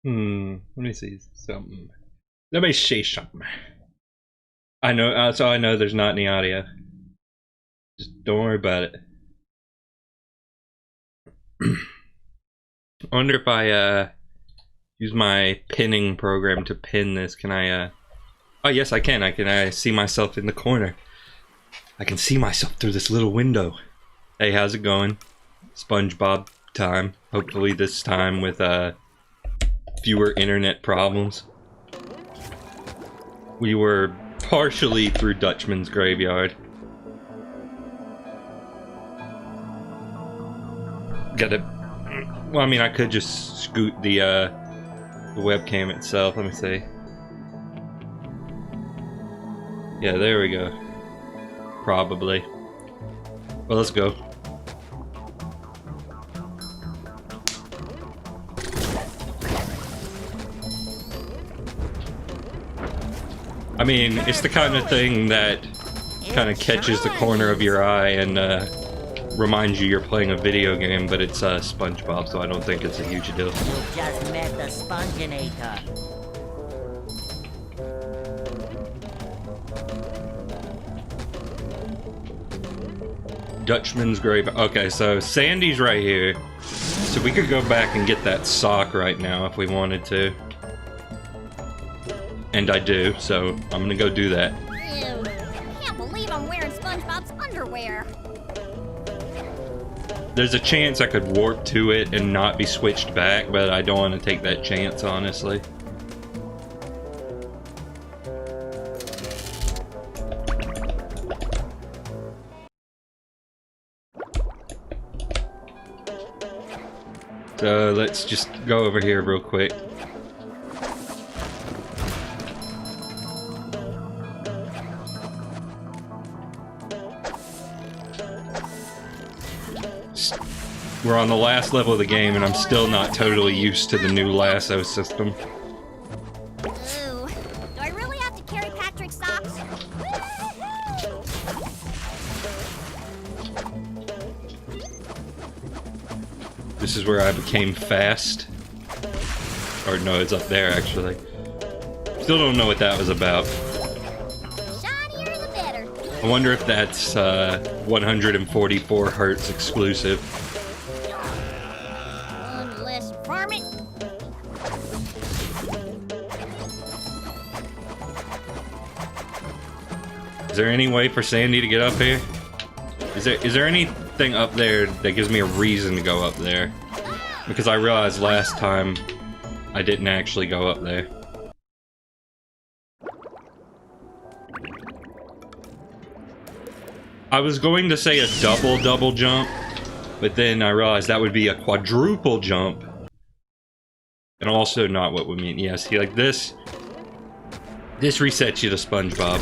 Let me see something. Let me see something. I know, so I know there's not any audio. Just don't worry about it. I wonder if I use my pinning program to pin this. Can I oh yes, I can. I see myself in the corner. I can see myself through this little window. Hey, how's it going? SpongeBob time. Hopefully this time with fewer internet problems. We were partially through Dutchman's graveyard. Well, I mean, I could just scoot the webcam itself. Let me see. Yeah, there we go. Probably. Well, let's go. I mean, it's the kind of thing that kind of catches the corner of your eye and reminds you you're playing a video game, but it's SpongeBob, so I don't think it's a huge deal. You just met the Sponginator. Dutchman's grave. Okay, so Sandy's right here. So we could go back and get that sock right now if we wanted to. And I do, so I'm gonna go do that. Ew, I can't believe I'm wearing SpongeBob's underwear. There's a chance I could warp to it and not be switched back, but I don't want to take that chance, honestly. So let's just go over here real quick. We're on the last level of the game, and I'm still not totally used to the new lasso system. Ooh, do I really have to carry Patrick's socks? This is where I became fast. Or no, it's up there, actually. Still don't know what that was about. Shinier the better. I wonder if that's 144 hertz exclusive. Unless farming. Is there any way for Sandy to get up here? Is there anything up there that gives me a reason to go up there? Because I realized last time I didn't actually go up there. I was going to say a double jump, but then I realized that would be a quadruple jump. And also not what we mean. Yeah, see, like this resets you to SpongeBob.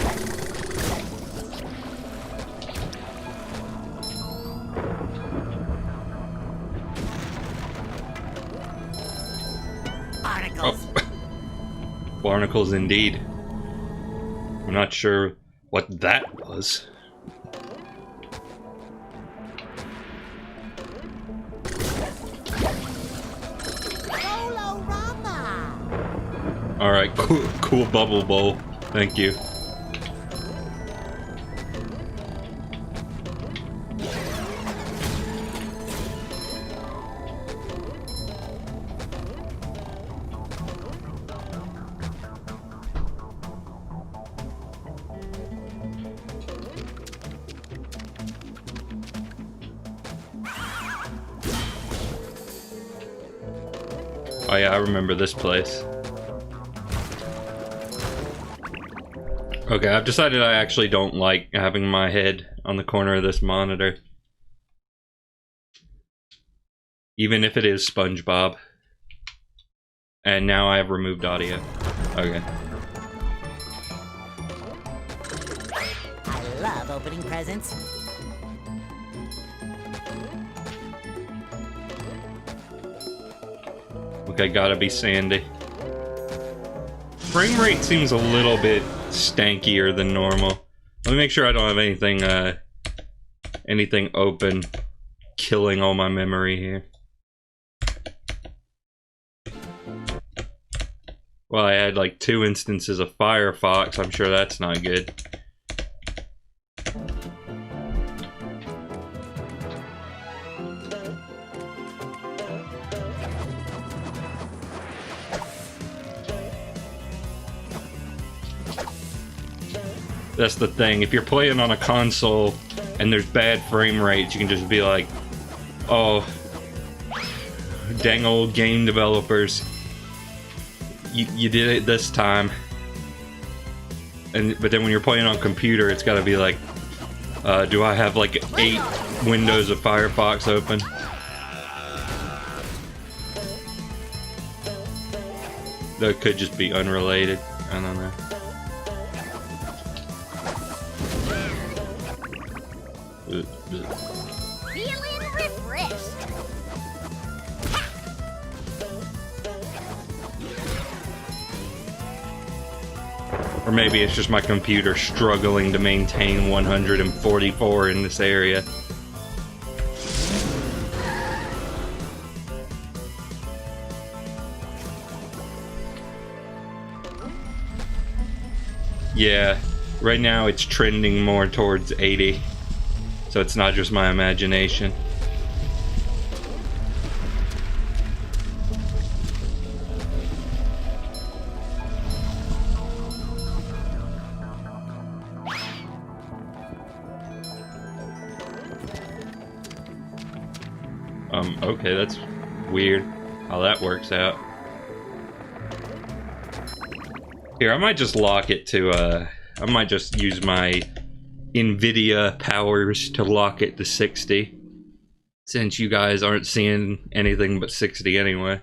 Barnacles. Oh. Barnacles indeed. I'm not sure what that was. Alright, cool bubble bowl. Thank you. Oh yeah, I remember this place. Okay, I've decided I actually don't like having my head on the corner of this monitor. Even if it is SpongeBob. And now I have removed audio. Okay. I love opening presents. Okay, gotta be Sandy. Frame rate seems a little bit stankier than normal. Let me make sure I don't have anything anything open, killing all my memory here. Well, I had like 2 instances of Firefox. I'm sure that's not good. That's the thing. If you're playing on a console and there's bad frame rates, you can just be like, oh, dang old game developers. You did it this time. But then when you're playing on computer, it's gotta be like, do I have like 8 windows of Firefox open? That could just be unrelated. I don't know. Feeling refreshed. Or maybe it's just my computer struggling to maintain 144 in this area. Yeah, right now it's trending more towards 80. So it's not just my imagination. Okay, that's weird how that works out. Here, I might just lock it to, I might just use my NVIDIA powers to lock it to 60. Since you guys aren't seeing anything but 60 anyway.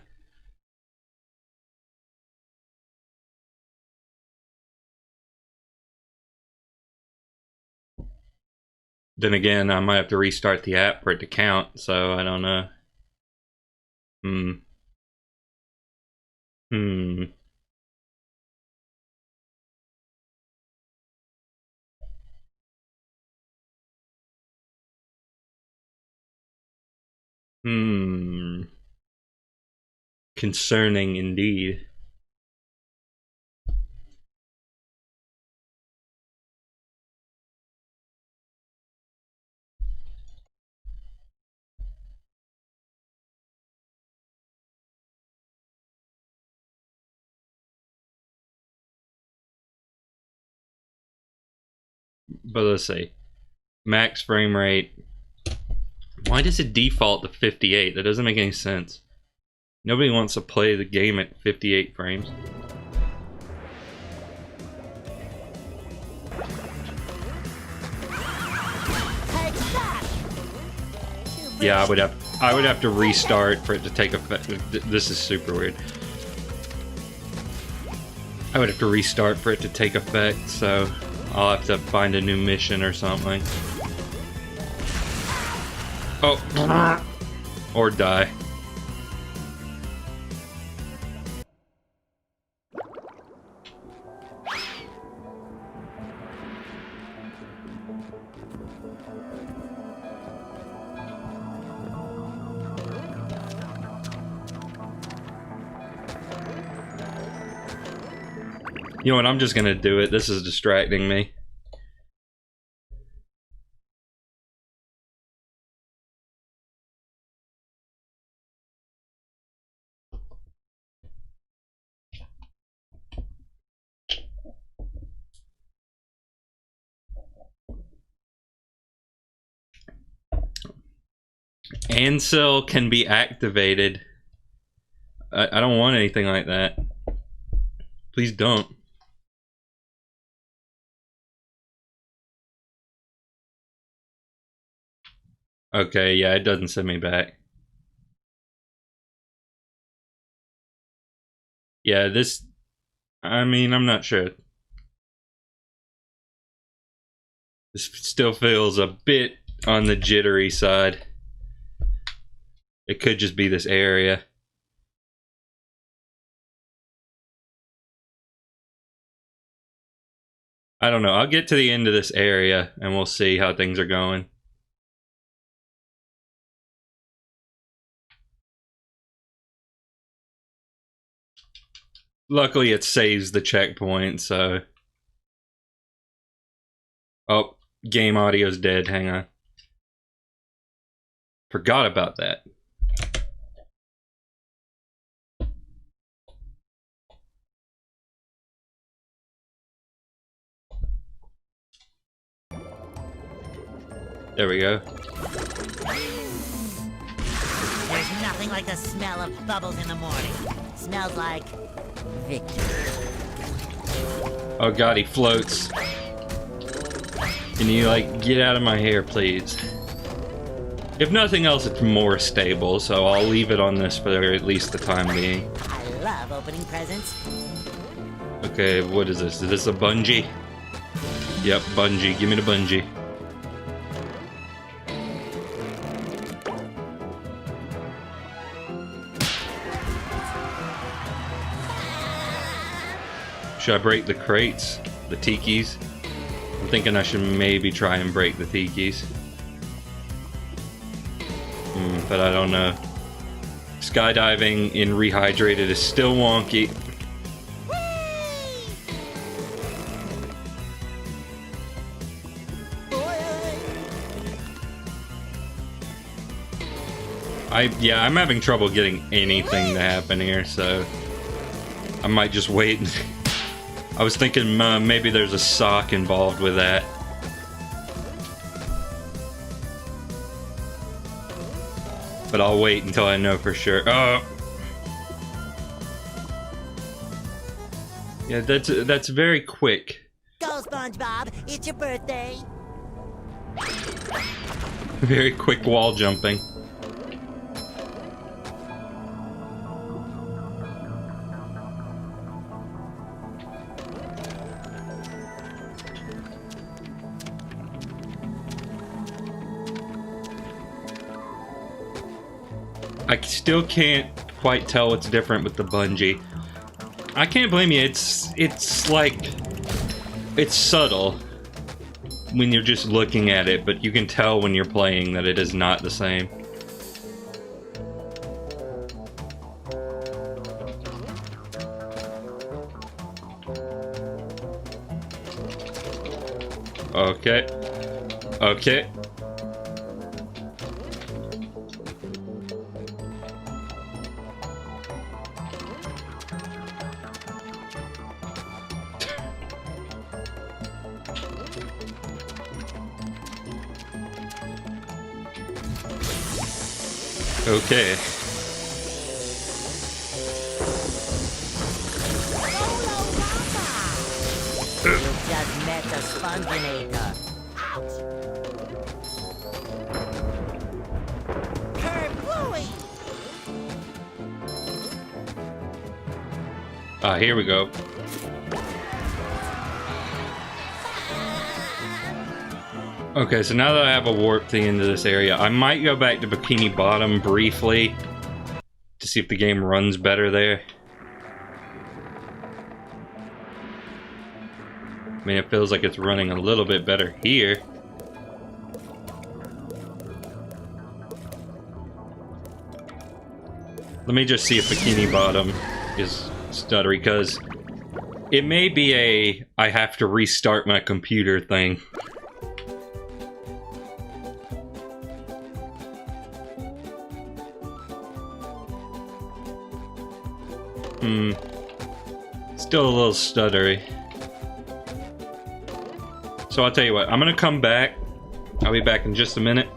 Then again, I might have to restart the app for it to count, so I don't know. Concerning indeed. But let's see. Max frame rate. Why does it default to 58? That doesn't make any sense. Nobody wants to play the game at 58 frames. Yeah, I would have to restart for it to take effect. This is super weird. I would have to restart for it to take effect, so I'll have to find a new mission or something. Oh, or die. You know what, I'm just gonna do it. This is distracting me. Ansel can be activated. I don't want anything like that. Please don't. Okay, yeah, it doesn't send me back. Yeah, this... I mean, I'm not sure. This still feels a bit on the jittery side. It could just be this area. I don't know. I'll get to the end of this area and we'll see how things are going. Luckily, it saves the checkpoint, so... Oh, game audio's dead. Hang on. Forgot about that. There we go. There's nothing like the smell of bubbles in the morning. Smells like victory. Oh god, he floats. Can you, like, get out of my hair, please? If nothing else, it's more stable, so I'll leave it on this for at least the time being. I love opening presents. Okay, what is this? Is this a bungee? Yep, bungee. Give me the bungee. Should I break the crates? The tikis? I'm thinking I should maybe try and break the tikis. But I don't know. Skydiving in Rehydrated is still wonky. I'm having trouble getting anything to happen here, so I might just wait. I was thinking maybe there's a sock involved with that. But I'll wait until I know for sure. Oh! Yeah, that's very quick. Go, SpongeBob! It's your birthday! Very quick wall jumping. I still can't quite tell what's different with the bungee. I can't blame you. It's like, it's subtle when you're just looking at it, but you can tell when you're playing that it is not the same. Okay. Okay. Okay. You just met the Sponginator. Kerplooey! Ah, here we go. Okay, so now that I have a warp thing into this area, I might go back to Bikini Bottom briefly to see if the game runs better there. I mean, it feels like it's running a little bit better here. Let me just see if Bikini Bottom is stuttery, because it may be a I have to restart my computer thing. Still a little stuttery. So I'll tell you what, I'm gonna come back. I'll be back in just a minute,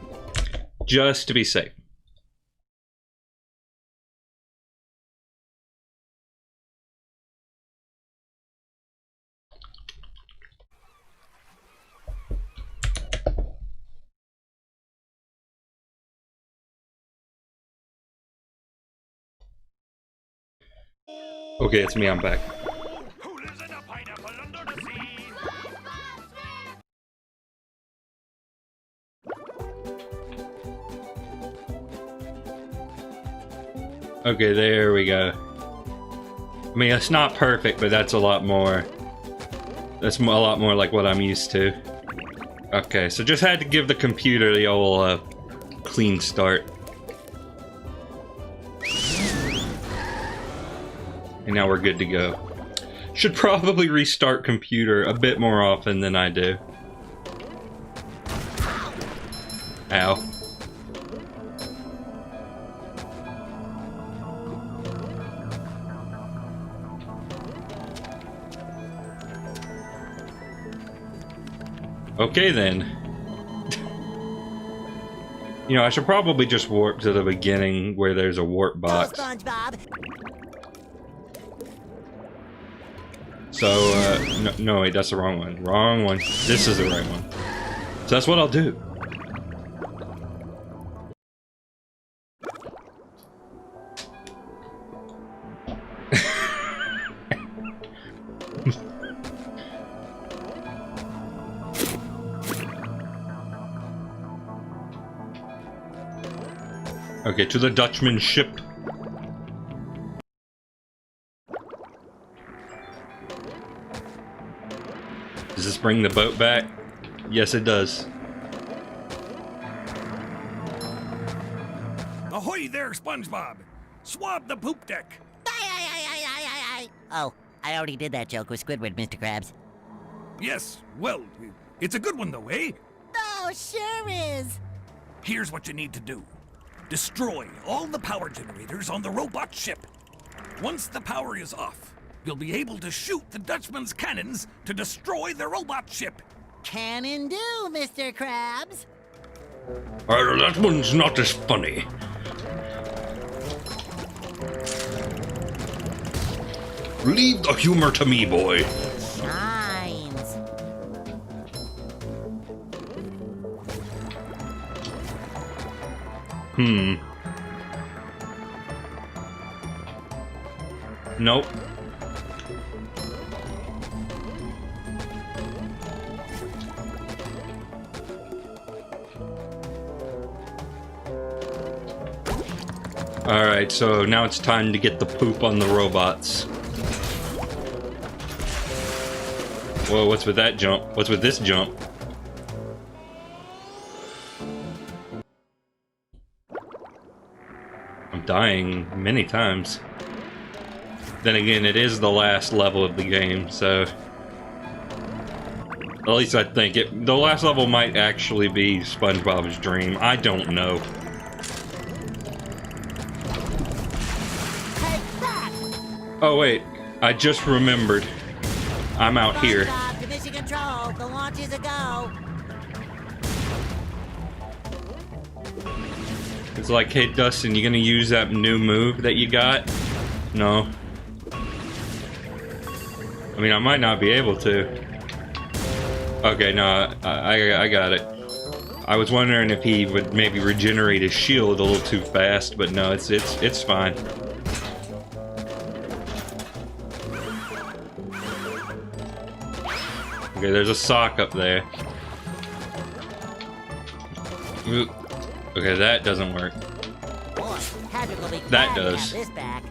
just to be safe. Okay, it's me, I'm back. Who lives in a pineapple under the sea? Okay, there we go. I mean, it's not perfect, but that's a lot more. That's a lot more like what I'm used to. Okay, so just had to give the computer the old clean start. And now we're good to go. Should probably restart computer a bit more often than I do. Ow. Okay then. You know, I should probably just warp to the beginning where there's a warp box. Go, SpongeBob. So, no, wait, that's the wrong one. Wrong one. This is the right one. So that's what I'll do. Okay, to the Dutchman's ship. Does this bring the boat back? Yes, it does. Ahoy there, SpongeBob! Swab the poop deck! Oh, I already did that joke with Squidward, Mr. Krabs. Yes, well, it's a good one though, eh? Oh, sure is. Here's what you need to do. Destroy all the power generators on the robot ship. Once the power is off, you'll be able to shoot the Dutchman's cannons to destroy the robot ship. Cannon do, Mr. Krabs. That one's not as funny. Leave the humor to me, boy. Shines. Nope. Alright, so now it's time to get the poop on the robots. Whoa, what's with that jump? What's with this jump? I'm dying many times. Then again, it is the last level of the game, so... At least I think it. The last level might actually be SpongeBob's dream. I don't know. Take that! Oh wait, I just remembered. I'm out here. SpongeBob to mission control. The launch is a go. It's like, hey Dustin, you gonna use that new move that you got? No. I mean, I might not be able to. Okay, no, I got it. I was wondering if he would maybe regenerate his shield a little too fast, but no, it's fine. Okay, there's a sock up there. Ooh. Okay, that doesn't work. Boy, Patrick will be That glad to does. have this back.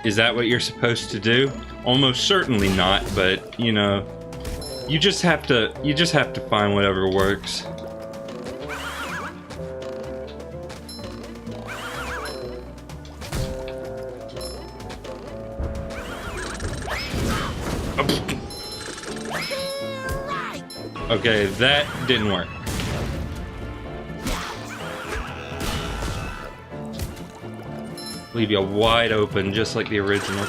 Is that what you're supposed to do? Almost certainly not, but you know, you just have to find whatever works. Okay, that didn't work. Leave you wide open, just like the original.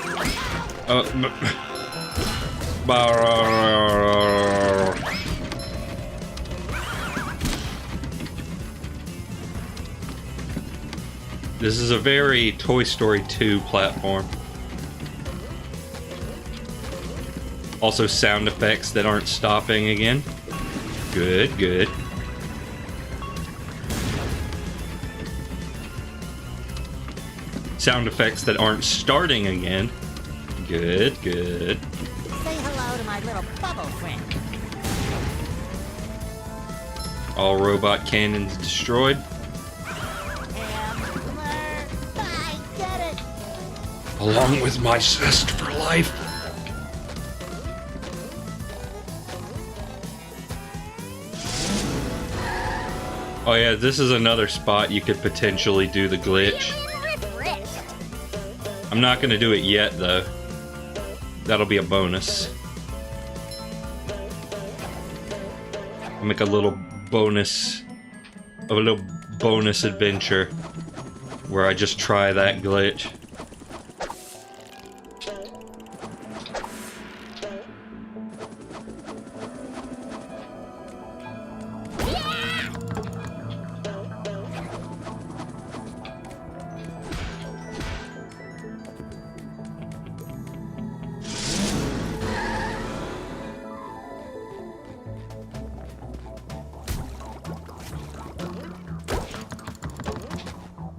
This is a very Toy Story 2 platform. Also sound effects that aren't stopping again. Good, good. Sound effects that aren't starting again. Good, good. Say hello to my little bubble friend. All robot cannons destroyed. I get it. Along with my zest for life. Oh yeah, this is another spot you could potentially do the glitch. I'm not gonna do it yet though. That'll be a bonus. I'll make a little bonus adventure where I just try that glitch.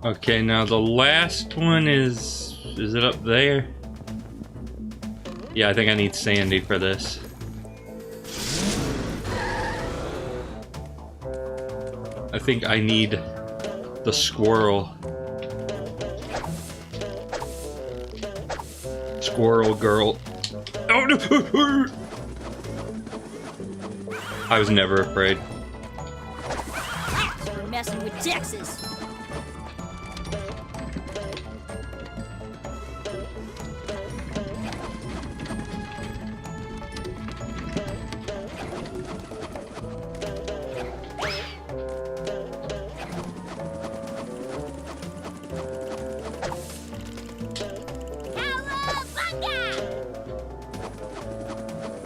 Okay, now the last one is it up there? Yeah, I think I need Sandy for this. I think I need the squirrel. Squirrel girl. Oh no! I was never afraid. You're messing with Texas.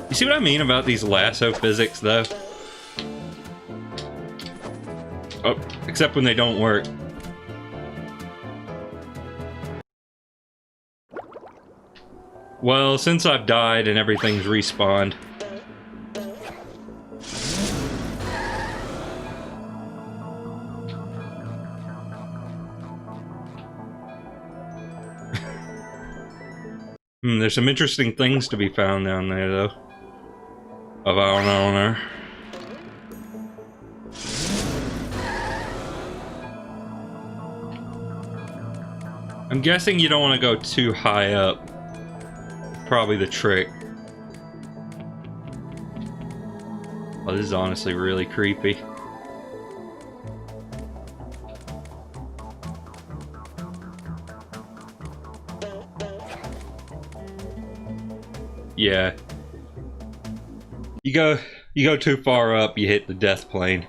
You see what I mean about these lasso physics, though? Oh, except when they don't work. Well, since I've died and everything's respawned. There's some interesting things to be found down there, though. Of our owner. I'm guessing you don't want to go too high up. Probably the trick. Oh, this is honestly really creepy. Yeah. You go too far up, you hit the death plane.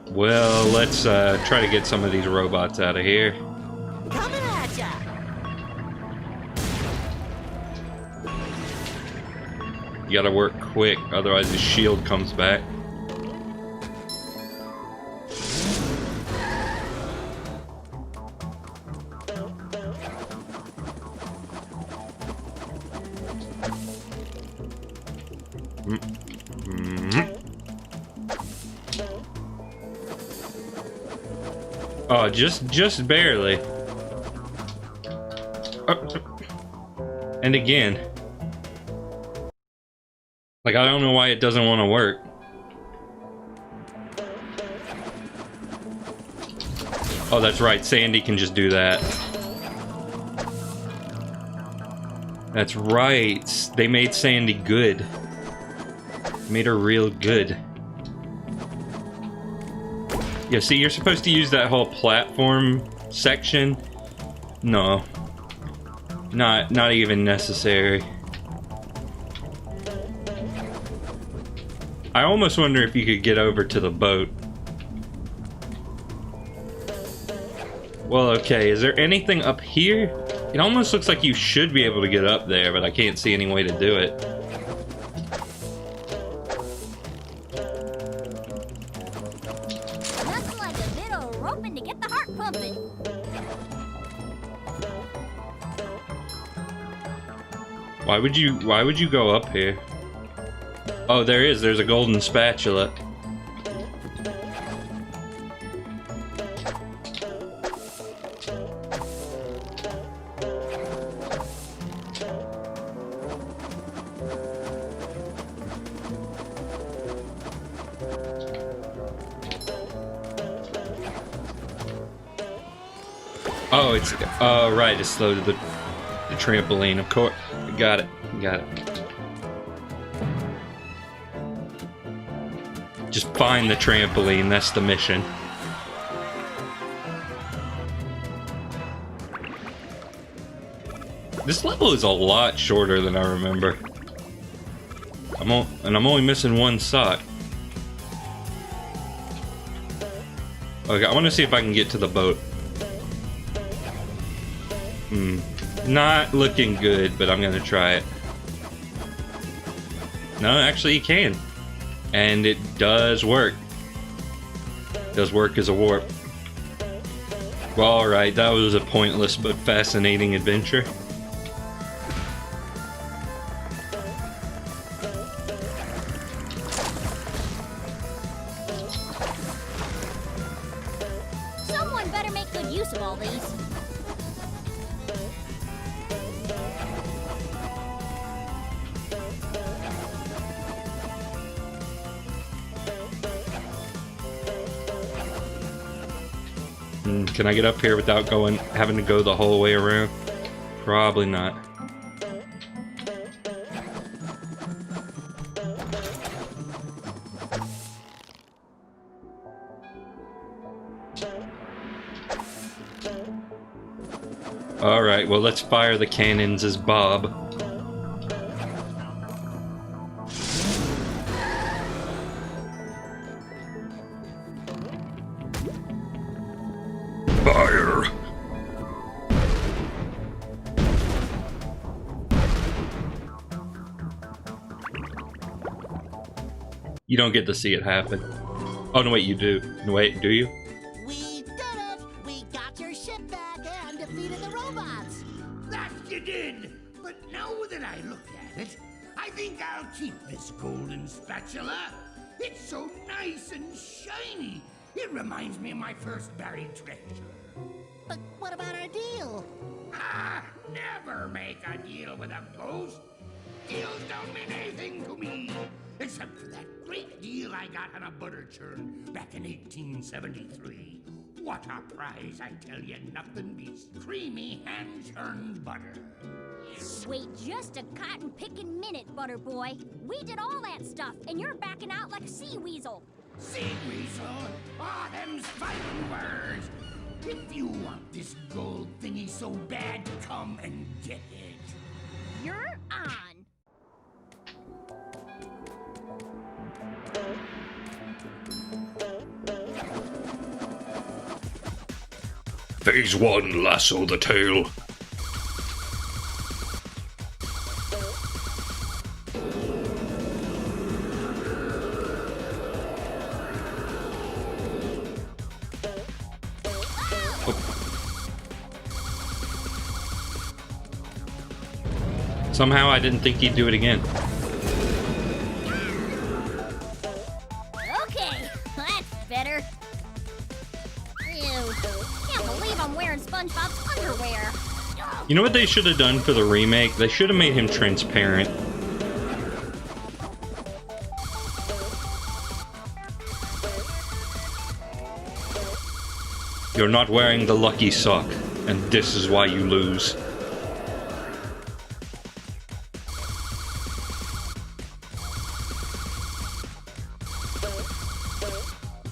Well, let's try to get some of these robots out of here. Coming at ya! You gotta work quick, otherwise his shield comes back. Oh, just barely. And again. Like, I don't know why it doesn't want to work. Oh, that's right. Sandy can just do that. That's right. They made Sandy good. Made her real good. Yeah, see, you're supposed to use that whole platform section. No. Not even necessary. I almost wonder if you could get over to the boat. Well, okay, is there anything up here? It almost looks like you should be able to get up there, but I can't see any way to do it. Nothing like a bit of roping to get the heart pumping. Why would you go up here? Oh, there's a golden spatula. Oh, it's right, it's the trampoline, of course. Got it. Just find the trampoline, that's the mission. This level is a lot shorter than I remember. I'm only missing one sock. Okay, I want to see if I can get to the boat. Not looking good, but I'm gonna try it. No, actually you can. And it does work. It does work as a warp. Well, alright, that was a pointless but fascinating adventure. Someone better make good use of all these. Can I get up here without having to go the whole way around? Probably not. Alright, well let's fire the cannons as Bob. Fire! You don't get to see it happen. Oh no, wait, you do. No, wait, do you? We did it! We got your ship back and defeated the robots! That you did! But now that I look at it, I think I'll keep this golden spatula. It's so nice and shiny. It reminds me of my first buried treasure. But what about our deal? Ah, never make a deal with a ghost. Deals don't mean anything to me, except for that great deal I got on a butter churn back in 1873. What a prize, I tell you, nothing beats creamy hand-churned butter. Wait just a cotton-picking minute, Butter Boy. We did all that stuff, and you're backing out like a sea weasel. Sea weasel? Ah, them's fighting words. If you want this gold thingy so bad, come and get it. You're on. Phase 1, lasso the tail. Somehow I didn't think he'd do it again. Okay, that's better. Ew, can't believe I'm wearing SpongeBob's underwear. You know what they should have done for the remake? They should have made him transparent. You're not wearing the lucky sock, and this is why you lose.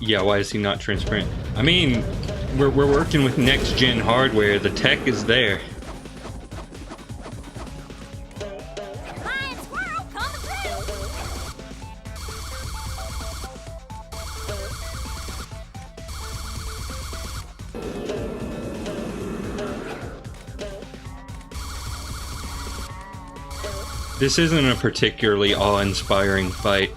Yeah, why is he not transparent? I mean, we're working with next-gen hardware. The tech is there. Lion Squirrel coming through! This isn't a particularly awe-inspiring fight.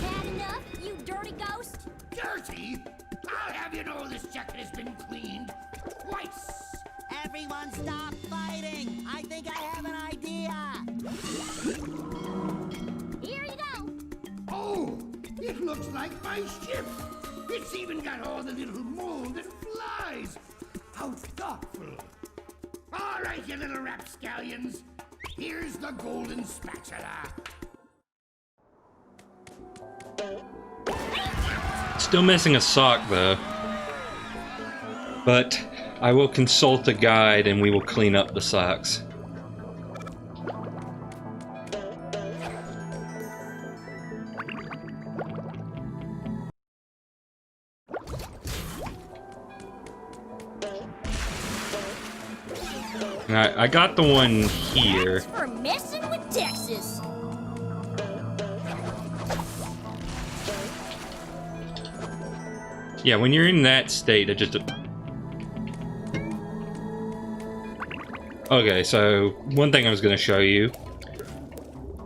Had enough, you dirty ghost? Dirty? I'll have you know this jacket has been cleaned twice. Everyone stop fighting! I think I have an idea! Here you go. Oh, it looks like my ship. It's even got all the little mold that flies. How thoughtful. All right, you little rapscallions. Here's the golden spatula. Still missing a sock, though. But I will consult a guide and we will clean up the socks. I got the one here. For messing with Texas. Yeah, when you're in that state, it just... Okay, so one thing I was going to show you.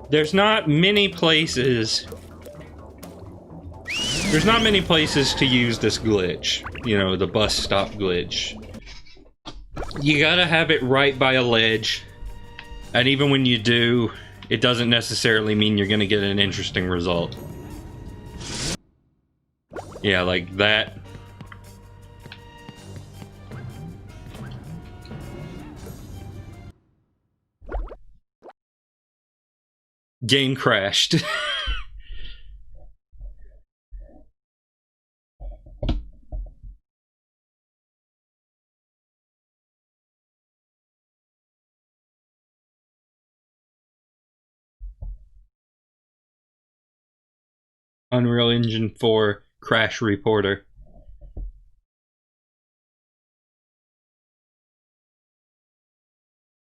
There's not many places... There's not many places to use this glitch. You know, the bus stop glitch. You gotta have it right by a ledge. And even when you do, it doesn't necessarily mean you're gonna get an interesting result. Yeah, like that. Game crashed. Unreal Engine 4 crash reporter.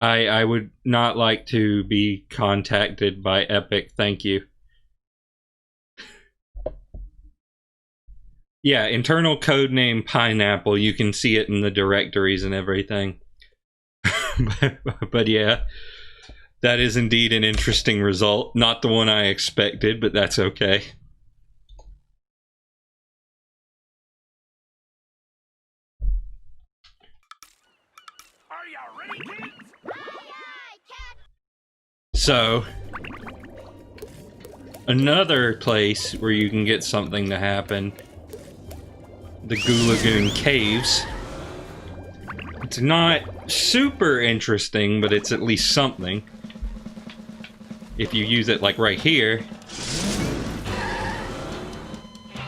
I would not like to be contacted by Epic, thank you. Yeah, internal codename Pineapple, you can see it in the directories and everything. but yeah, that is indeed an interesting result. Not the one I expected, but that's okay. So, another place where you can get something to happen, the Goo Lagoon Caves. It's not super interesting, but it's at least something. If you use it like right here,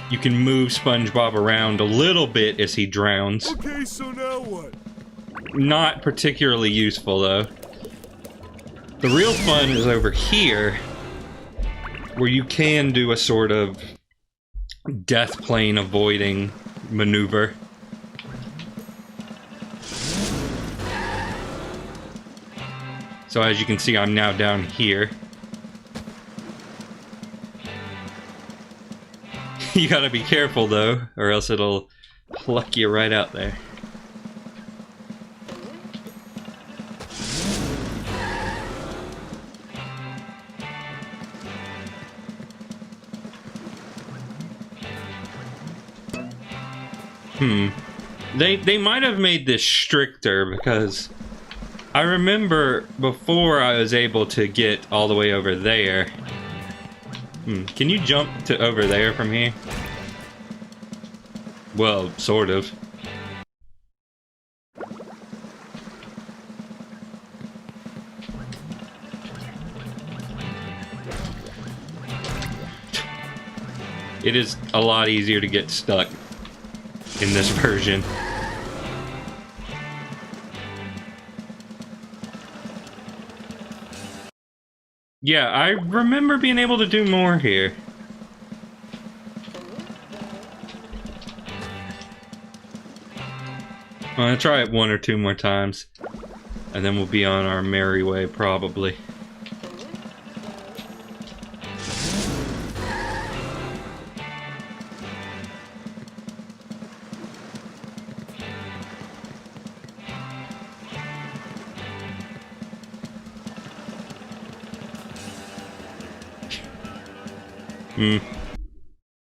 you can move SpongeBob around a little bit as he drowns. Okay, so now what? Not particularly useful, though. The real fun is over here, where you can do a sort of death plane avoiding maneuver. So as you can see, I'm now down here. You gotta be careful though, or else it'll pluck you right out there. They might have made this stricter, because I remember before I was able to get all the way over there. Can you jump to over there from here? Well, sort of. It is a lot easier to get stuck in this version. Yeah, I remember being able to do more here. I'm gonna try it one or two more times, and then we'll be on our merry way, probably.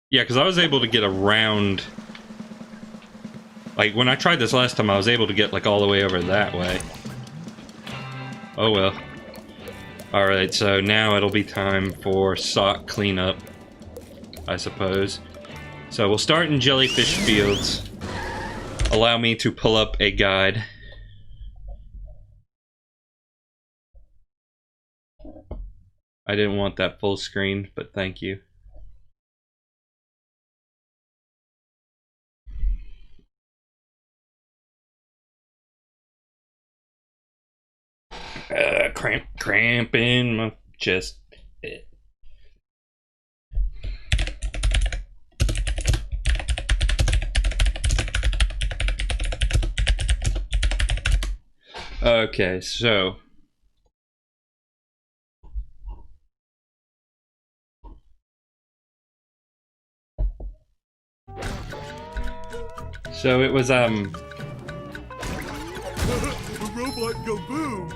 Yeah, because I was able to get around. Like, when I tried this last time, I was able to get, like, all the way over that way. Oh well. Alright, so now it'll be time for sock cleanup, I suppose. So we'll start in Jellyfish Fields. Allow me to pull up a guide. I didn't want that full screen, but thank you. Cramp in my chest. Okay, so it was The robot go boom.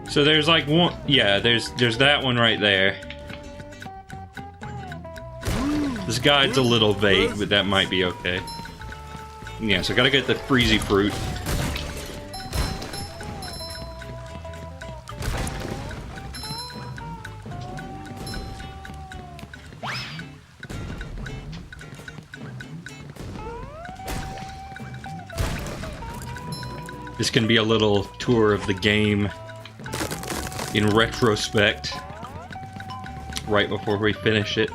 So there's like one, yeah, there's that one right there. This guide's a little vague, but that might be okay. Yeah, so I gotta get the freezy fruit. This can be a little tour of the game in retrospect, right before we finish it.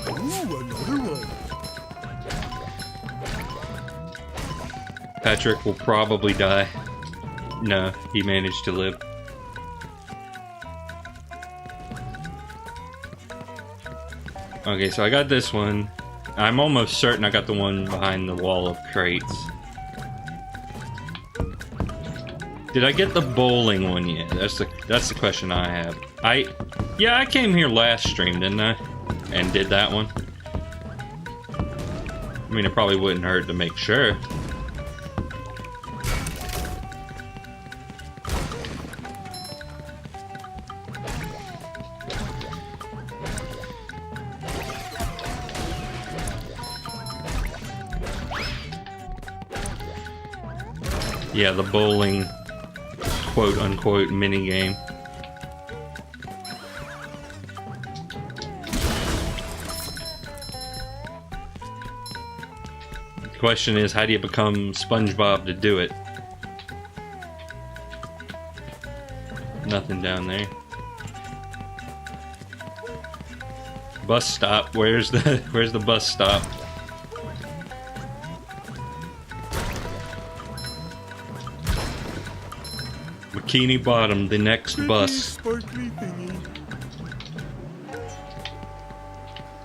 Ooh, another one. Patrick will probably die. No, he managed to live. Okay, so I got this one. I'm almost certain I got the one behind the wall of crates. Did I get the bowling one yet? That's the question I have. Yeah, I came here last stream, didn't I? And did that one. I mean, it probably wouldn't hurt to make sure. Yeah, the bowling quote-unquote minigame. The question is, how do you become SpongeBob to do it? Nothing down there. Bus stop. Where's the bus stop? Bikini Bottom, the next bus. Sparkly thingy.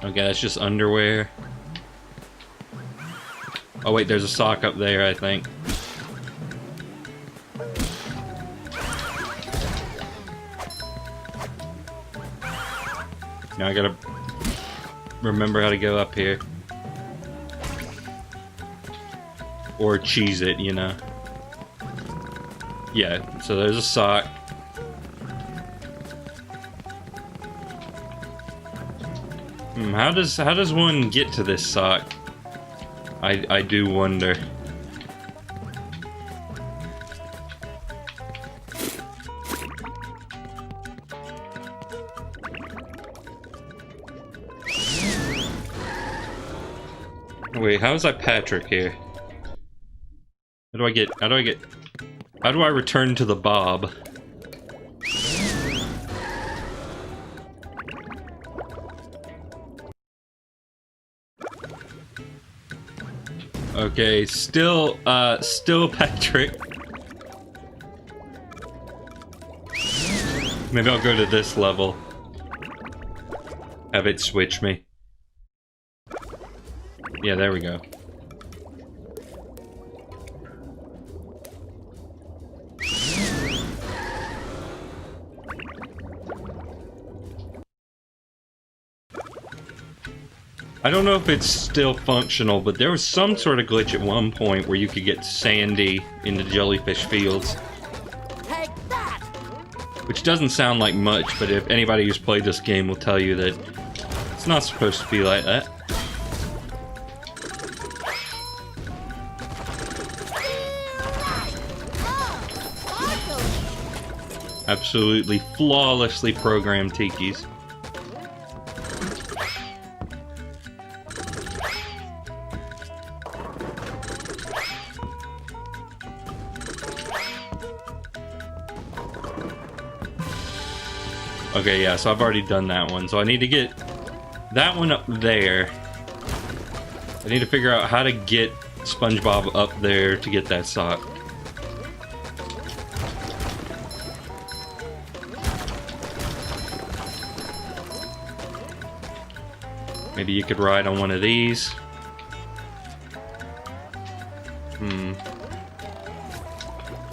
Okay, that's just underwear. Oh wait, there's a sock up there, I think. Now I gotta remember how to go up here. Or cheese it, you know. Yeah, so there's a sock. How does one get to this sock? I do wonder. Wait, how is that Patrick here? How do I return to the Bob? Okay, still Patrick. Maybe I'll go to this level. Have it switch me. Yeah, there we go. I don't know if it's still functional, but there was some sort of glitch at one point where you could get Sandy in the jellyfish fields. Take that! Which doesn't sound like much, but if anybody who's played this game will tell you that it's not supposed to be like that. Absolutely flawlessly programmed tikis. Okay, yeah, so I've already done that one. So I need to get that one up there. I need to figure out how to get SpongeBob up there to get that sock. Maybe you could ride on one of these.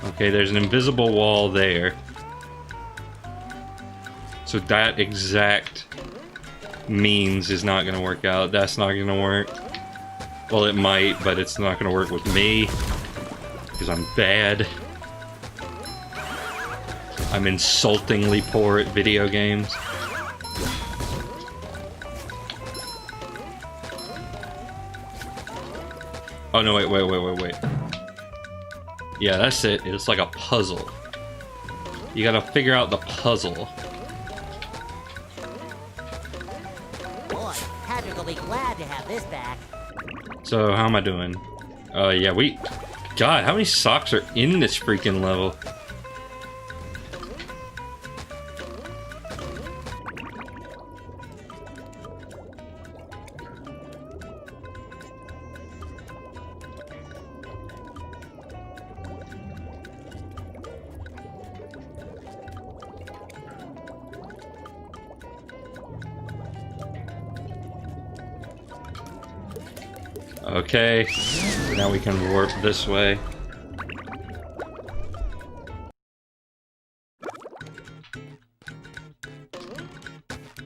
Okay, there's an invisible wall there. So that exact means is not gonna work out. That's not gonna work. Well, it might, but it's not gonna work with me. Because I'm bad. I'm insultingly poor at video games. Oh no, wait. Yeah, that's it. It's like a puzzle. You gotta figure out the puzzle. Boy, Patrick will be glad to have this back. So, how am I doing? Yeah, God, how many socks are in this freaking level? Okay, so now we can warp this way.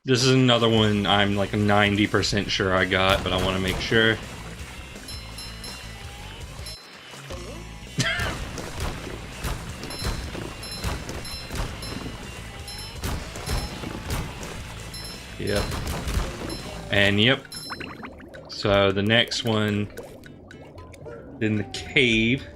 This is another one I'm like 90% sure I got, but I want to make sure. Yep. And yep. So the next one, in the cave.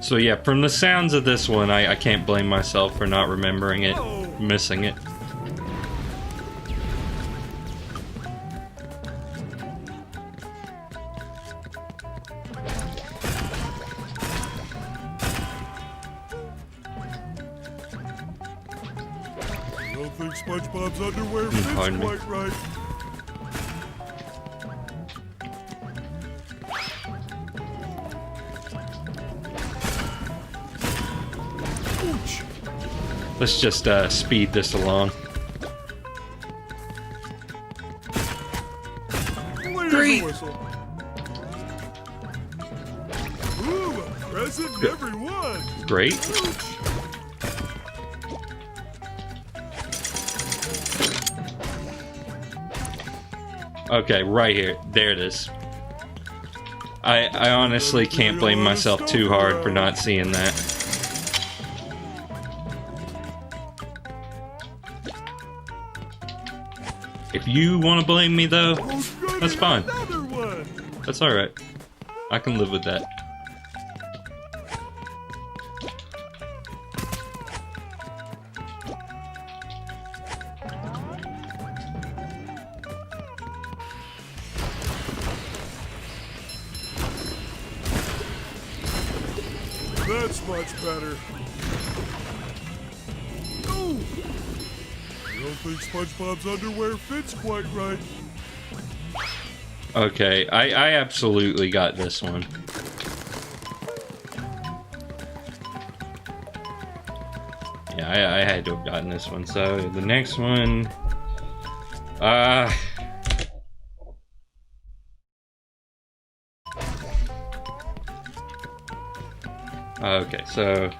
So yeah, from the sounds of this one, I can't blame myself for not remembering it, missing it. I don't think SpongeBob's underwear fits quite right. Let's just speed this along. Great. Ooh, a present, everyone. Great. Okay, right here. There it is. I honestly can't blame myself too hard for not seeing that. If you want to blame me though, that's fine. That's alright. I can live with that. That's much better. Oh! I don't think SpongeBob's underwear fits quite right. Okay, I absolutely got this one. Yeah, I had to have gotten this one. So the next one, okay, so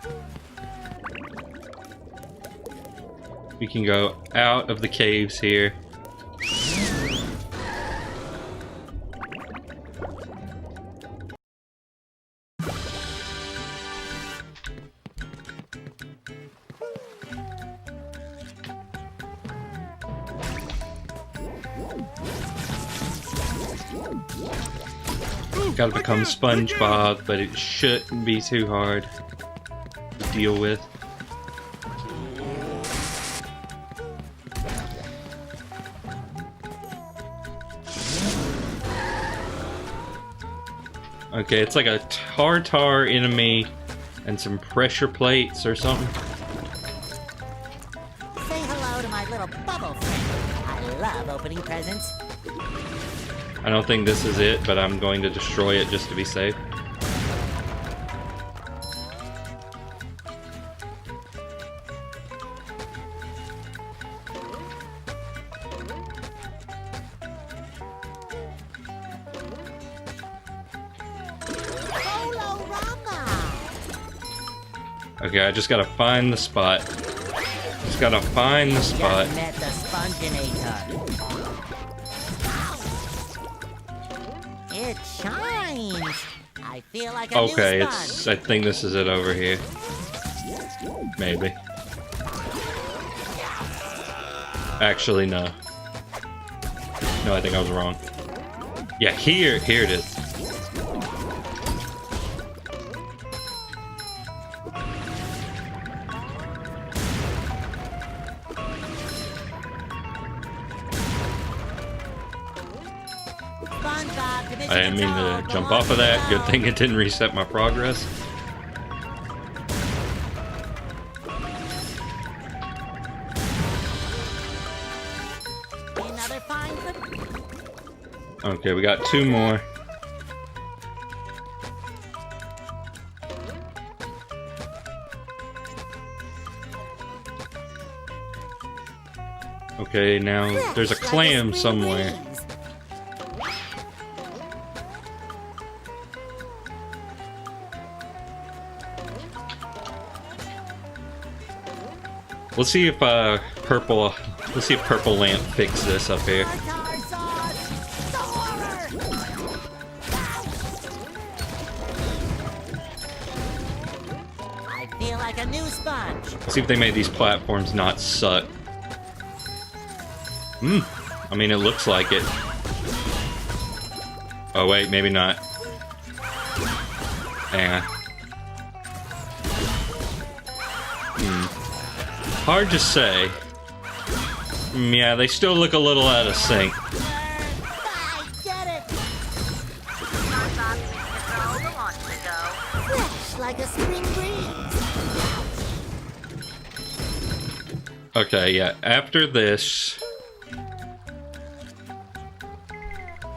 we can go out of the caves here. Gotta become SpongeBob, but it shouldn't be too hard to deal with. Okay, it's like a tartar enemy and some pressure plates or something. Say hello to my little bubble friend. I love opening presents. I don't think this is it, but I'm going to destroy it just to be safe. Okay, I just gotta find the spot. Just gotta find the spot. Just met the Sponginator. It shines. I feel like a Okay, new it's. sponge. I think this is it over here. Maybe. Actually, no. No, I think I was wrong. Yeah, here it is. I didn't mean to jump off of that. Good thing it didn't reset my progress. Another fine. Okay, we got 2 more. Okay, now there's a clam somewhere. Let's see if purple lamp fix this up here. I feel like a new sponge. See if they made these platforms not suck. I mean, it looks like it. Oh wait, maybe not. Yeah. Hard to say. Yeah, they still look a little out of sync. I get it. Fresh like a spring breeze. Okay, yeah, after this...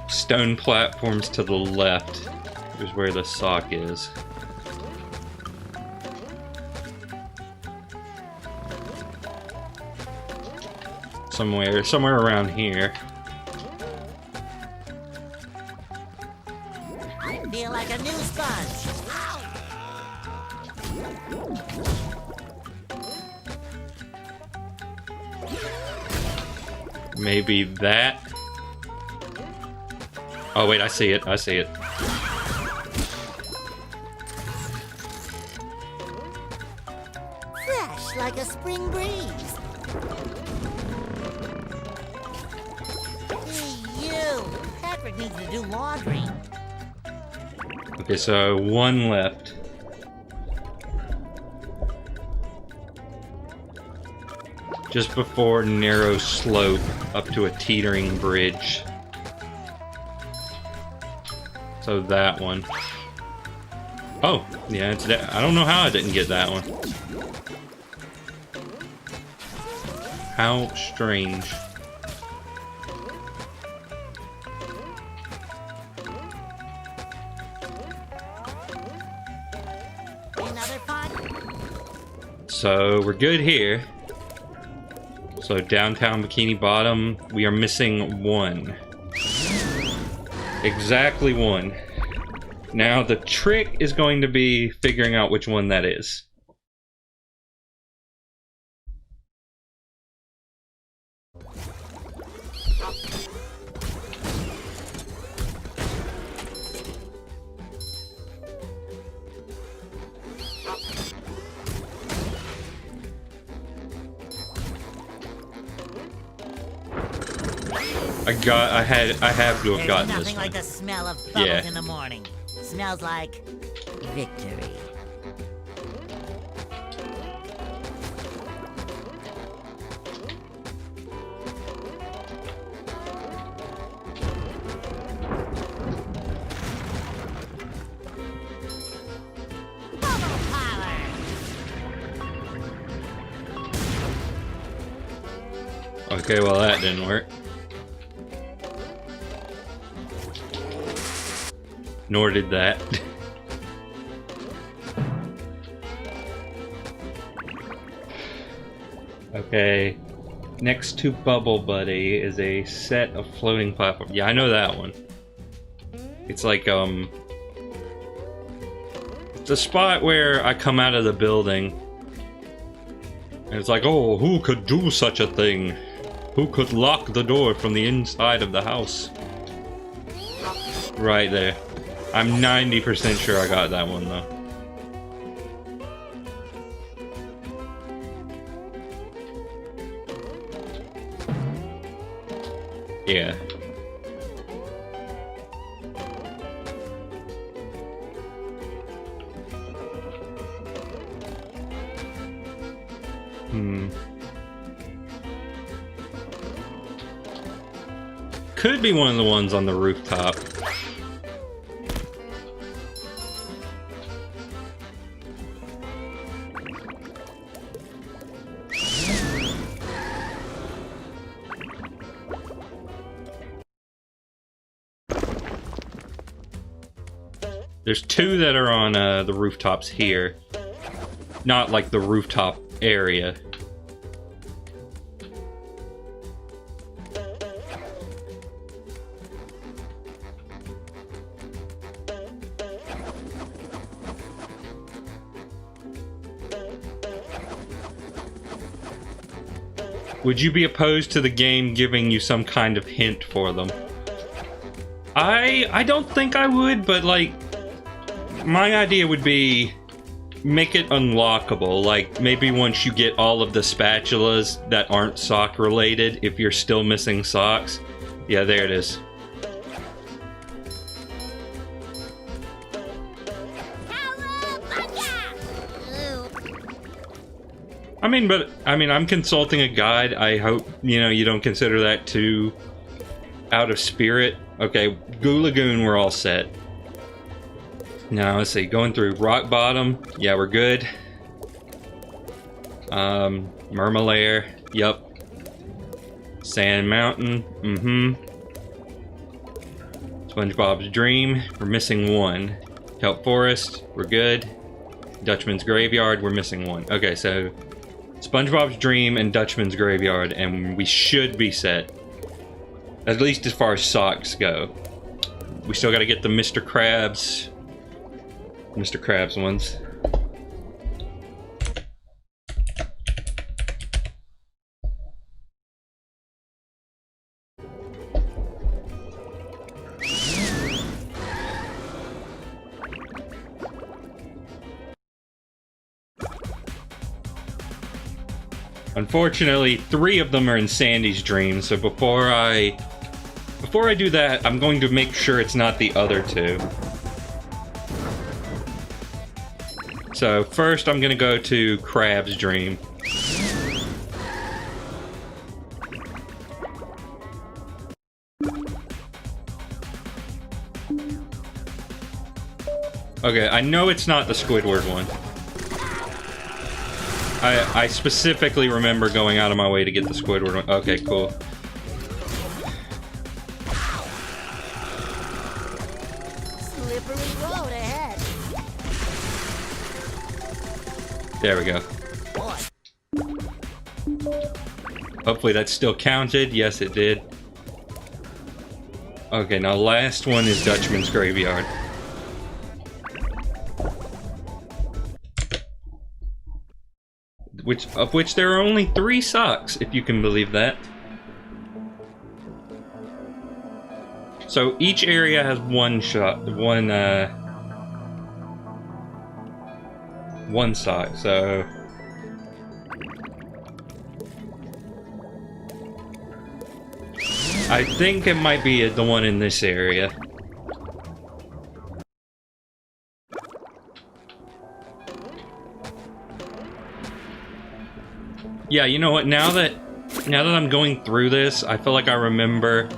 Stone platforms to the left is where the sock is. Somewhere around here. I feel like a new sponge. Maybe that. Oh wait, I see it. I see it. Fresh like a spring breeze. Hey, you. Patrick needs to do laundry. Okay, so 1 left. Just before narrow slope up to a teetering bridge. So that one. Oh, yeah, it's that. I don't know how I didn't get that one. How strange. Another fun. So we're good here. So downtown Bikini Bottom, we are missing 1. Exactly 1. Now the trick is going to be figuring out which one that is. I have to have gotten There's this nothing one. like the smell of bubbles Yeah. in the morning. Smells like victory. Okay, well that didn't work. Nor did that. Okay. Next to Bubble Buddy is a set of floating platforms. Yeah, I know that one. It's like, it's a spot where I come out of the building. And it's like, oh, who could do such a thing? Who could lock the door from the inside of the house? Right there. I'm 90% sure I got that one, though. Yeah. Could be one of the ones on the rooftop. There's two that are on the rooftops here. Not like the rooftop area. Would you be opposed to the game giving you some kind of hint for them? I don't think I would, but like, my idea would be make it unlockable. Like, maybe once you get all of the spatulas that aren't sock related, if you're still missing socks. Yeah, there it is. I'm consulting a guide. I hope, you don't consider that too out of spirit. Okay, Goo Lagoon, we're all set. Now, let's see, going through Rock Bottom. Yeah, we're good. Mermalair. Yep. Sand Mountain. SpongeBob's Dream. We're missing one. Kelp Forest. We're good. Dutchman's Graveyard. We're missing one. Okay, so SpongeBob's Dream and Dutchman's Graveyard, and we should be set. At least as far as socks go. We still gotta get the Mr. Krabs ones. Unfortunately, 3 of them are in Sandy's Dream, so before I do that, I'm going to make sure it's not the other 2. So first I'm gonna go to Krab's Dream. Okay, I know it's not the Squidward one. I specifically remember going out of my way to get the Squidward one. Okay, cool. Slippery road ahead. There we go. Hopefully that's still counted. Yes, it did. Okay, now last one is Dutchman's Graveyard. Of which there are only 3 socks, if you can believe that. So each area has one sock, so I think it might be the one in this area. Yeah, you know what, now that I'm going through this, I feel like I remember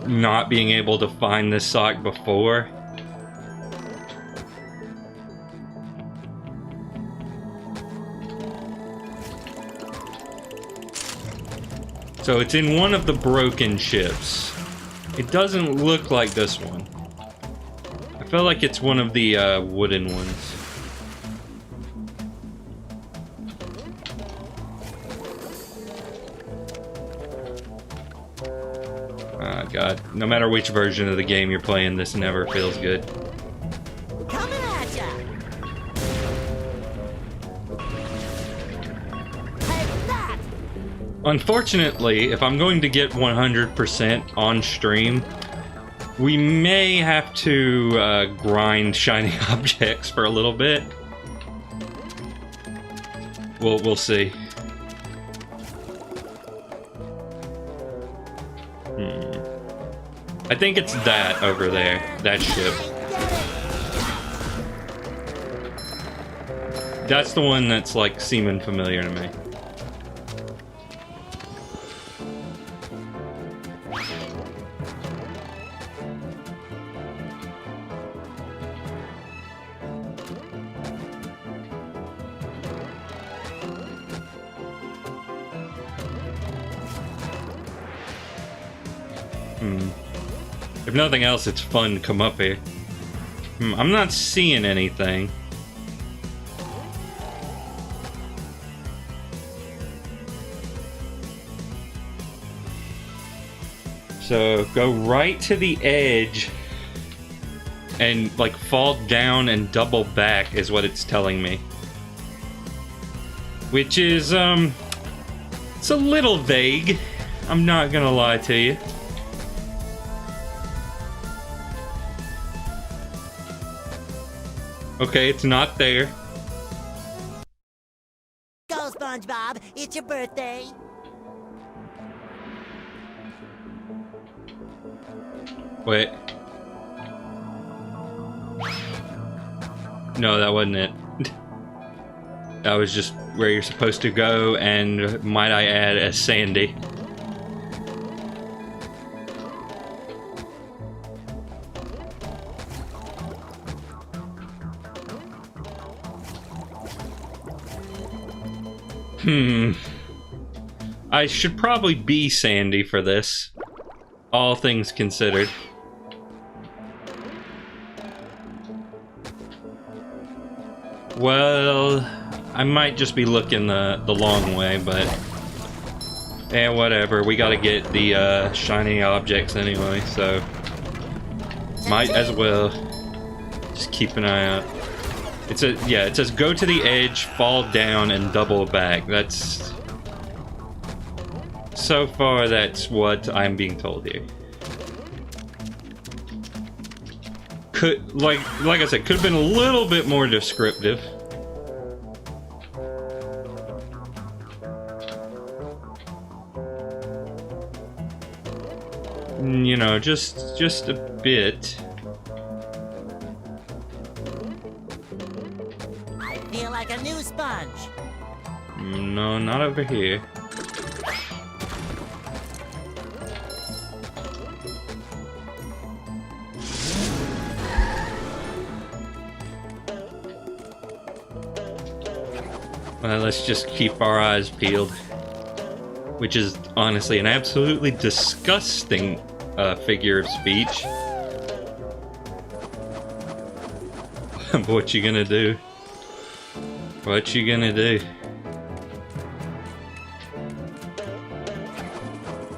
not being able to find this sock before. So it's in one of the broken ships. It doesn't look like this one. I feel like it's one of the wooden ones. Oh god, no matter which version of the game you're playing, this never feels good. Coming at ya! Take that! Unfortunately, if I'm going to get 100% on stream, we may have to grind shiny objects for a little bit. We'll see. I think it's that over there, that ship. That's the one that's like seeming familiar to me. If nothing else, it's fun to come up here. I'm not seeing anything. So go right to the edge and like fall down and double back is what it's telling me. Which is it's a little vague. I'm not gonna lie to you. Okay, it's not there. Go, SpongeBob! It's your birthday! Wait. No, that wasn't it. That was just where you're supposed to go, and might I add, a Sandy. I should probably be Sandy for this, all things considered. Well, I might just be looking the long way, but yeah, whatever. We gotta get the shiny objects anyway, so might as well just keep an eye out. It says go to the edge, fall down, and double back. That's so far that's what I'm being told here. Could like I said, could have been a little bit more descriptive. You know, just a bit. I feel like a new sponge. No, not over here. Well, let's just keep our eyes peeled. Which is honestly an absolutely disgusting figure of speech. What you gonna do? What you gonna do?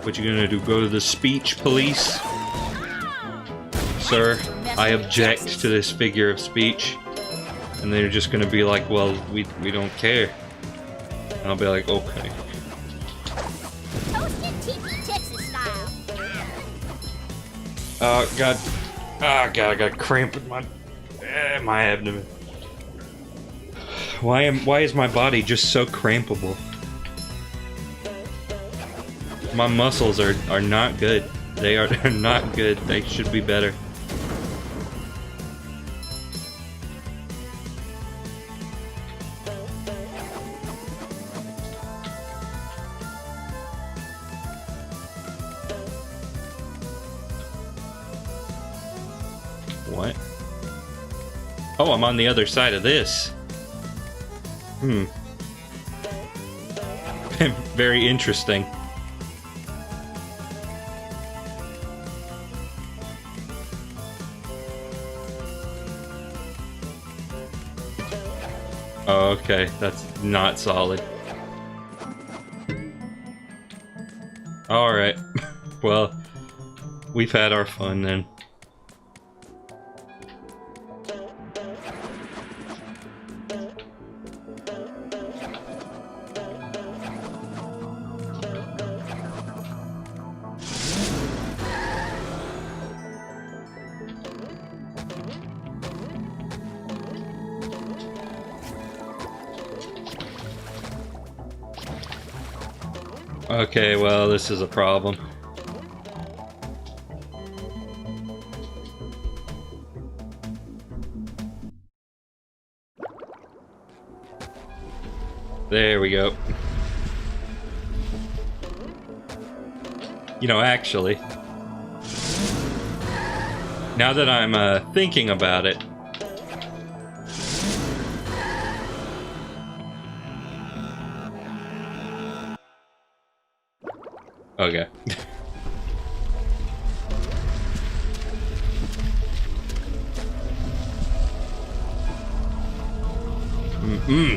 What you gonna do? Go to the speech police? Sir, I object to this figure of speech. And they're just gonna be like, well, we don't care. And I'll be like, okay. Toasted TV Texas style. Oh god. Oh god, I got cramp with my abdomen. Why is my body just so crampable? My muscles are not good. They're not good. They should be better. What? Oh, I'm on the other side of this. Very interesting. Oh, okay. That's not solid. Alright. Well, we've had our fun then. Okay, well, this is a problem. There we go. You know, actually, now that I'm thinking about it, okay.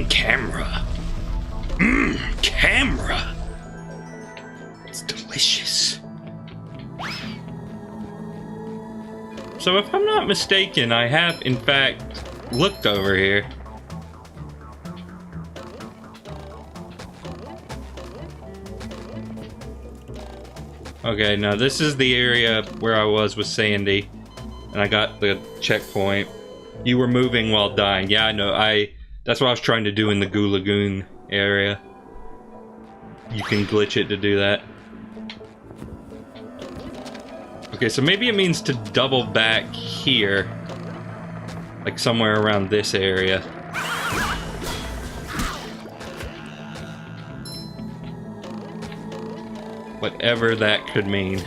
Camera. Camera. It's delicious. So if I'm not mistaken, I have in fact looked over here. Okay, now this is the area where I was with Sandy, and I got the checkpoint. You were moving while dying. Yeah, I know. That's what I was trying to do in the Goo Lagoon area. You can glitch it to do that. Okay, so maybe it means to double back here. Like somewhere around this area. Whatever that could mean.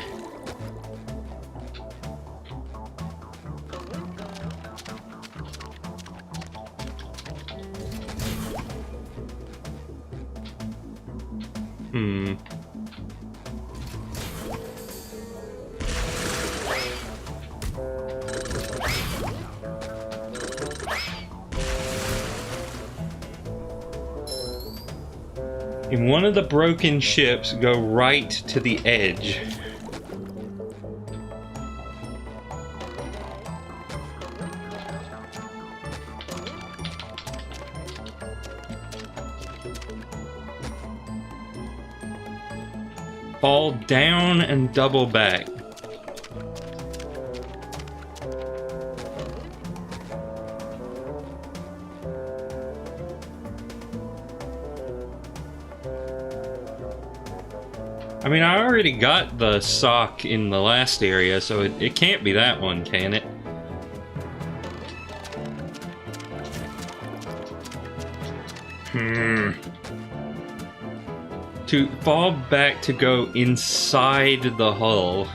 In one of the broken ships, go right to the edge. Fall down and double back. I mean, I already got the sock in the last area, so it can't be that one, can it? To fall back to go inside the hull.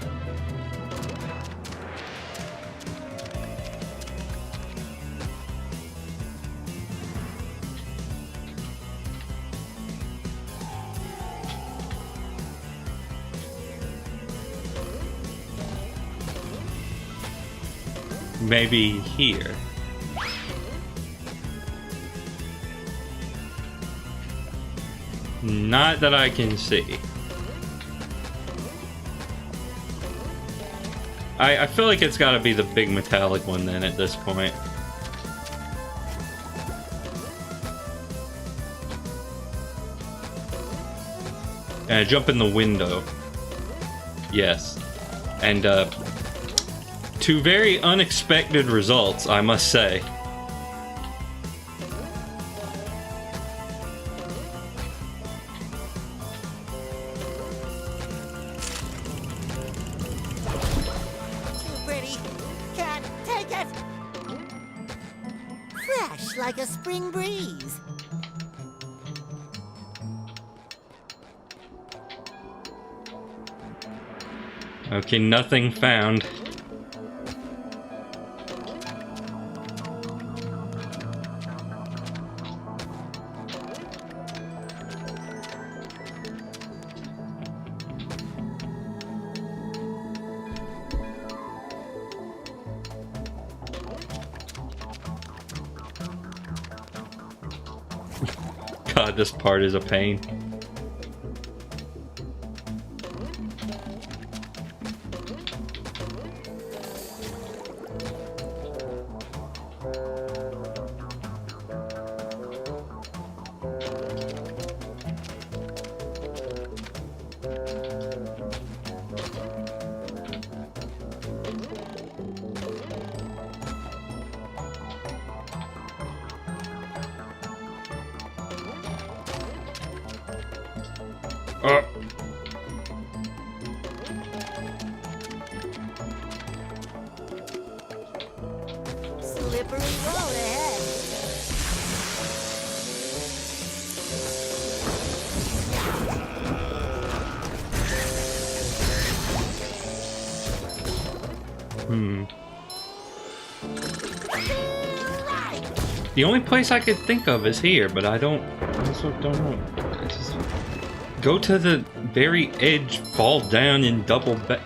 Maybe here. Not that I can see. I feel like it's gotta be the big metallic one then at this point. And jump in the window. Yes. And to very unexpected results, I must say. Too pretty. Can't take it. Fresh like a spring breeze. Okay, nothing found. God, this part is a pain. Slippery road ahead. The only place I could think of is here, but I also don't know. Just go to the very edge, fall down, and double back.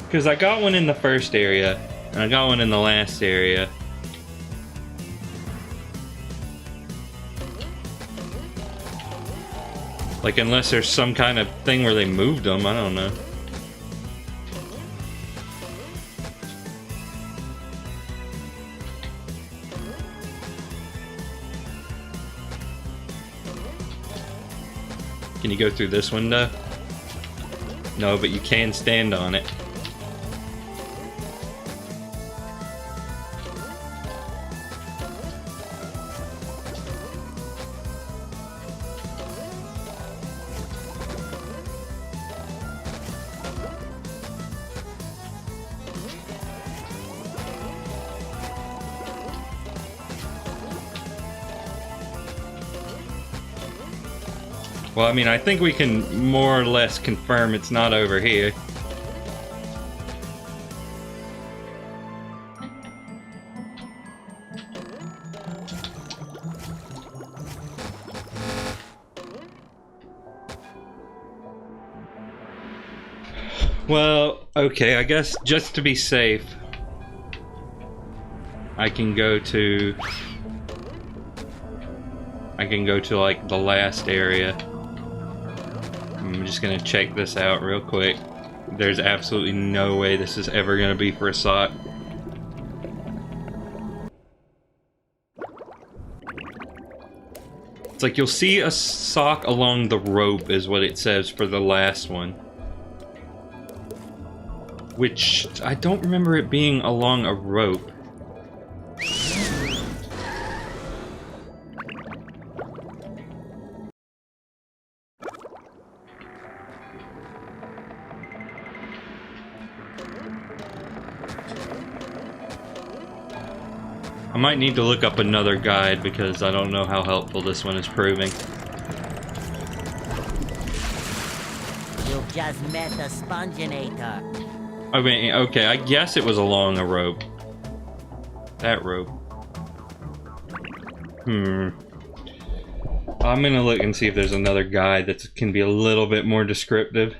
Because I got one in the first area, and I got one in the last area. Like, unless there's some kind of thing where they moved them, I don't know. Can you go through this window? No, but you can stand on it. Well, I mean, I think we can more or less confirm it's not over here. Well, okay, I guess just to be safe, I can go to like the last area. I'm just gonna check this out real quick. There's absolutely no way this is ever gonna be for a sock. It's like you'll see a sock along the rope is what it says for the last one. Which, I don't remember it being along a rope. I might need to look up another guide because I don't know how helpful this one is proving. You've just met the Sponginator. I mean, okay, I guess it was along a rope. That rope. I'm gonna look and see if there's another guide that can be a little bit more descriptive.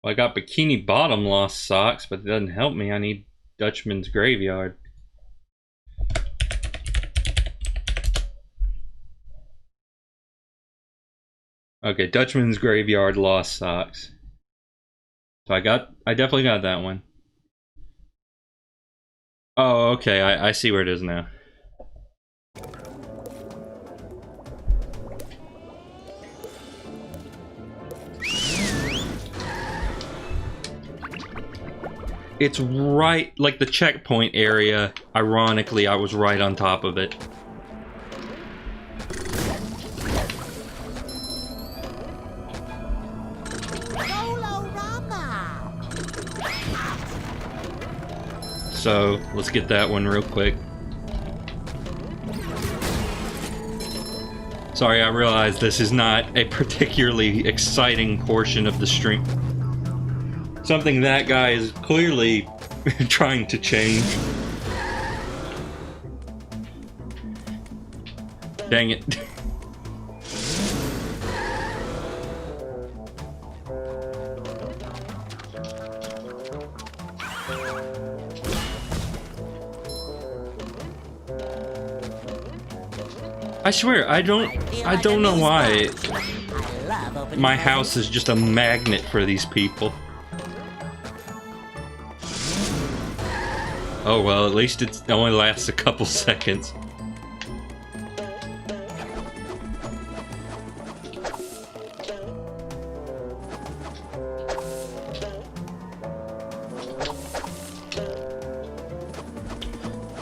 Well, I got Bikini Bottom lost socks, but it doesn't help me. I need Dutchman's Graveyard. Okay, Dutchman's Graveyard lost socks. So I definitely got that one. Oh, okay, I see where it is now. It's right, like the checkpoint area, ironically, I was right on top of it. So, let's get that one real quick. Sorry, I realize this is not a particularly exciting portion of the stream. Something that guy is clearly trying to change. Dang it. I swear, I don't know why my house is just a magnet for these people. Oh well, at least it only lasts a couple seconds.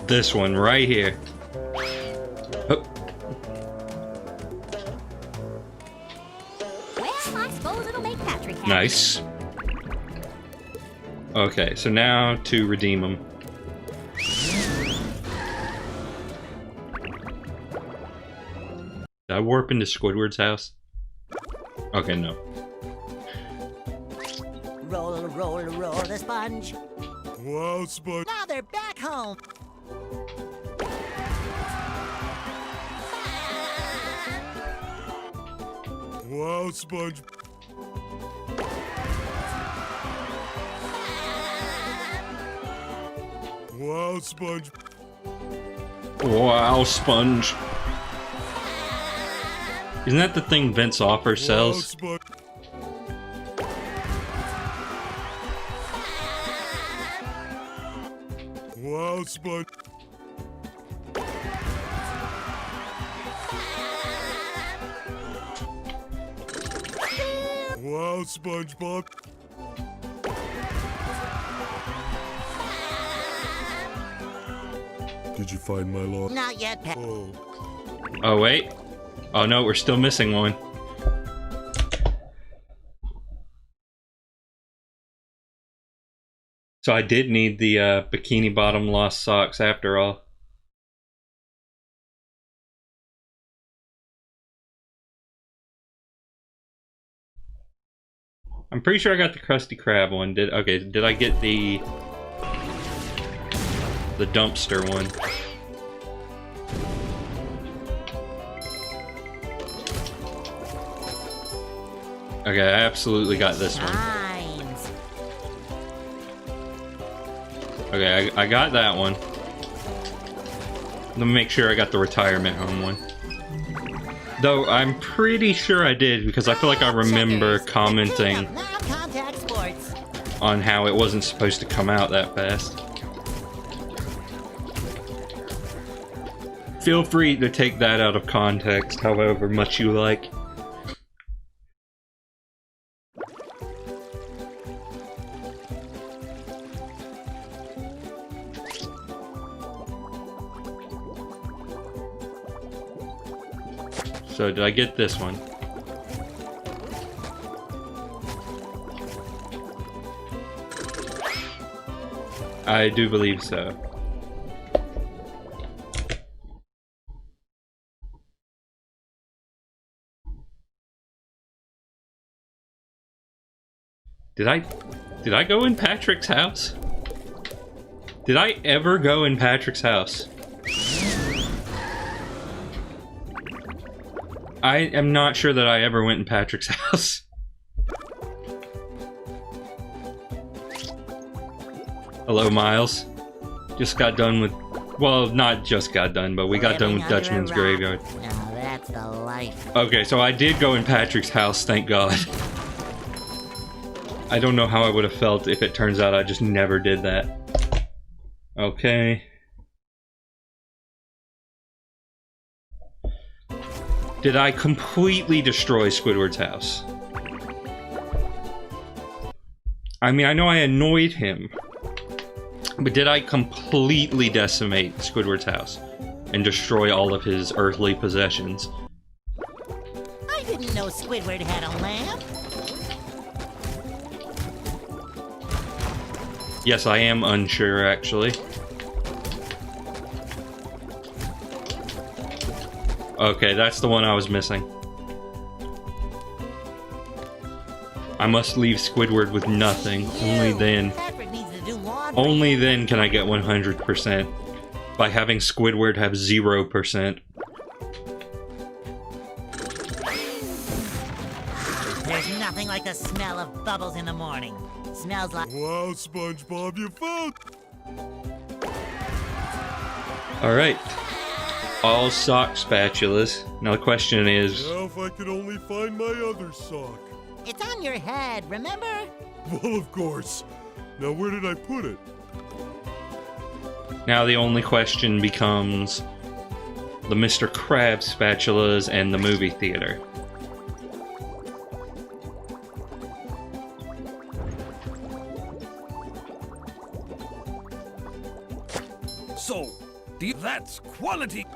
This one right here. Oh. Well, I suppose it'll make Patrick happy. Nice. Okay, so now to redeem them. Did I warp into Squidward's house? Okay, no. Roll, roll, roll the sponge. Wow, Sponge. Now they're back home. Wow, Sponge. Wow, Sponge. Wow, Sponge. Isn't that the thing Vince Offer Wow, sells? Sponge. Wow, Sponge. Wow, SpongeBob. Did you find my log? Not yet, Pat. Oh. Oh, wait. Oh, no, we're still missing one. So I did need the Bikini Bottom Lost Socks after all. I'm pretty sure I got the Krusty Krab one. Did I get the dumpster one? Okay, I absolutely got this one. Times. Okay, I got that one. Let me make sure I got the retirement home one. Though I'm pretty sure I did because I feel like I remember commenting Now contact sports. on how it wasn't supposed to come out that fast. Feel free to take that out of context however much you like. So did I get this one? I do believe so. Did I go in Patrick's house? Did I ever go in Patrick's house? I am not sure that I ever went in Patrick's house. Hello, Miles. Just got done with... Well, not just got done, but we got done with Living under Dutchman's a rock. Graveyard. Now that's the life. Okay, so I did go in Patrick's house, thank God. I don't know how I would have felt if it turns out I just never did that. Okay. Did I completely destroy Squidward's house? I mean, I know I annoyed him, but did I completely decimate Squidward's house and destroy all of his earthly possessions? I didn't know Squidward had a lamp. Yes, I am unsure, actually. Okay, that's the one I was missing. I must leave Squidward with nothing. Only then. Patrick needs to do laundry. Only then can I get 100%. By having Squidward have 0%. There's nothing like the smell of bubbles in the morning. Smells like... Wow, SpongeBob, you found... Alright. All sock spatulas. Now the question is... Now if I could only find my other sock. It's on your head, remember? Well, of course. Now where did I put it? Now the only question becomes... the Mr. Krab spatulas and the movie theater. So, that's quality.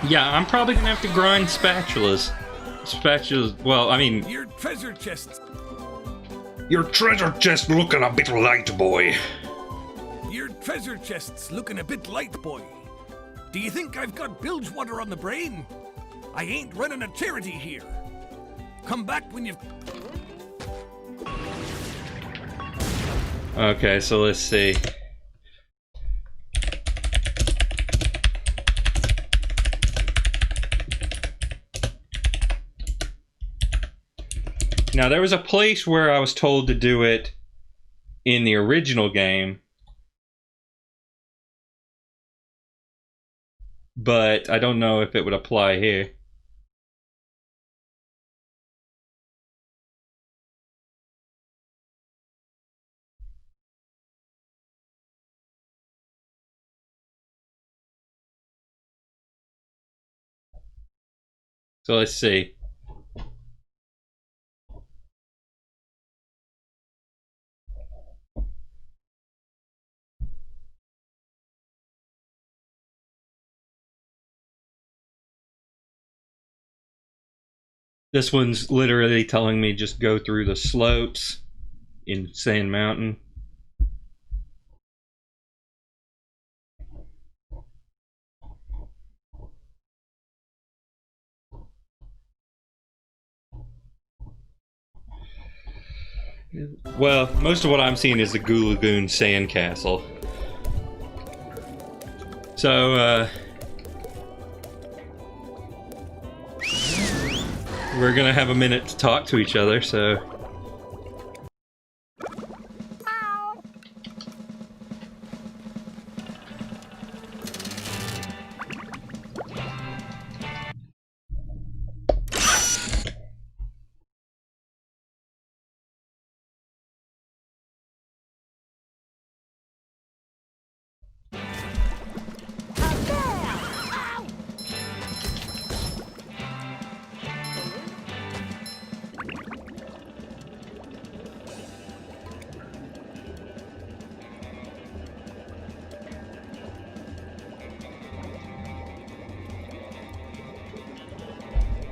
Yeah, I'm probably gonna have to grind spatulas. Spatulas, well, I mean... Your treasure chests. Your treasure chest looking a bit light, boy. Your treasure chest's looking a bit light, boy. Do you think I've got bilge water on the brain? I ain't running a charity here. Come back when you've... Okay, so let's see. Now, there was a place where I was told to do it in the original game, but I don't know if it would apply here. So let's see. This one's literally telling me just go through the slopes in Sand Mountain. Well, most of what I'm seeing is the Goo Lagoon Sandcastle. So, we're gonna have a minute to talk to each other, so...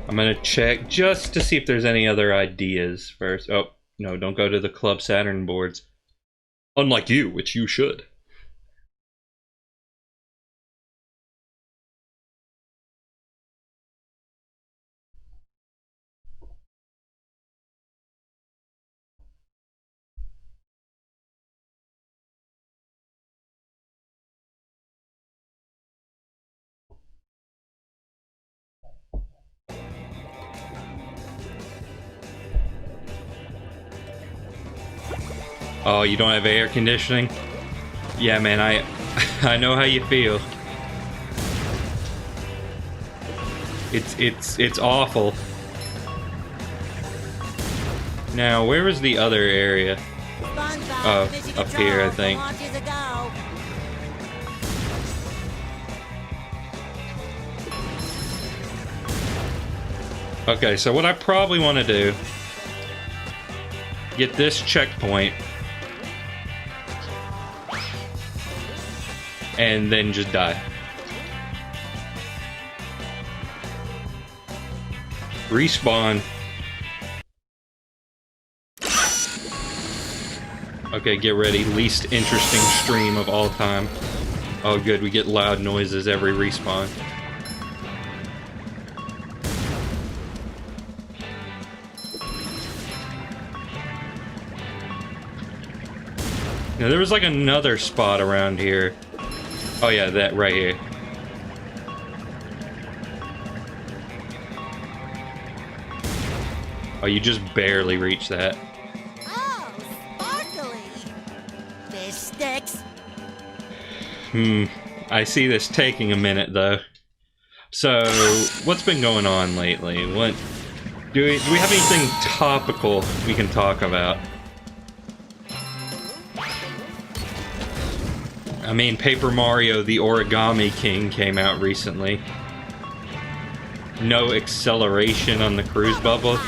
I'm gonna check just to see if there's any other ideas first. Oh, no, don't go to the Club Saturn boards. Unlike you, which you should. Oh, you don't have air conditioning? Yeah, man, I know how you feel. It's awful. Now, where is the other area? Oh, up here, I think. Okay, so what I probably want to do, get this checkpoint, and then just die. Respawn. Okay, get ready. Least interesting stream of all time. Oh good, we get loud noises every respawn. Now, there was like another spot around here. Oh yeah, that right here. Oh, you just barely reached that. Oh, sparkly! Fish sticks. I see this taking a minute though. So, what's been going on lately? What do we have anything topical we can talk about? I mean, Paper Mario: The Origami King came out recently. No acceleration on the cruise bubble.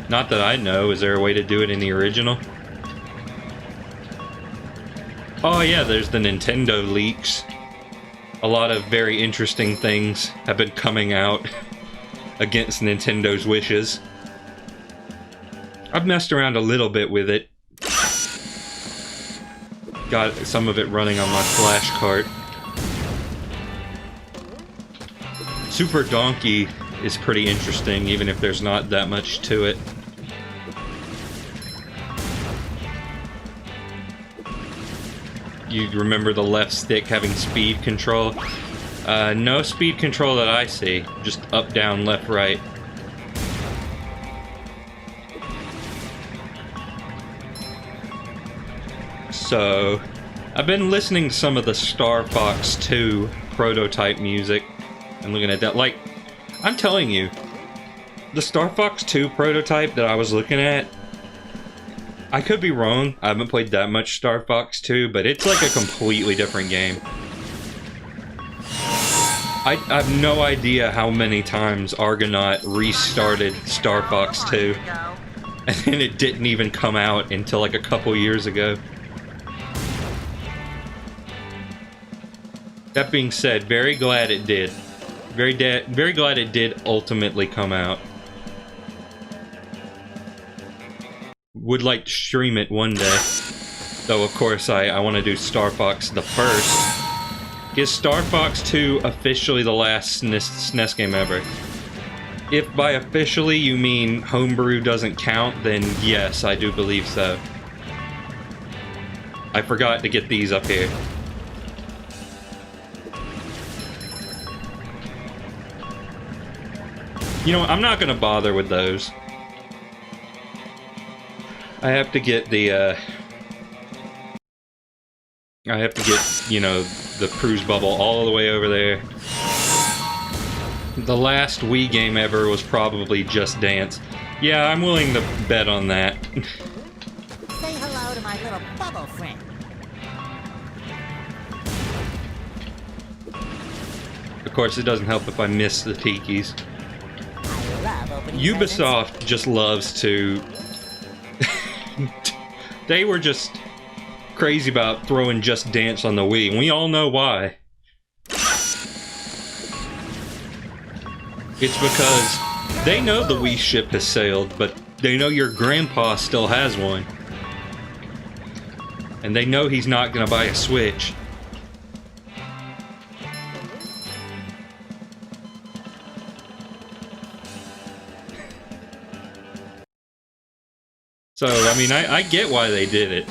Not that I know. Is there a way to do it in the original? Oh yeah, there's the Nintendo leaks. A lot of very interesting things have been coming out against Nintendo's wishes. I've messed around a little bit with it. Got some of it running on my flash cart. Super Donkey is pretty interesting, even if there's not that much to it. You remember the left stick having speed control? No speed control that I see. Just up, down, left, right. So, I've been listening to some of the Star Fox 2 prototype music and looking at that. Like, I'm telling you, the Star Fox 2 prototype that I was looking at, I could be wrong. I haven't played that much Star Fox 2, but it's like a completely different game. I have no idea how many times Argonaut restarted Star Fox 2, and then it didn't even come out until like a couple years ago. That being said, very glad it did. Very glad it did ultimately come out. Would like to stream it one day. Though, of course, I want to do Star Fox the first. Is Star Fox 2 officially the last SNES game ever? If by officially you mean homebrew doesn't count, then yes, I do believe so. I forgot to get these up here. You know, I'm not gonna bother with those. I have to get the, I have to get, you know, the cruise bubble all the way over there. The last Wii game ever was probably Just Dance. Yeah, I'm willing to bet on that. Say hello to my little bubble friend. Of course, it doesn't help if I miss the tikis. I love opening Ubisoft just loves to... They were just crazy about throwing Just Dance on the Wii, and we all know why. It's because they know the Wii ship has sailed, but they know your grandpa still has one. And they know he's not gonna buy a Switch. So, I mean, I get why they did it.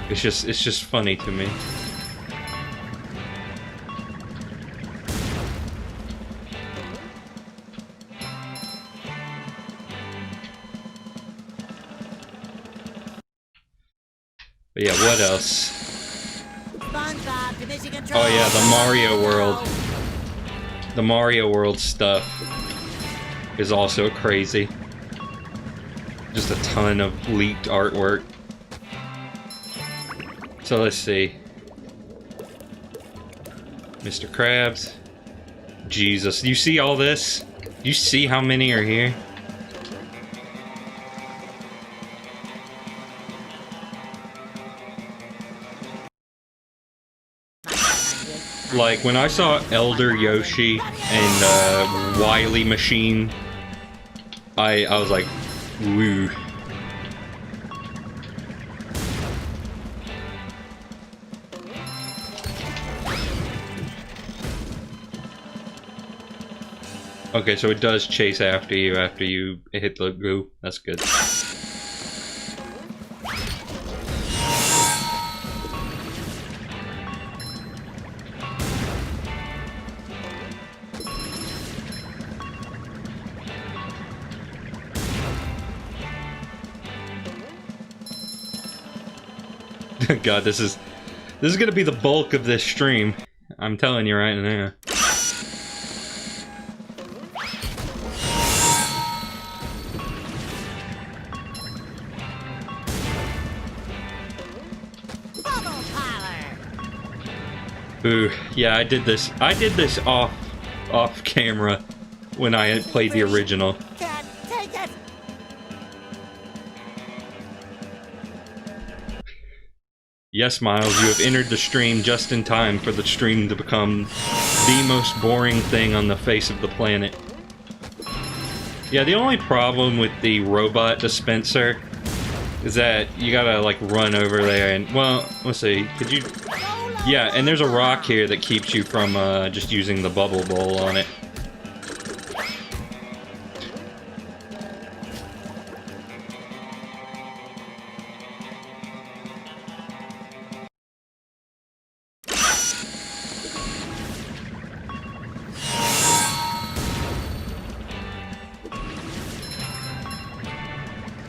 It's just funny to me. But yeah, what else? SpongeBob to mission control. Oh yeah, the Mario World. The Mario World stuff is also crazy. Just a ton of leaked artwork. So let's see. Mr. Krabs. Jesus, you see all this? You see how many are here? Like, when I saw Elder Yoshi and Wily Machine, I was like, woo. Okay, so it does chase after you hit the goo. That's good. God, this is gonna be the bulk of this stream. I'm telling you right now. Bubble power. Ooh, yeah, I did this off camera when I had played the original. Can't take it. Yes, Miles, you have entered the stream just in time for the stream to become the most boring thing on the face of the planet. Yeah, the only problem with the robot dispenser is that you gotta, like, run over there and, well, let's see, could you... Yeah, and there's a rock here that keeps you from, just using the bubble bowl on it.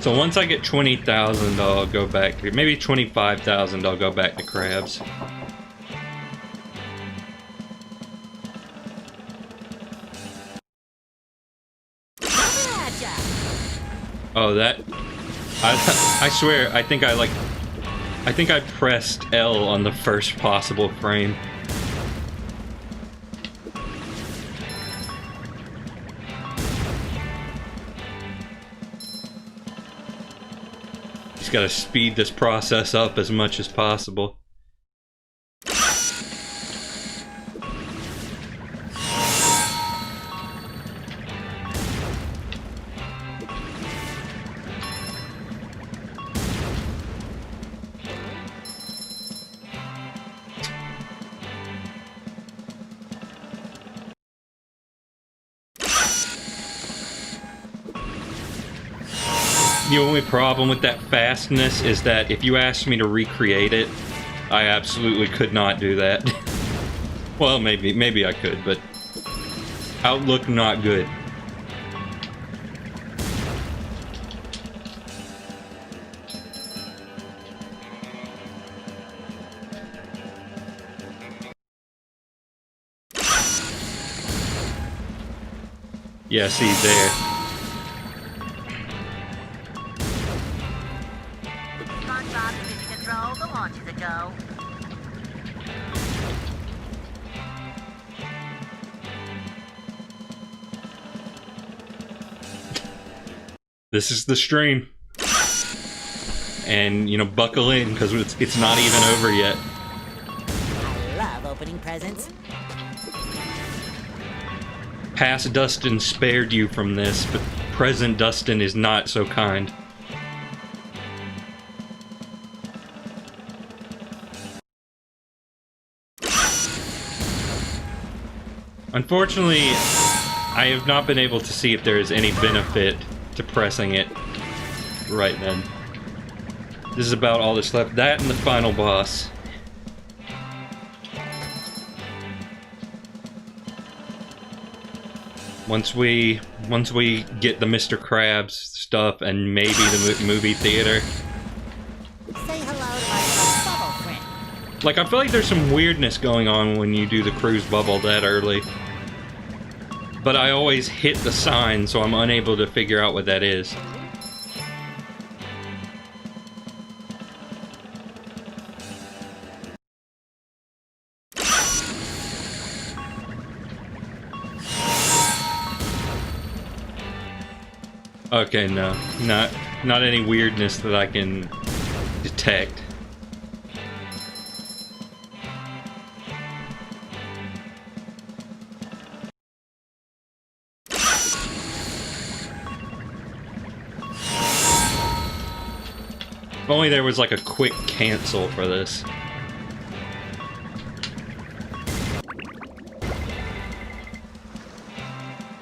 So once I get 20,000, I'll go back to, maybe 25,000, I'll go back to crabs. Oh, that, I swear, I think I pressed L on the first possible frame. Just gotta speed this process up as much as possible. The only problem with that fastness is that if you asked me to recreate it, I absolutely could not do that. Well, maybe I could, but outlook not good. Yeah, see there. SpongeBob is in control. The launch is a go. This is the stream. And, you know, buckle in, because it's not even over yet. I love opening presents. Past Dustin spared you from this, but present Dustin is not so kind. Unfortunately, I have not been able to see if there is any benefit to pressing it right then. This is about all that's left. That and the final boss. Once we get the Mr. Krabs stuff and maybe the movie theater. Say hello to my little bubble friend. Like, I feel like there's some weirdness going on when you do the cruise bubble that early. But I always hit the sign, so I'm unable to figure out what that is. Okay, no. Not any weirdness that I can detect. If only there was like a quick cancel for this.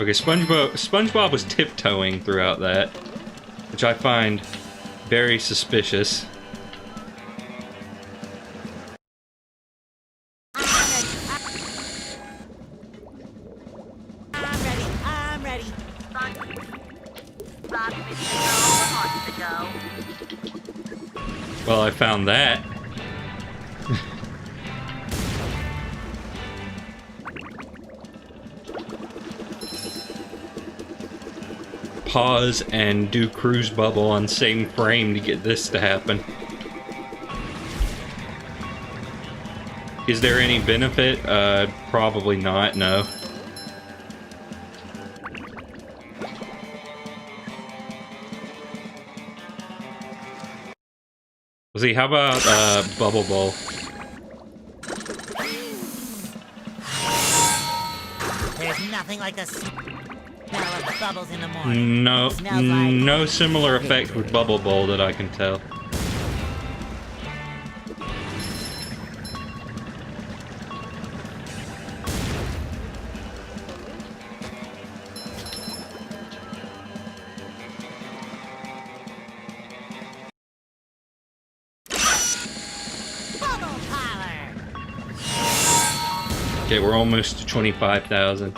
Okay, SpongeBob was tiptoeing throughout that, which I find very suspicious. I'm ready. SpongeBob is in control. The launch is a go. Well, I found that. pause and do cruise bubble on same frame to get this to happen. Is there any benefit? Probably not, no. Let's see, how about Bubble Bowl? There's nothing like the smell of bubbles in the morning. No, Smells like no similar effect with Bubble Bowl that I can tell. bubble power. Okay, we're almost to 25,000.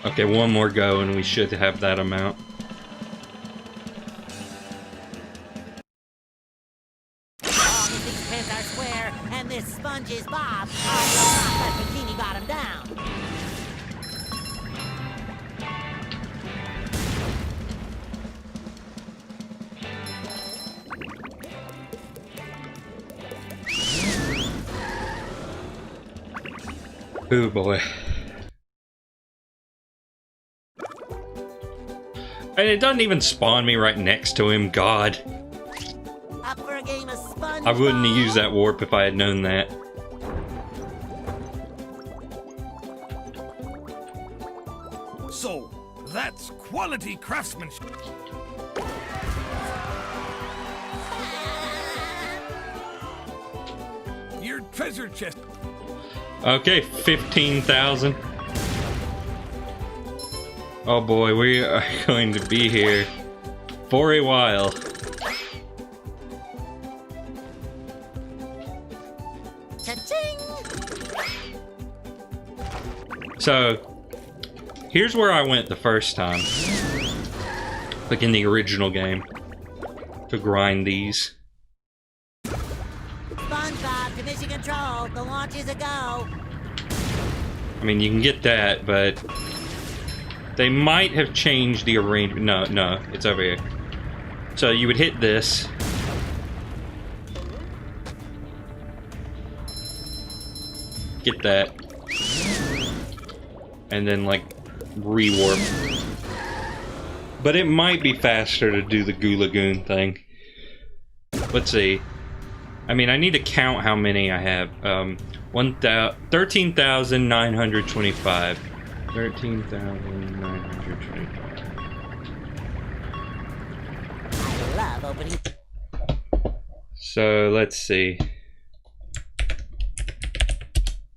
Okay, one more go and we should have that amount. All the six pins are square, and this sponge is Bob. I will not let Bikini Bottom down. Oh boy. And it doesn't even spawn me right next to him, God. Up for a game of SpongeBob. I wouldn't have used that warp if I had known that. So, that's quality craftsmanship. Your treasure chest. Okay, 15,000. Oh boy, we are going to be here for a while. Cha-ching! So, here's where I went the first time. Like in the original game. To grind these. SpongeBob to mission control. The launch is a go. I mean, you can get that, but they might have changed the arrangement. No, it's over here. So you would hit this. Get that. And then, like, rewarp. But it might be faster to do the Goo Lagoon thing. Let's see. I mean, I need to count how many I have. 13,925. 13,925. I love opening. So, let's see.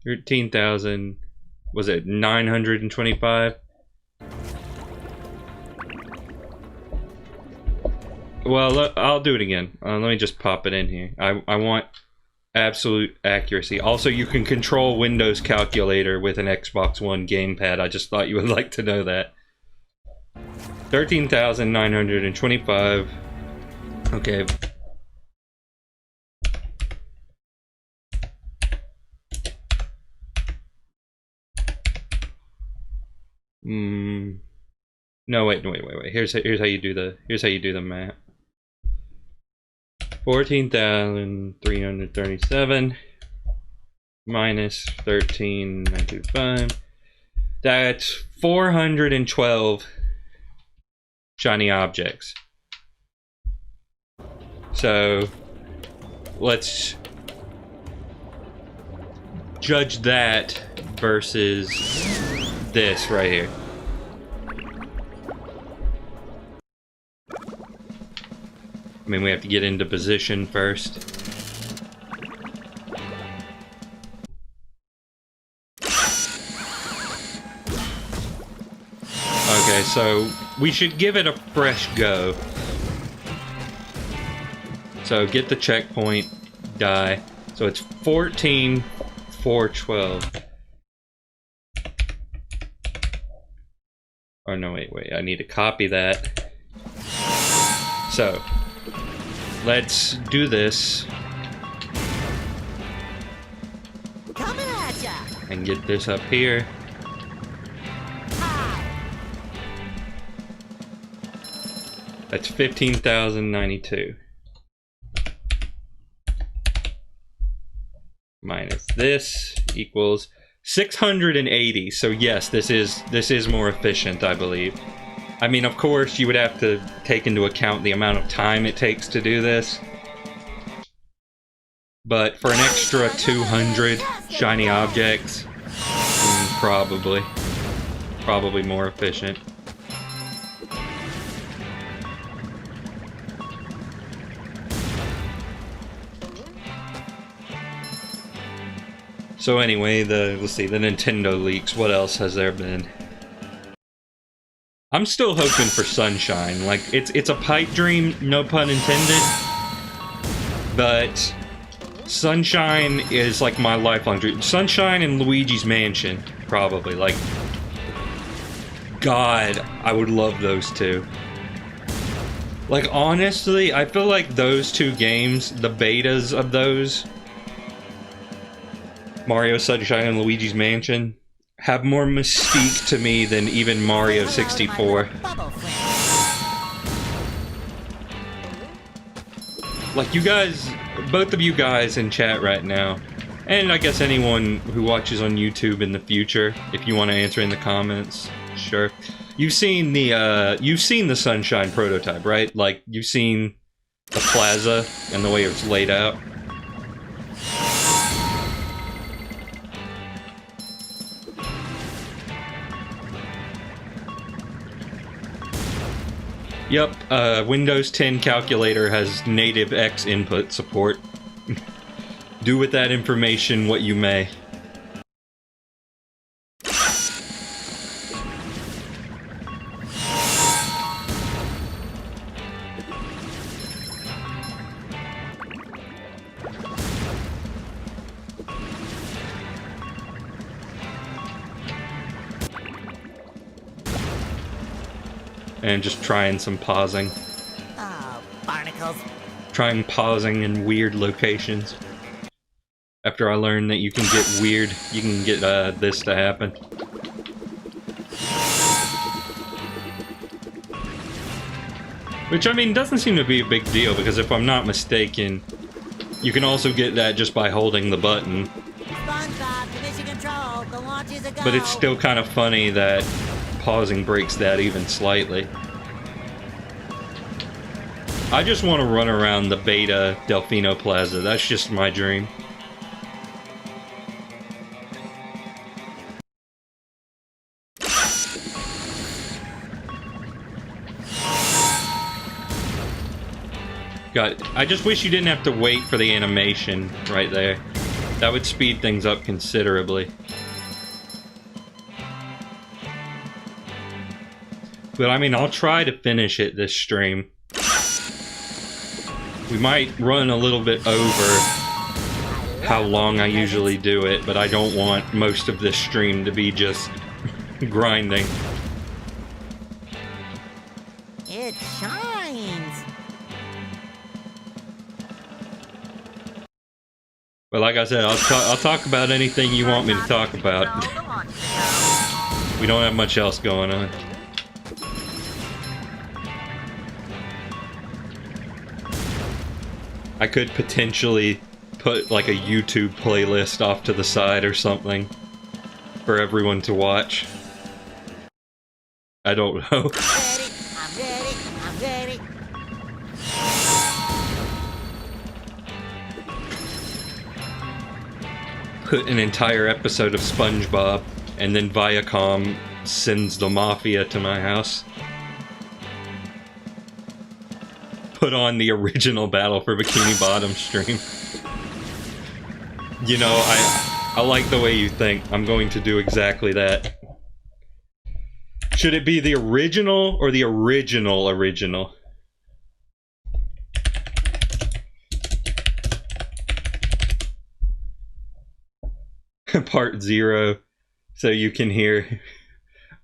13,000. Was it 925? Well, I'll do it again. Let me just pop it in here. I want absolute accuracy. Also, you can control Windows Calculator with an Xbox One gamepad. I just thought you would like to know that. 13,925. Okay. No, wait. Here's how you do the math. 14,337 minus 13,925. That's 412 shiny objects. So let's judge that versus this right here. I mean, we have to get into position first. Okay, so we should give it a fresh go. So get the checkpoint, die. So it's 14,412. Oh no, wait, I need to copy that. So let's do this. And get this up here. That's 15,092. Minus this equals 680. So yes, this is more efficient, I believe. I mean, of course, you would have to take into account the amount of time it takes to do this. But for an extra 200 shiny objects, probably more efficient. So anyway, let's see, the Nintendo leaks. What else has there been? I'm still hoping for Sunshine. Like, it's a pipe dream, no pun intended. But Sunshine is like my lifelong dream. Sunshine and Luigi's Mansion, probably. Like, God, I would love those two. Like, honestly, I feel like those two games, the betas of those, Mario Sunshine and Luigi's Mansion, have more mystique to me than even Mario 64. Like, you guys, both of you guys in chat right now, and I guess anyone who watches on YouTube in the future, if you want to answer in the comments, sure. You've seen the Sunshine prototype, right? Like, you've seen the plaza and the way it's laid out. Yep, Windows 10 calculator has native X input support. Do with that information what you may. And just trying some pausing. Oh, barnacles. Trying pausing in weird locations. After I learned that you can get weird, you can get this to happen. Which, I mean, doesn't seem to be a big deal, because if I'm not mistaken, you can also get that just by holding the button. SpongeBob to mission control. The launch is a go. But it's still kind of funny that pausing breaks that even slightly. I just want to run around the beta Delfino Plaza. That's just my dream. God, I just wish you didn't have to wait for the animation right there. That would speed things up considerably. But I mean, I'll try to finish it this stream. We might run a little bit over how long I usually do it, but I don't want most of this stream to be just grinding. It shines. But like I said, I'll talk about anything you want me to talk about. We don't have much else going on. I could potentially put like a YouTube playlist off to the side or something for everyone to watch. I don't know. I'm ready. I'm ready. Put an entire episode of SpongeBob, and then Viacom sends the Mafia to my house. Put on the original Battle for Bikini Bottom stream. You know, I like the way you think. I'm going to do exactly that. Should it be the original or the original? Part 0, so you can hear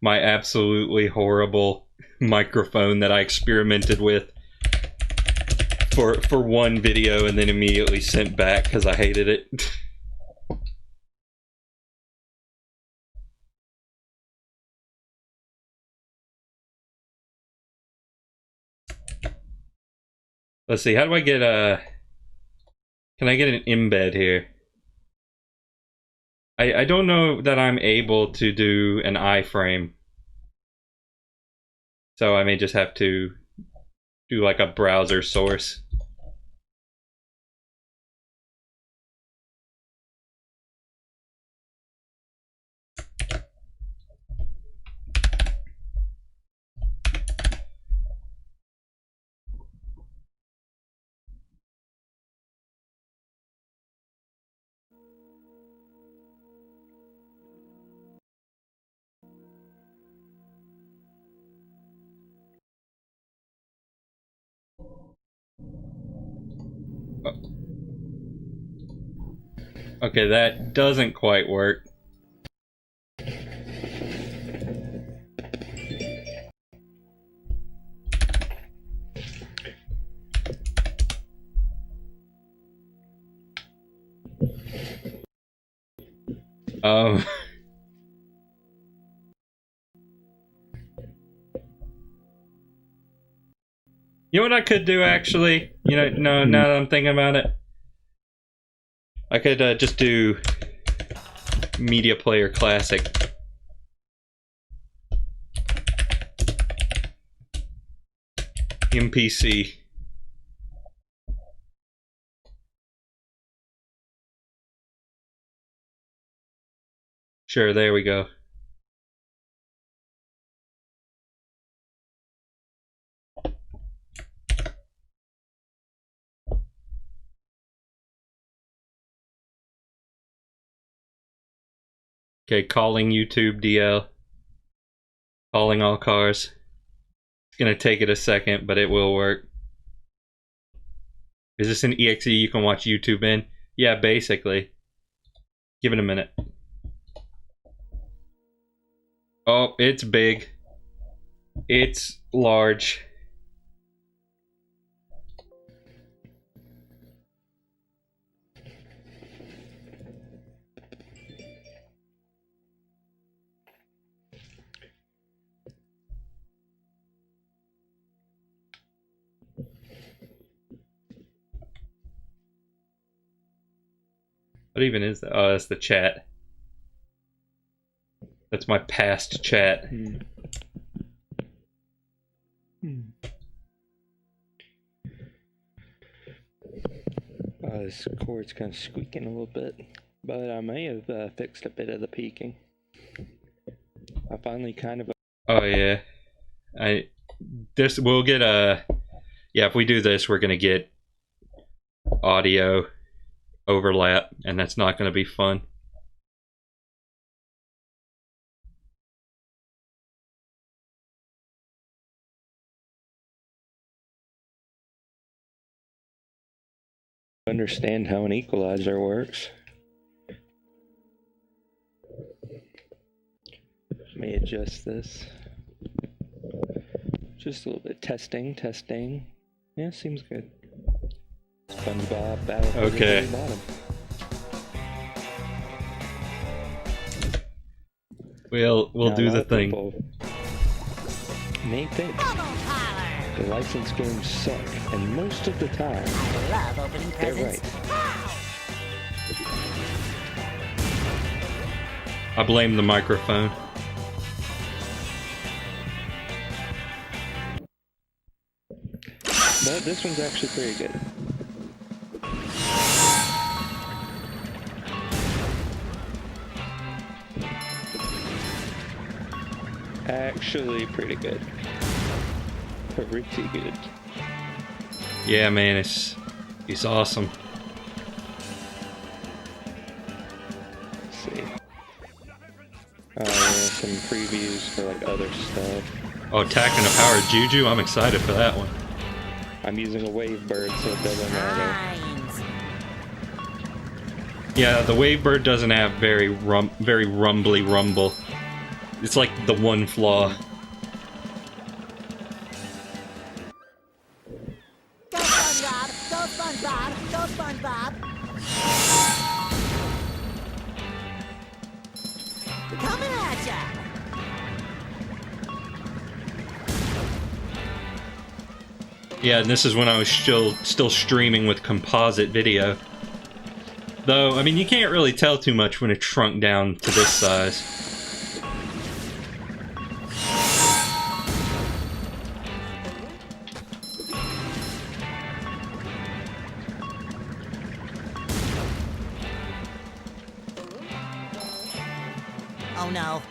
my absolutely horrible microphone that I experimented with for one video and then immediately sent back because I hated it. Let's see, how do I get can I get an embed here? I don't know that I'm able to do an iframe. So I may just have to do like a browser source. Okay, that doesn't quite work. You know what I could do actually? You know, no, now that I'm thinking about it, I could just do Media Player Classic. MPC. Sure, there we go. Okay, calling YouTube DL. Calling all cars. It's gonna take it a second, but it will work. Is this an EXE you can watch YouTube in? Yeah, basically. Give it a minute. Oh, it's big. It's large. What even is that? Oh, that's the chat. That's my past chat. This cord's kind of squeaking a little bit, but I may have fixed a bit of the peaking. I finally kind of... Oh yeah, we'll get a... Yeah, if we do this, we're gonna get audio overlap, and that's not gonna be fun. Understand how an equalizer works. Let me adjust this. Just a little bit. Testing. Yeah, seems good. SpongeBob battle. Okay. We'll do the thing. May think the license games suck, and most of the time, I love opening they're presents. right. I blame the microphone. But this one's actually pretty good. Actually pretty good. Pretty good. Yeah, man, it's awesome. Let's see. Yeah, some previews for like other stuff. Oh, attacking the power of Juju, I'm excited for that one. I'm using a wave bird, so it doesn't matter. Mines. Yeah, the Wavebird doesn't have very rumbly rumble. It's like the one flaw. Go SpongeBob! Go SpongeBob! Go SpongeBob! Coming at ya! Yeah, and this is when I was still streaming with composite video. Though, I mean, you can't really tell too much when it's shrunk down to this size. Oh no.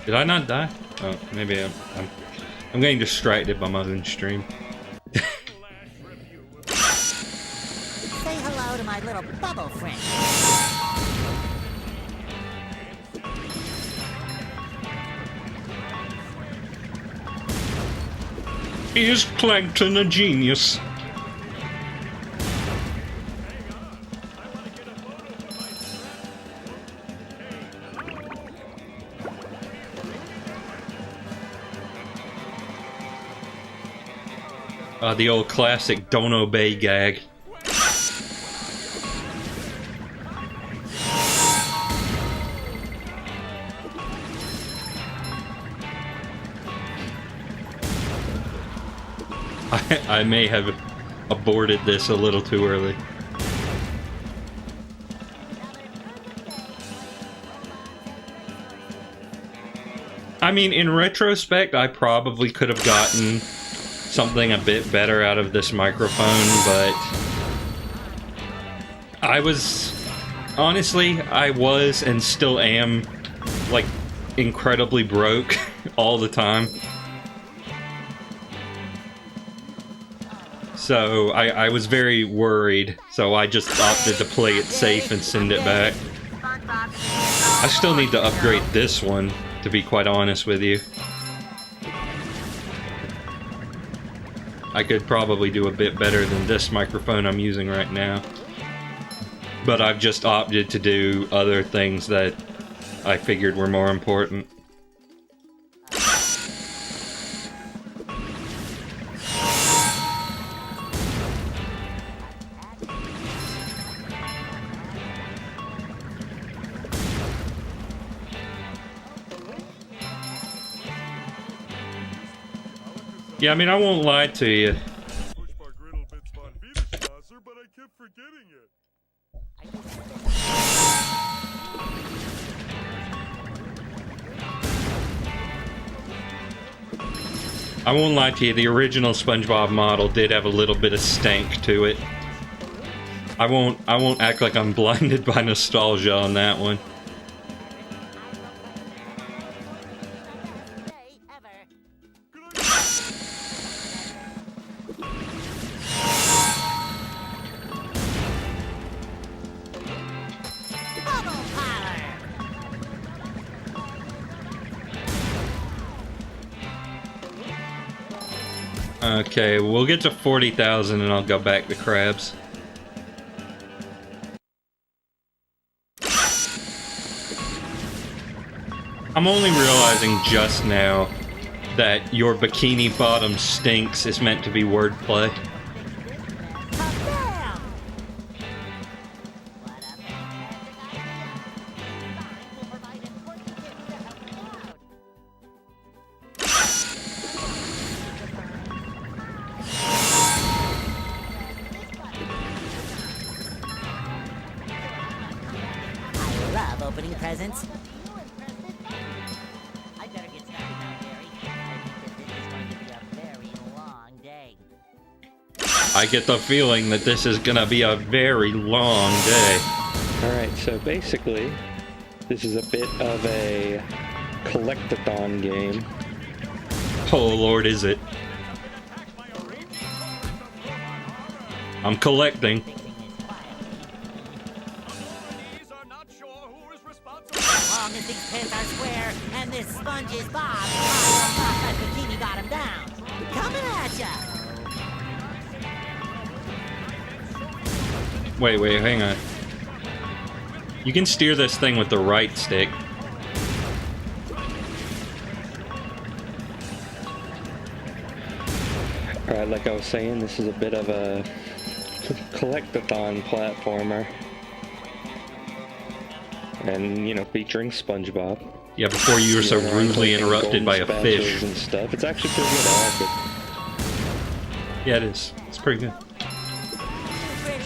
Did I not die? Oh, maybe I'm getting distracted by my own stream. Say hello to my little bubble friend. Is Plankton a genius? The old classic don't obey gag. I may have aborted this a little too early. I mean, in retrospect, I probably could have gotten something a bit better out of this microphone, but I was and still am, like, incredibly broke all the time. So I was very worried, so I just opted to play it safe and send it back. I still need to upgrade this one, to be quite honest with you. I could probably do a bit better than this microphone I'm using right now. But I've just opted to do other things that I figured were more important. Yeah, I mean, I won't lie to you. But I kept forgetting it. I won't lie to you, the original SpongeBob model did have a little bit of stank to it. I won't act like I'm blinded by nostalgia on that one. Okay, we'll get to 40,000 and I'll go back to crabs. I'm only realizing just now that your bikini bottom stinks is meant to be wordplay. Opening presents. I better get started now, Gary. I think that this is going to be a very long day. I get the feeling that this is gonna be a very long day. Alright, so basically, this is a bit of a collectathon game. Oh Lord, is it? I'm collecting. As long as these pins are square and this sponge is Bob, I will not let Bikini Bottom down. Coming at ya! Wait, hang on. You can steer this thing with the right stick. Alright, like I was saying, this is a bit of a collectathon platformer. And, you know, featuring SpongeBob. Yeah, before you were so rudely interrupted by a fish. And stuff. It's actually pretty good. I like it. Yeah, it is. It's pretty good. Pretty.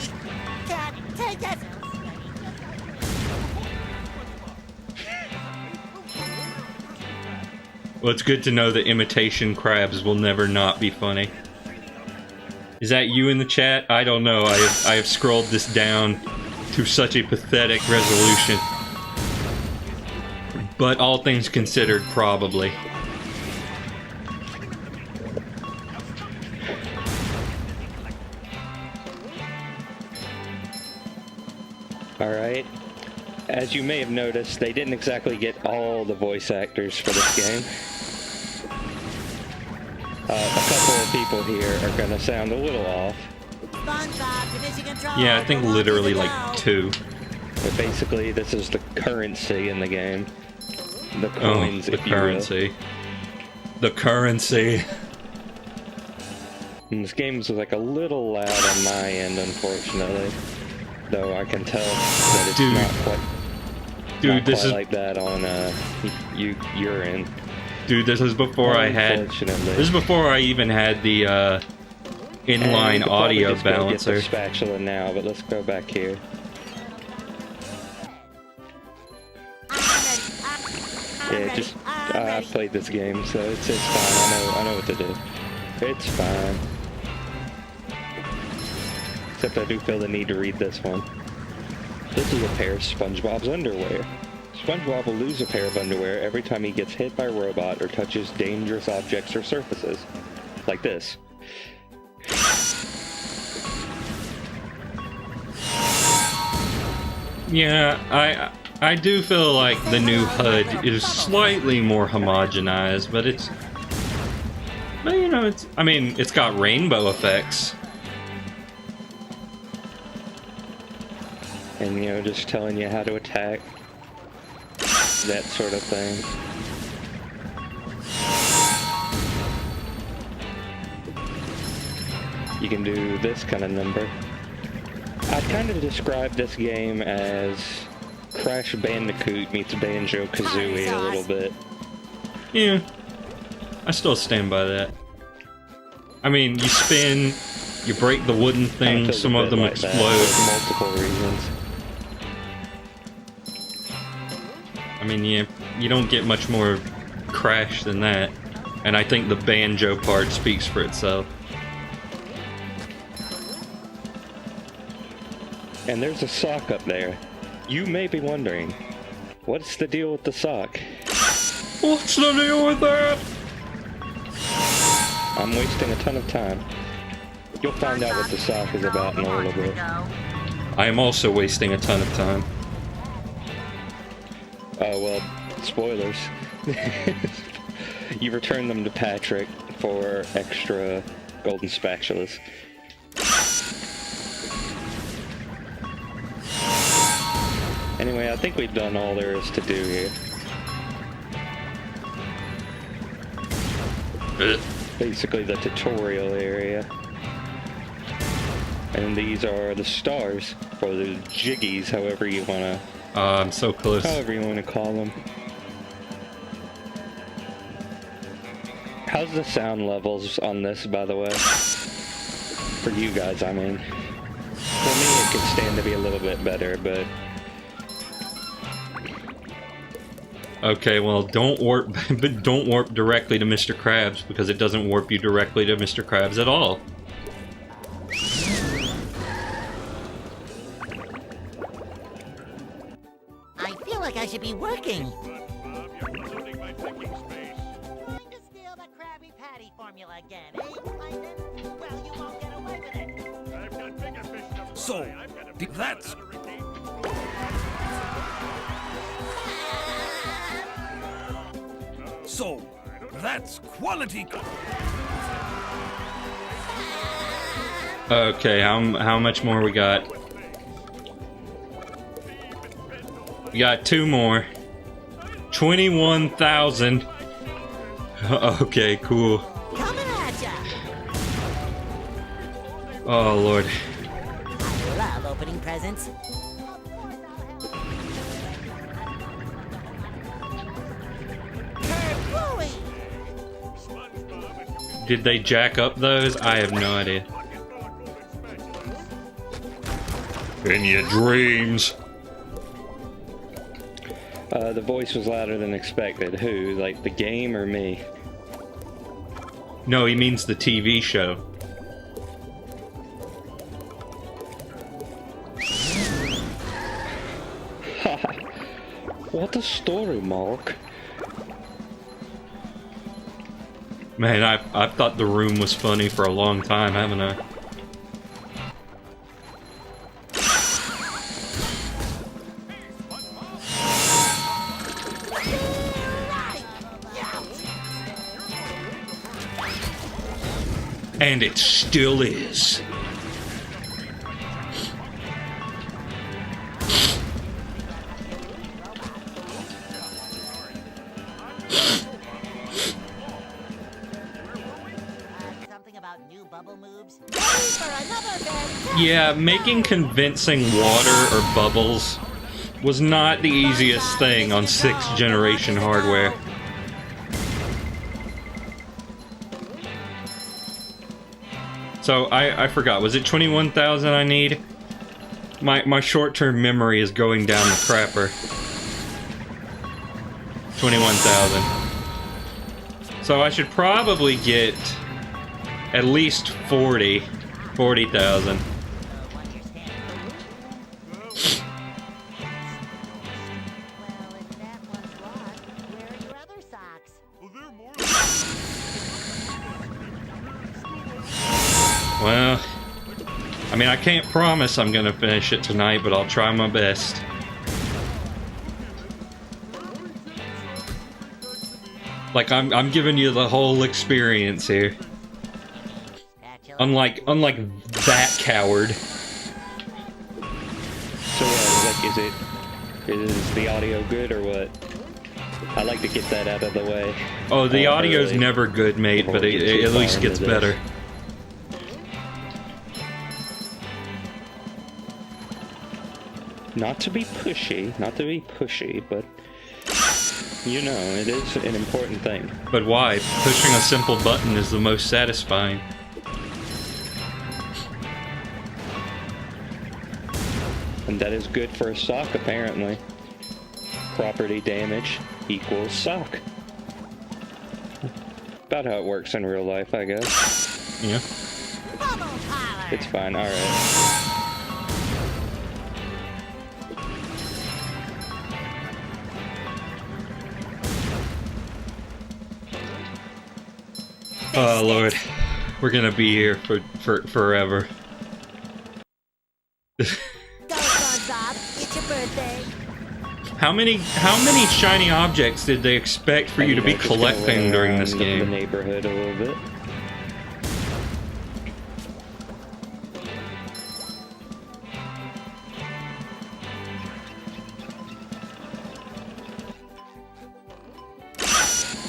Cat, take it. Well, it's good to know that imitation crabs will never not be funny. Is that you in the chat? I don't know. I have scrolled this down to such a pathetic resolution. But all things considered, probably. Alright. As you may have noticed, they didn't exactly get all the voice actors for this game. A couple of people here are gonna sound a little off. SpongeBob, division control. Yeah, I think literally like 2. But basically, this is the currency in the game. The coins, the if you will. currency. The currency. And this game's like a little loud on my end, unfortunately. Though I can tell that it's Dude. not quite, This is like that on your end. Dude, this is before I had. Unfortunately. This is before I even had the inline audio Just go get balancer. the spatula now, but let's go back here. Yeah, just I've played this game, so it's fine. I know what to do. It's fine. Except I do feel the need to read this one. This is a pair of SpongeBob's underwear. SpongeBob will lose a pair of underwear every time he gets hit by a robot or touches dangerous objects or surfaces. Like this. Yeah, I do feel like the new HUD is slightly more homogenized, but it's. But you know, it's got rainbow effects. And, you know, just telling you how to attack. That sort of thing. You can do this kind of number. I'd kind of describe this game as Crash Bandicoot meets Banjo-Kazooie a little bit. Yeah, I still stand by that. I mean, you spin, you break the wooden thing, some of them explode. For multiple reasons. I mean, you don't get much more Crash than that. And I think the banjo part speaks for itself. And there's a sock up there. You may be wondering, what's the deal with the sock? What's the deal with that? I'm wasting a ton of time. You'll find out what the sock is about in a little bit. I am also wasting a ton of time. Oh, well, spoilers. You return them to Patrick for extra golden spatulas. Anyway, I think we've done all there is to do here. Basically the tutorial area. And these are the stars, or the jiggies, however you wanna... I'm so close. However you wanna call them. How's the sound levels on this, by the way? For you guys, I mean. For me, it could stand to be a little bit better, but... Okay, well, don't warp directly to Mr. Krabs, because it doesn't warp you directly to Mr. Krabs at all. I feel like I should be working. Going to steal the Krabby Patty formula again, eh, Plankton? Well, you won't get away with it. I've got bigger fish to fry. So, I've got a th- that's- how to regain- So, that's quality. Okay, how much more we got? We got 2 more. 21,000. Okay, cool. Coming at ya! Oh, Lord. I love opening presents. Kerplooey! Did they jack up those? I have no idea. In your dreams. The voice was louder than expected. Who? Like the game or me? No, he means the TV show. What a story, Mark. Man, I've thought The Room was funny for a long time, haven't I? And it still is. Something about new bubble moves. Ready for another fantastic Yeah, making convincing water or bubbles was not the easiest thing on 6th generation hardware. So I forgot, was it 21,000 I need? My short-term memory is going down the crapper. 21,000. So I should probably get at least 40,000. Well, if that one's lost, where are your other socks? Well, they're more Well, I mean, I can't promise I'm gonna finish it tonight, but I'll try my best. Like, I'm giving you the whole experience here. Unlike that coward. So yeah, is the audio good or what? I like to get that out of the way. Oh, the audio's early. never good, mate, but it at least gets better. Not to be pushy, but you know, it is an important thing. But why? Pushing a simple button is the most satisfying. And that is good for a sock, apparently. Property damage equals sock. About how it works in real life, I guess. Yeah. Bubble power! It's fine, alright. Oh, Lord. We're gonna be here for forever. Go, SpongeBob! It's your birthday! How many shiny objects did they expect for you to be Just gonna collecting run during this around the game? neighborhood a little bit.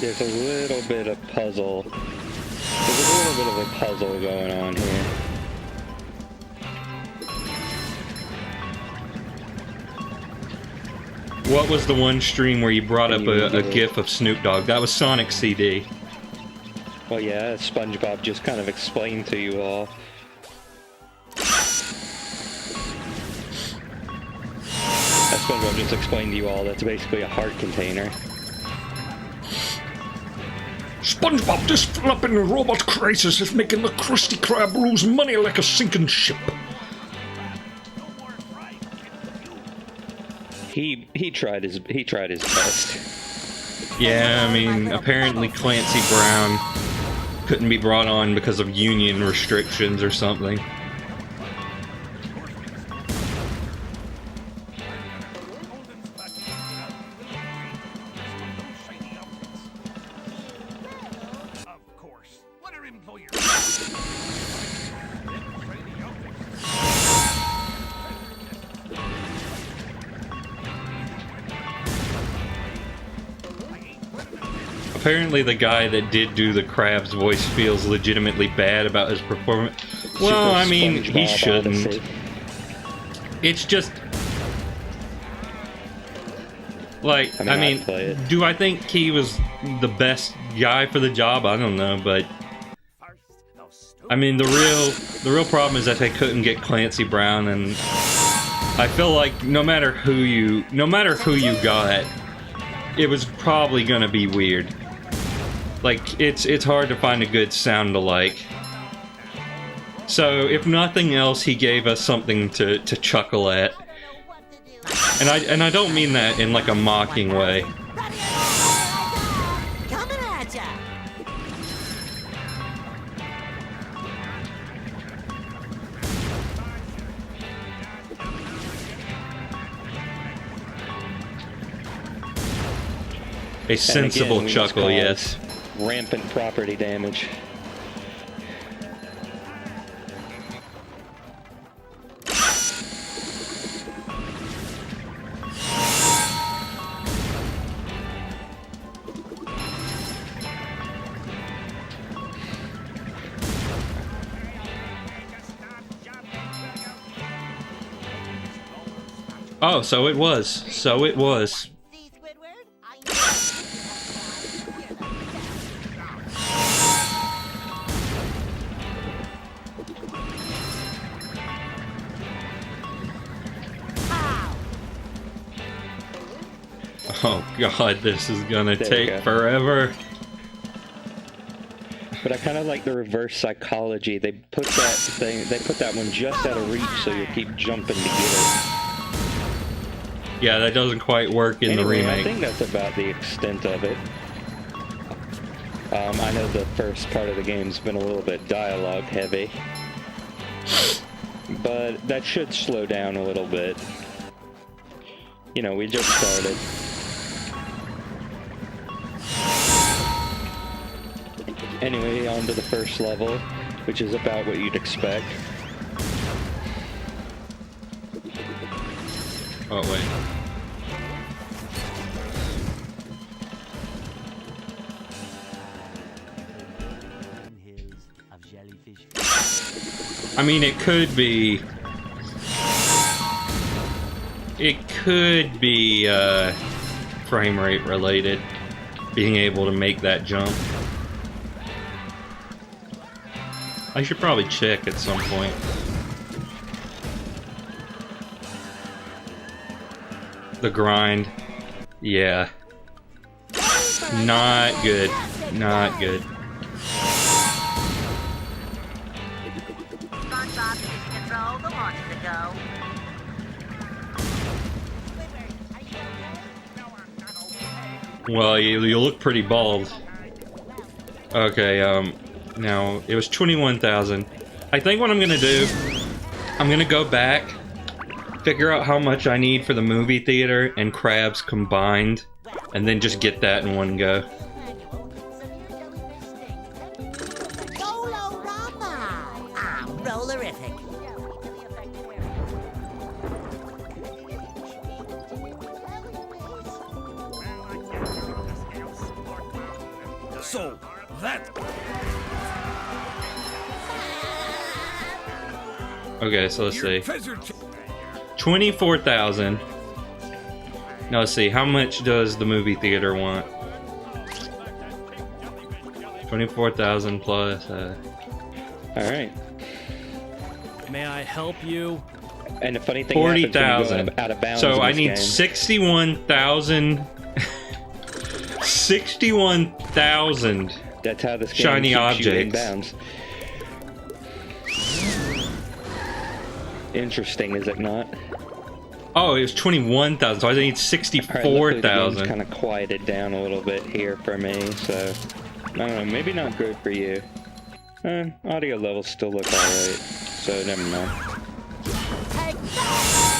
There's a little bit of puzzle. There's a little bit of a puzzle going on here. What was the one stream where you brought up a gif of Snoop Dogg? That was Sonic CD. Well, yeah, SpongeBob just kind of explained to you all. SpongeBob just explained to you all that's basically a heart container. SpongeBob, this flippin' robot crisis is making the Krusty Krab lose money like a sinking ship. He tried his best. Yeah, I mean, apparently Clancy Brown couldn't be brought on because of union restrictions or something. Of course. What are employers? apparently the guy that did do the Krab's voice feels legitimately bad about his performance. Well, I mean, he shouldn't. Odyssey. It's just... Like, I mean, I'd play it. do I think he was the best guy for the job? I don't know, but... I mean, the real problem is that they couldn't get Clancy Brown, and I feel like no matter who you got, it was probably gonna be weird. Like, it's hard to find a good sound alike. So, if nothing else, he gave us something to chuckle at. And I don't mean that in like a mocking way. Coming at ya! A sensible again, we just chuckle, caused yes. Rampant property damage. Oh, so it was. So it was. See, Squidward? Pow! Oh god, this is gonna There we take go. forever. But I kind of like the reverse psychology. They put that one just out of reach, so you'll keep jumping to get it. Yeah, that doesn't quite work in the Anyway, I remake. think that's about the extent of it. I know the first part of the game's been a little bit dialogue heavy, but that should slow down a little bit. You know, we just started. Anyway, on to the first level, which is about what you'd expect. Oh, wait. Hills of jellyfish. I mean, it could be... It could be, frame rate related. Being able to make that jump. I should probably check at some point. The grind. Yeah. Not good. Not good. SpongeBob is control. The launch is a go. Well, you look pretty bald. Okay, now, it was 21,000. I think what I'm gonna do, I'm gonna go back, figure out how much I need for the movie theater and Krabs combined, and then just get that in one go. Roll-o-rama! I'm rollerific. So, that... Okay, so let's your see. treasure ch- 24,000. Now let's see, how much does the movie theater want? 24,000 plus, Alright. May I help you? And the funny thing happens when you go 40,000. out of bounds So in I this need game. 61,000. 61,000 That's how this game shiny keeps you in objects. bounds. Interesting, is it not? Oh, it was 21,000, so I need Alright, luckily the game's 64,000. kind of quieted down a little bit here for me, so I don't know, maybe not good for you. Audio levels still look alright, so never mind. Take that!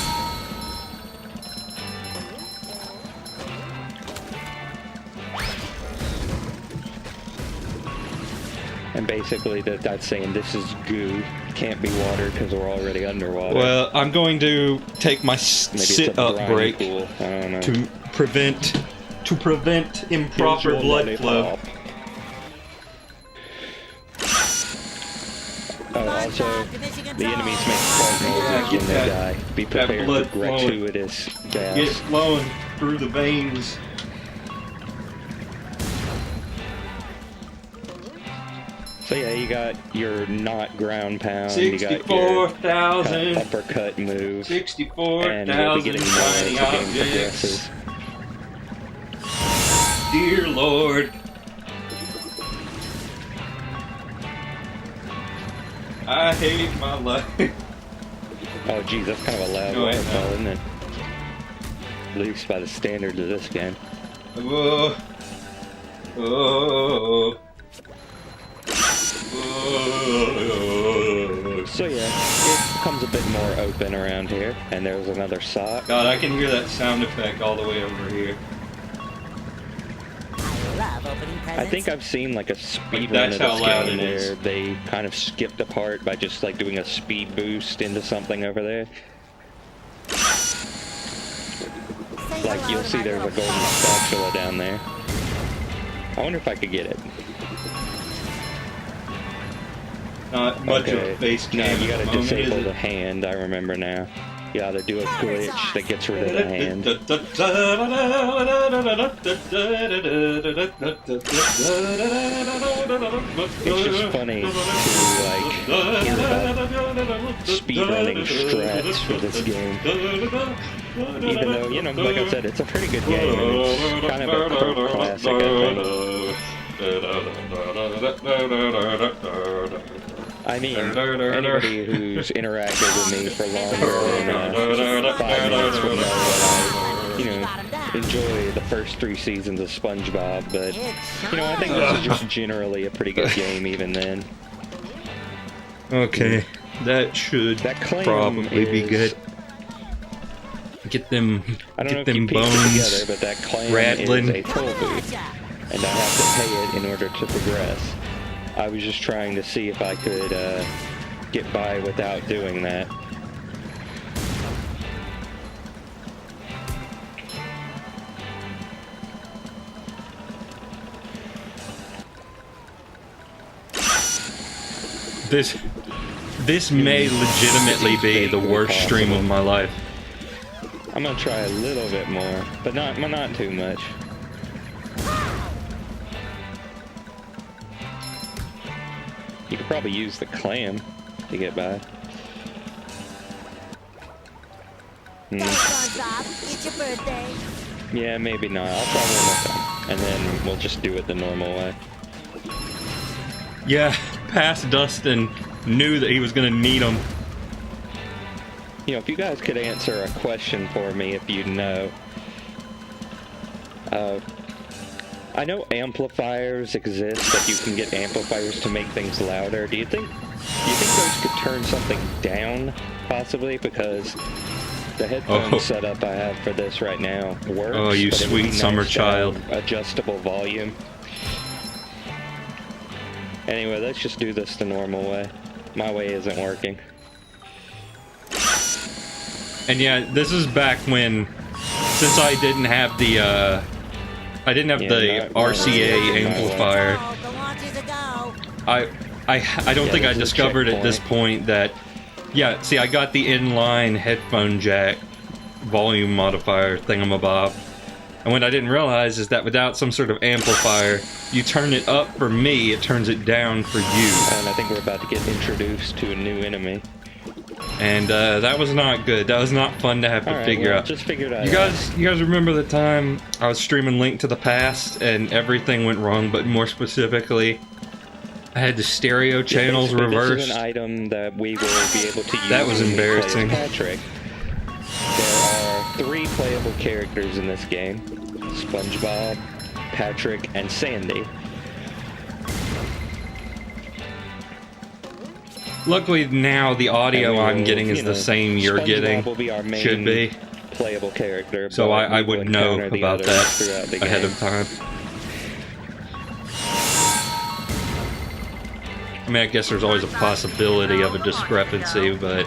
And basically that's saying this is goo, can't be water because we're already underwater. Well, I'm going to take my Maybe it's a sit-up briny break pool, I don't know. to prevent to prevent improper blood flow. Oh, also, the enemies make fart noises when they die. Be prepared for gratuitous gas. Get flowing through the veins. So yeah, you got your not ground pound, you got your 64,000 uppercut move, 64,000 and we'll be getting more as shiny the game objects. progresses. Dear Lord. I hate my life. Oh geez, that's kind of a loud waterfall, isn't it? At least by the standards of this game. Whoa. Oh. So yeah, it becomes a bit more open around here, and there's another sock. God, I can hear that sound effect all the way over here. Love opening presents. I think I've seen like a speed Like, run of that's this how loud game it is. where they kind of skipped a part by just like doing a speed boost into something over there. Say Like hello you'll to see my there's a little golden dog. spatula down there. I wonder if I could get it. Not much of a face cam. No, you gotta at the moment, disable is the it? hand, I remember now. You gotta do a glitch that gets rid of the hand. It's just funny to like hear about speedrunning strats for this game. Even though, you know, like I said, it's a pretty good game and it's kind of a cult classic, I think. I mean, anybody who's interacted with me for longer than 5 minutes would know that I, you know, enjoy the first 3 seasons of SpongeBob, but, you know, I think this is just generally a pretty good game even then. Okay, that should probably be good. Get them, I don't know get if you them pieced it bones together, but that clam rattling. is a toll booth, and I have to pay it in order to progress. I was just trying to see if I could get by without doing that. This may legitimately be the worst stream of my life. I'm gonna try a little bit more, but not too much. You could probably use the clam to get by. SpongeBob, it's your birthday. Yeah, maybe not. I'll try one more time, and then we'll just do it the normal way. Yeah, past Dustin knew that he was gonna need them. You know, if you guys could answer a question for me, if you know. I know amplifiers exist, that you can get amplifiers to make things louder. Do you think those could turn something down, possibly? Because the headphone setup I have for this right now works. Oh, you but it would be sweet summer nice to have child. adjustable volume. Anyway, let's just do this the normal way. My way isn't working. And yeah, this is back when, since I didn't have the RCA amplifier, Oh, the launch is a go. I don't think I this is a discovered at this point that, yeah, see, I got the inline headphone jack volume modifier thingamabob. And what I didn't realize is that without some sort of amplifier, you turn it up for me, it turns it down for you. And I think we're about to get introduced to a new enemy. And that was not good. That was not fun to have to figure out. Just figure it out. You guys remember the time I was streaming Link to the Past and everything went wrong, but more specifically, I had the stereo channels reversed. This is an item that we will be able to use. That was when we play as embarrassing. Patrick. There are 3 playable characters in this game: SpongeBob, Patrick, and Sandy. Luckily now the audio And I'm getting is you the know, same you're SpongeBob getting. will be our main Should be. playable character. So but I we will would know encounter the about others that throughout the ahead game. of time. I mean, I guess there's always a possibility of a discrepancy, but...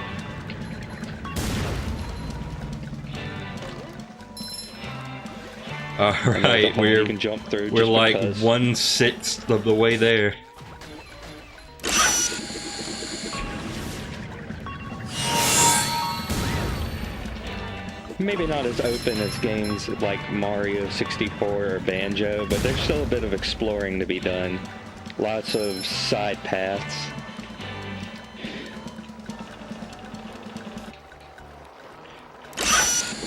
Alright, you can jump through. we're just like because. 1/6 of the way there. Maybe not as open as games like Mario 64 or Banjo, but there's still a bit of exploring to be done. Lots of side paths.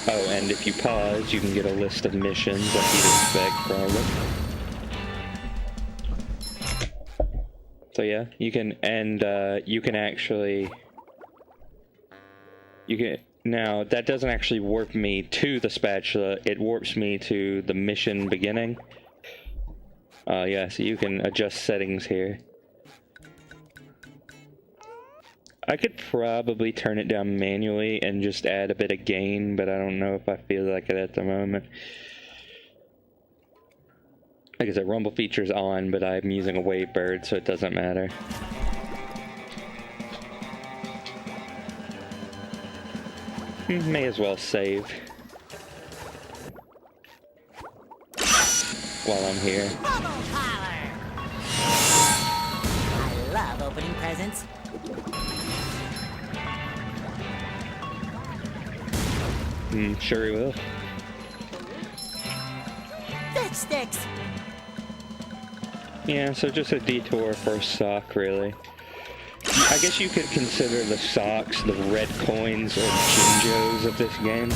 Oh, and if you pause, you can get a list of missions like you'd expect, probably. So yeah, you can, and you can actually... Now, that doesn't actually warp me to the spatula, it warps me to the mission beginning. Yeah, so you can adjust settings here. I could probably turn it down manually and just add a bit of gain, but I don't know if I feel like it at the moment. Like I said, rumble feature's on, but I'm using a wavebird, so it doesn't matter. May as well save while I'm here. Bubble Parlor! I love opening presents. Sure he will. Fish sticks! Yeah, so just a detour for a sock, really. I guess you could consider the socks the red coins or Jinjos of this game.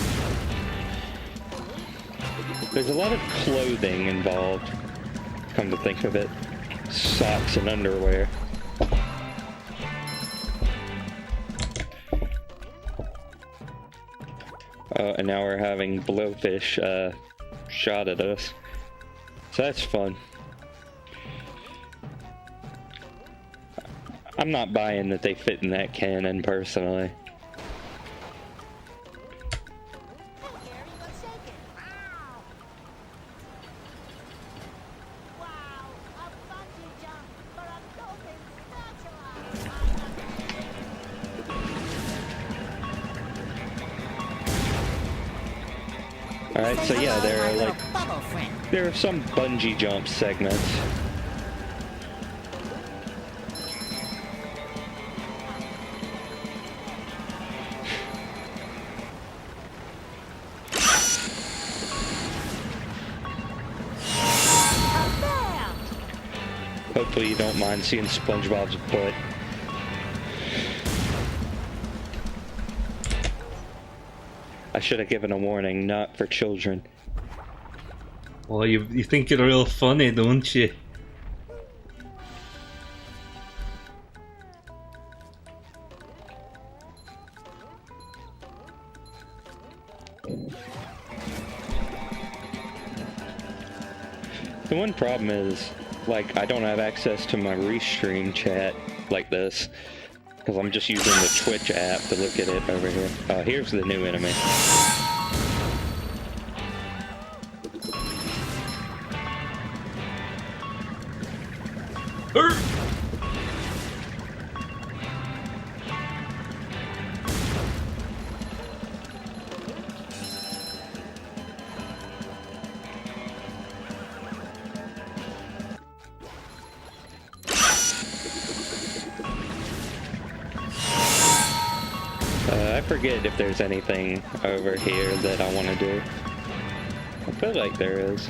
There's a lot of clothing involved, come to think of it. Socks and underwear. And now we're having blowfish shot at us. So that's fun. I'm not buying that they fit in that cannon, personally. Alright, so yeah, there are some bungee jump segments. Hopefully you don't mind seeing SpongeBob's butt. I should have given a warning, not for children. Well, you think you're real funny, don't you? The one problem is, like, I don't have access to my restream chat like this, because I'm just using the Twitch app to look at it over here. Here's the new enemy. I forget if there's anything over here that I want to do. I feel like there is.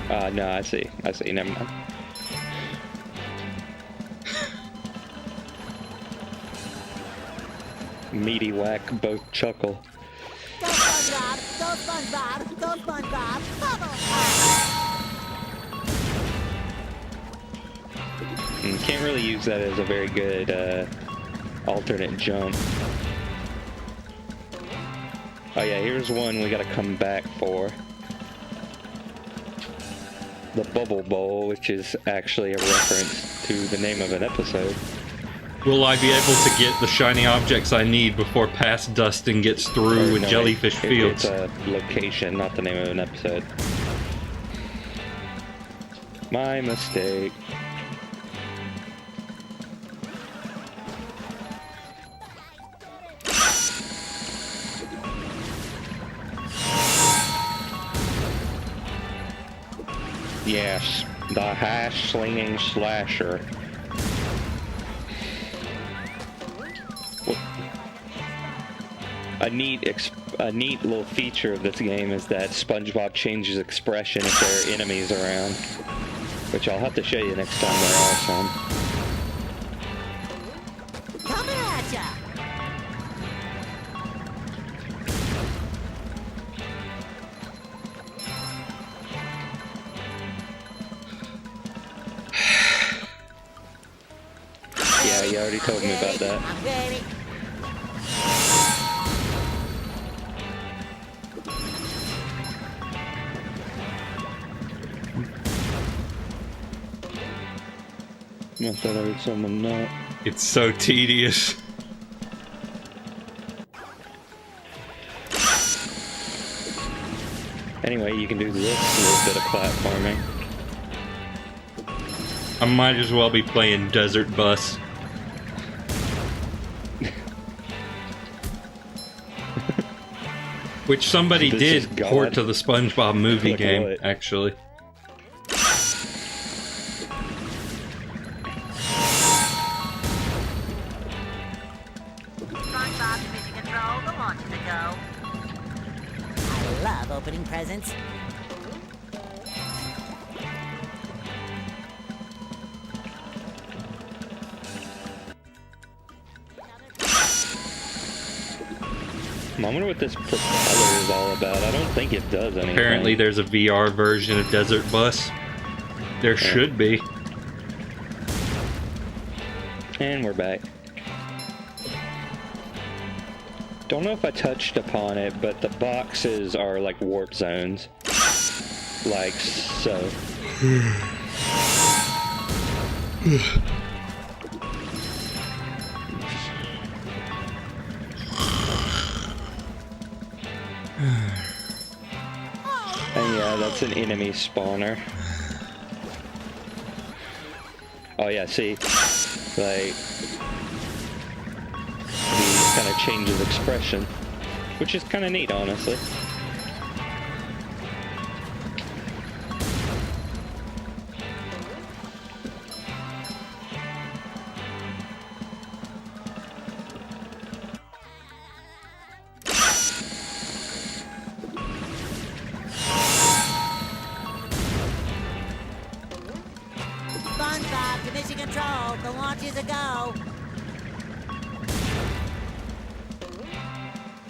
No, I see, never mind. Meaty whack, both chuckle. Go SpongeBob! Go SpongeBob! Go SpongeBob! Bubble Parlor! Can't really use that as a very good, alternate jump. Oh yeah, here's one we gotta come back for. The Bubble Bowl, which is actually a reference to the name of an episode. Will I be able to get the shiny objects I need before past Dustin gets through with Jellyfish Fields? It's a location, not the name of an episode. My mistake. Yes, the hash slinging slasher. A neat little feature of this game is that SpongeBob changes expression if there are enemies around, which I'll have to show you next time there are some. Coming at ya! Yeah, you already told me about that. I'm ready. I thought I heard someone not. It's so tedious. Anyway, you can do this little bit of platforming. I might as well be playing Desert Bus. Which somebody This did is port God. to the SpongeBob movie Look at game, what? actually. SpongeBob Mission Control, the launch is a go. I love opening presents. I wonder what this propeller is all about. I don't think it does anything. Apparently there's a VR version of Desert Bus. There should be. And we're back. Don't know if I touched upon it, but the boxes are like warp zones. Like so. And yeah, that's an enemy spawner. Oh yeah, see? Like, he kind of changes expression, which is kind of neat, honestly. SpongeBob to Mission Control, the launch is a go.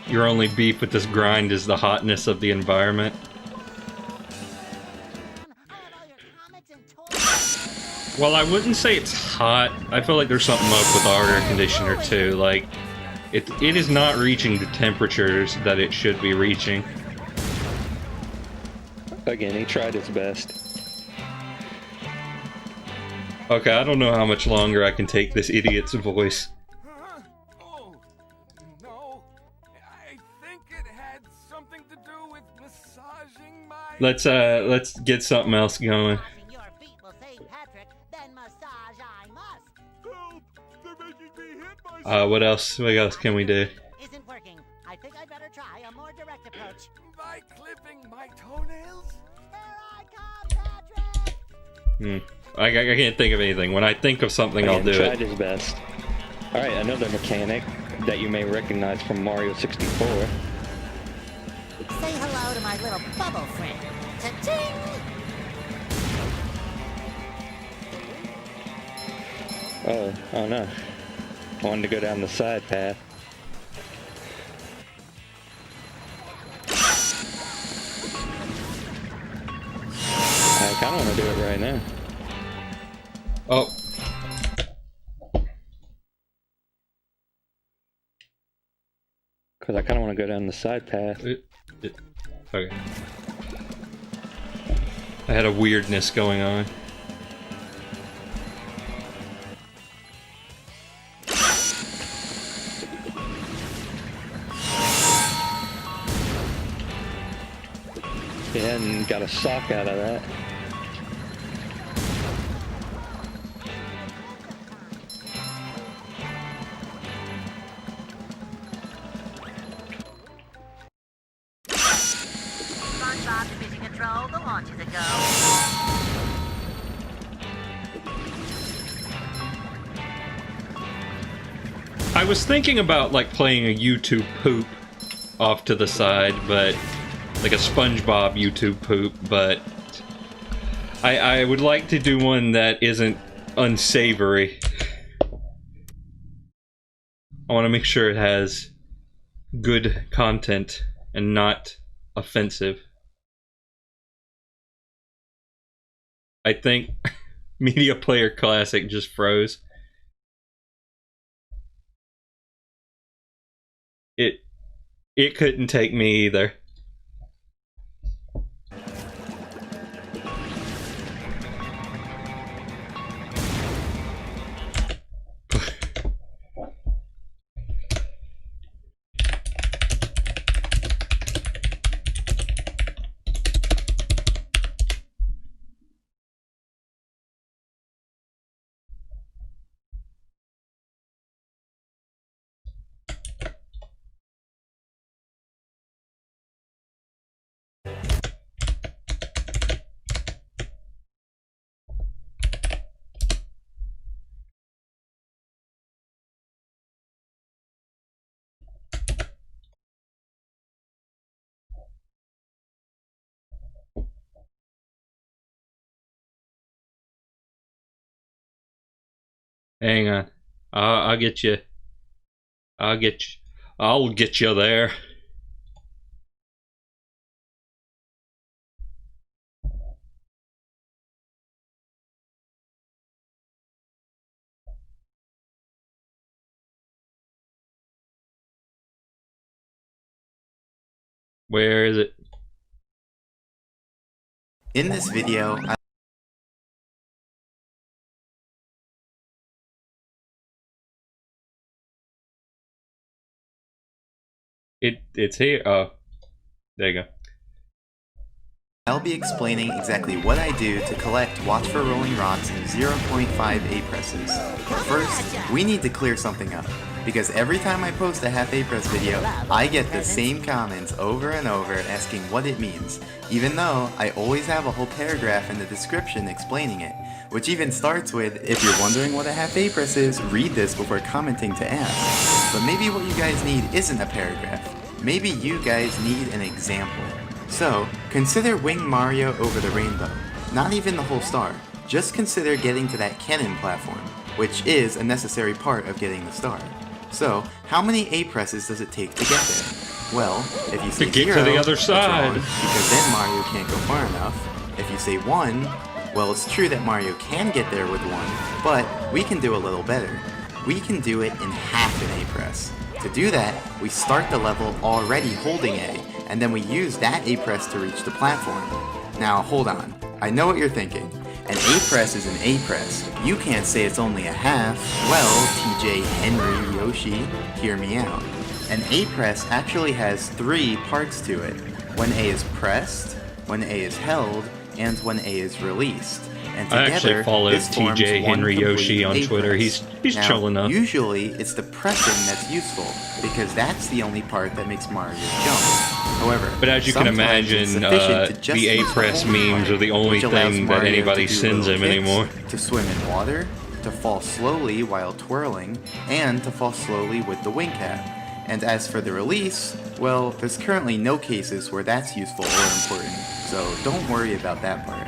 Your only beef with this grind is the hotness of the environment. Well, I wouldn't say it's hot. I feel like there's something up with our air conditioner too. Like, it is not reaching the temperatures that it should be reaching. Again, he tried his best. Okay, I don't know how much longer I can take this idiot's voice. Oh, no. I think it had something to do with massaging my... Let's get something else going. Massaging your feet will save Patrick, then massage I must. Help! They're making me hit myself. What else can we do? Isn't working. I think I'd better try a more direct approach. By clipping my toenails? Here I come, Patrick! I can't think of anything. When I think of something, I'll do Tried it. his best. Alright, another mechanic that you may recognize from Mario 64. Say hello to my little bubble friend. Cha-ching! Oh no. I wanted to go down the side path. I kinda wanna do it right now. Oh, Cause I kinda wanna go down the side path. okay. I had a weirdness going on. Yeah, and got a sock out of that. SpongeBob to Mission Control, the launch is a go. I was thinking about like playing a YouTube poop off to the side, but like a SpongeBob YouTube poop, but I would like to do one that isn't unsavory. I want to make sure it has good content and not offensive. I think Media Player Classic just froze. It couldn't take me either. Hang on. I'll get you. I'll get you there. Where is it? In this video, It's here. Oh, there you go. I'll be explaining exactly what I do to collect Watch for Rolling Rocks in 0.5 A-presses. But first, we need to clear something up, because every time I post a half A-press video, I get the same comments over and over asking what it means, even though I always have a whole paragraph in the description explaining it, which even starts with, if you're wondering what a half A-press is, read this before commenting to ask. But maybe what you guys need isn't a paragraph. Maybe you guys need an example. So, consider Wing Mario over the rainbow. Not even the whole star. Just consider getting to that cannon platform, which is a necessary part of getting the star. So, how many A-presses does it take to get there? Well, if you say to get 0, to the other it's side, wrong, because then Mario can't go far enough. If you say 1, well, it's true that Mario can get there with 1, but we can do a little better. We can do it in half an A-press. To do that, we start the level already holding A, and then we use that A-press to reach the platform. Now, hold on. I know what you're thinking. An A-press is an A-press. You can't say it's only a half. Well, TJ, Henry, Yoshi, hear me out. An A-press actually has 3 parts to it. When A is pressed, when A is held, and when A is released. And together, I actually follow this forms TJ one Henry Yoshi complete on A-press. Twitter. He's Now, chill enough. Usually, it's the pressing that's useful, because that's the only part that makes Mario jump. However, But as you can sometimes it's imagine, sufficient to just the use A-press whole memes are the only which allows thing that Mario anybody to do sends little him kicks, anymore. to swim in water, to fall slowly while twirling, and to fall slowly with the wing cap. And as for the release, well, there's currently no cases where that's useful or important, so don't worry about that part.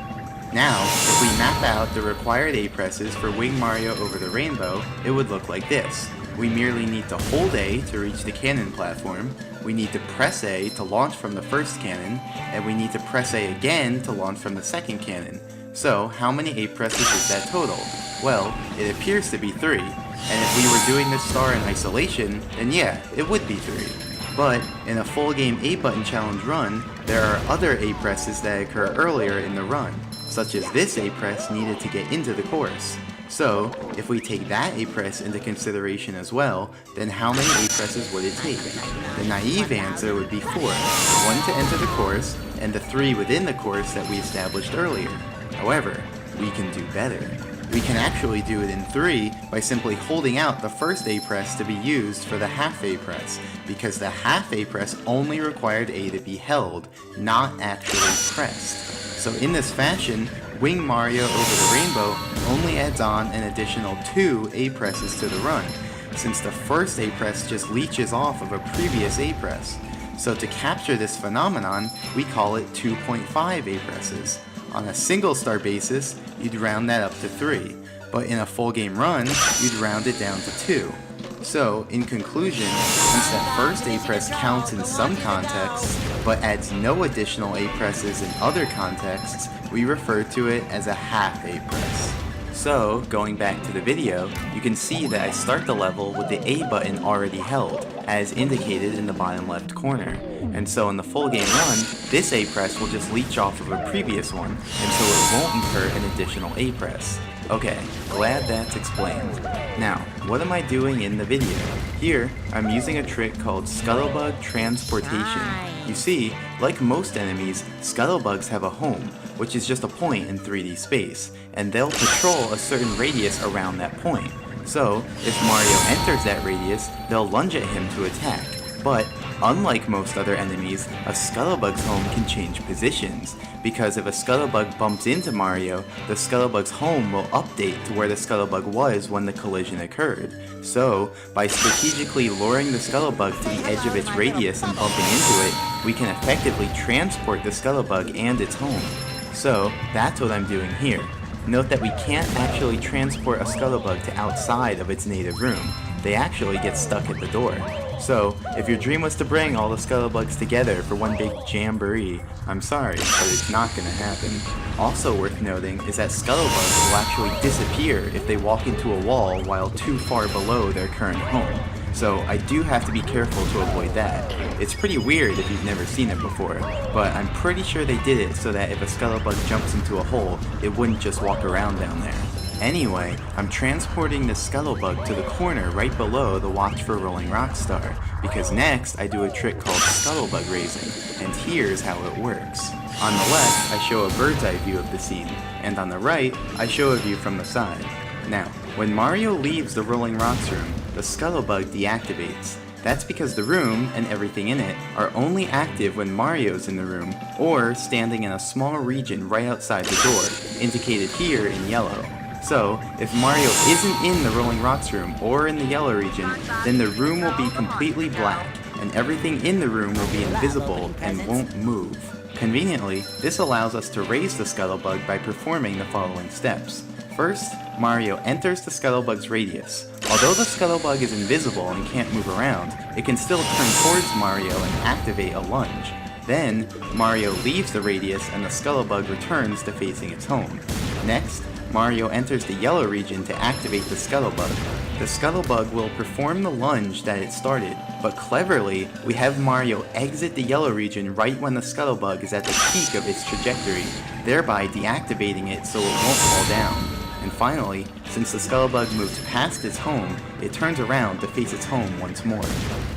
Now, if we map out the required A-presses for Wing Mario over the rainbow, it would look like this. We merely need to hold A to reach the cannon platform, we need to press A to launch from the first cannon, and we need to press A again to launch from the second cannon. So, how many A-presses is that total? Well, it appears to be 3, and if we were doing this star in isolation, then yeah, it would be 3. But, in a full game A-button challenge run, there are other A-presses that occur earlier in the run, such as this A-press needed to get into the course. So, if we take that A-press into consideration as well, then how many A-presses would it take? The naive answer would be 4, 1 to enter the course, and the 3 within the course that we established earlier. However, we can do better. We can actually do it in 3 by simply holding out the first A-press to be used for the half A-press, because the half A-press only required A to be held, not actually pressed. So in this fashion, Wing Mario over the rainbow only adds on an additional 2 A-presses to the run, since the first A press just leeches off of a previous A press. So to capture this phenomenon, we call it 2.5 A presses. On a single star basis, you'd round that up to 3, but in a full game run, you'd round it down to 2. So, in conclusion, since that first A press counts in some contexts, but adds no additional A presses in other contexts, we refer to it as a half A press. So, going back to the video, you can see that I start the level with the A button already held, as indicated in the bottom left corner. And so in the full game run, this A press will just leech off of a previous one, and so it won't incur an additional A press. Okay, glad that's explained. Now, what am I doing in the video? Here, I'm using a trick called Scuttlebug Transportation. You see, like most enemies, Scuttlebugs have a home, which is just a point in 3D space, and they'll patrol a certain radius around that point. So, if Mario enters that radius, they'll lunge at him to attack. But, unlike most other enemies, a Scuttlebug's home can change positions, because if a Scuttlebug bumps into Mario, the Scuttlebug's home will update to where the Scuttlebug was when the collision occurred. So, by strategically luring the Scuttlebug to the edge of its radius and bumping into it, we can effectively transport the Scuttlebug and its home. So, that's what I'm doing here. Note that we can't actually transport a Scuttlebug to outside of its native room. They actually get stuck at the door. So, if your dream was to bring all the Scuttlebugs together for one big jamboree, I'm sorry, but it's not gonna happen. Also worth noting is that Scuttlebugs will actually disappear if they walk into a wall while too far below their current home. So I do have to be careful to avoid that. It's pretty weird if you've never seen it before, but I'm pretty sure they did it so that if a Scuttlebug jumps into a hole, it wouldn't just walk around down there. Anyway, I'm transporting the Scuttlebug to the corner right below the Watch for Rolling Rock Star, because next I do a trick called Scuttlebug Raising, and here's how it works. On the left, I show a bird's eye view of the scene, and on the right, I show a view from the side. Now, when Mario leaves the Rolling Rocks room, the Scuttlebug deactivates. That's because the room, and everything in it, are only active when Mario's in the room, or standing in a small region right outside the door, indicated here in yellow. So, if Mario isn't in the Rolling Rocks room or in the yellow region, then the room will be completely black, and everything in the room will be invisible and won't move. Conveniently, this allows us to raise the Scuttlebug by performing the following steps. First, Mario enters the Scuttlebug's radius. Although the Scuttlebug is invisible and can't move around, it can still turn towards Mario and activate a lunge. Then, Mario leaves the radius and the Scuttlebug returns to facing its home. Next, Mario enters the yellow region to activate the Scuttlebug. The Scuttlebug will perform the lunge that it started, but cleverly, we have Mario exit the yellow region right when the Scuttlebug is at the peak of its trajectory, thereby deactivating it so it won't fall down. And finally, since the Scuttlebug moves past its home, it turns around to face its home once more.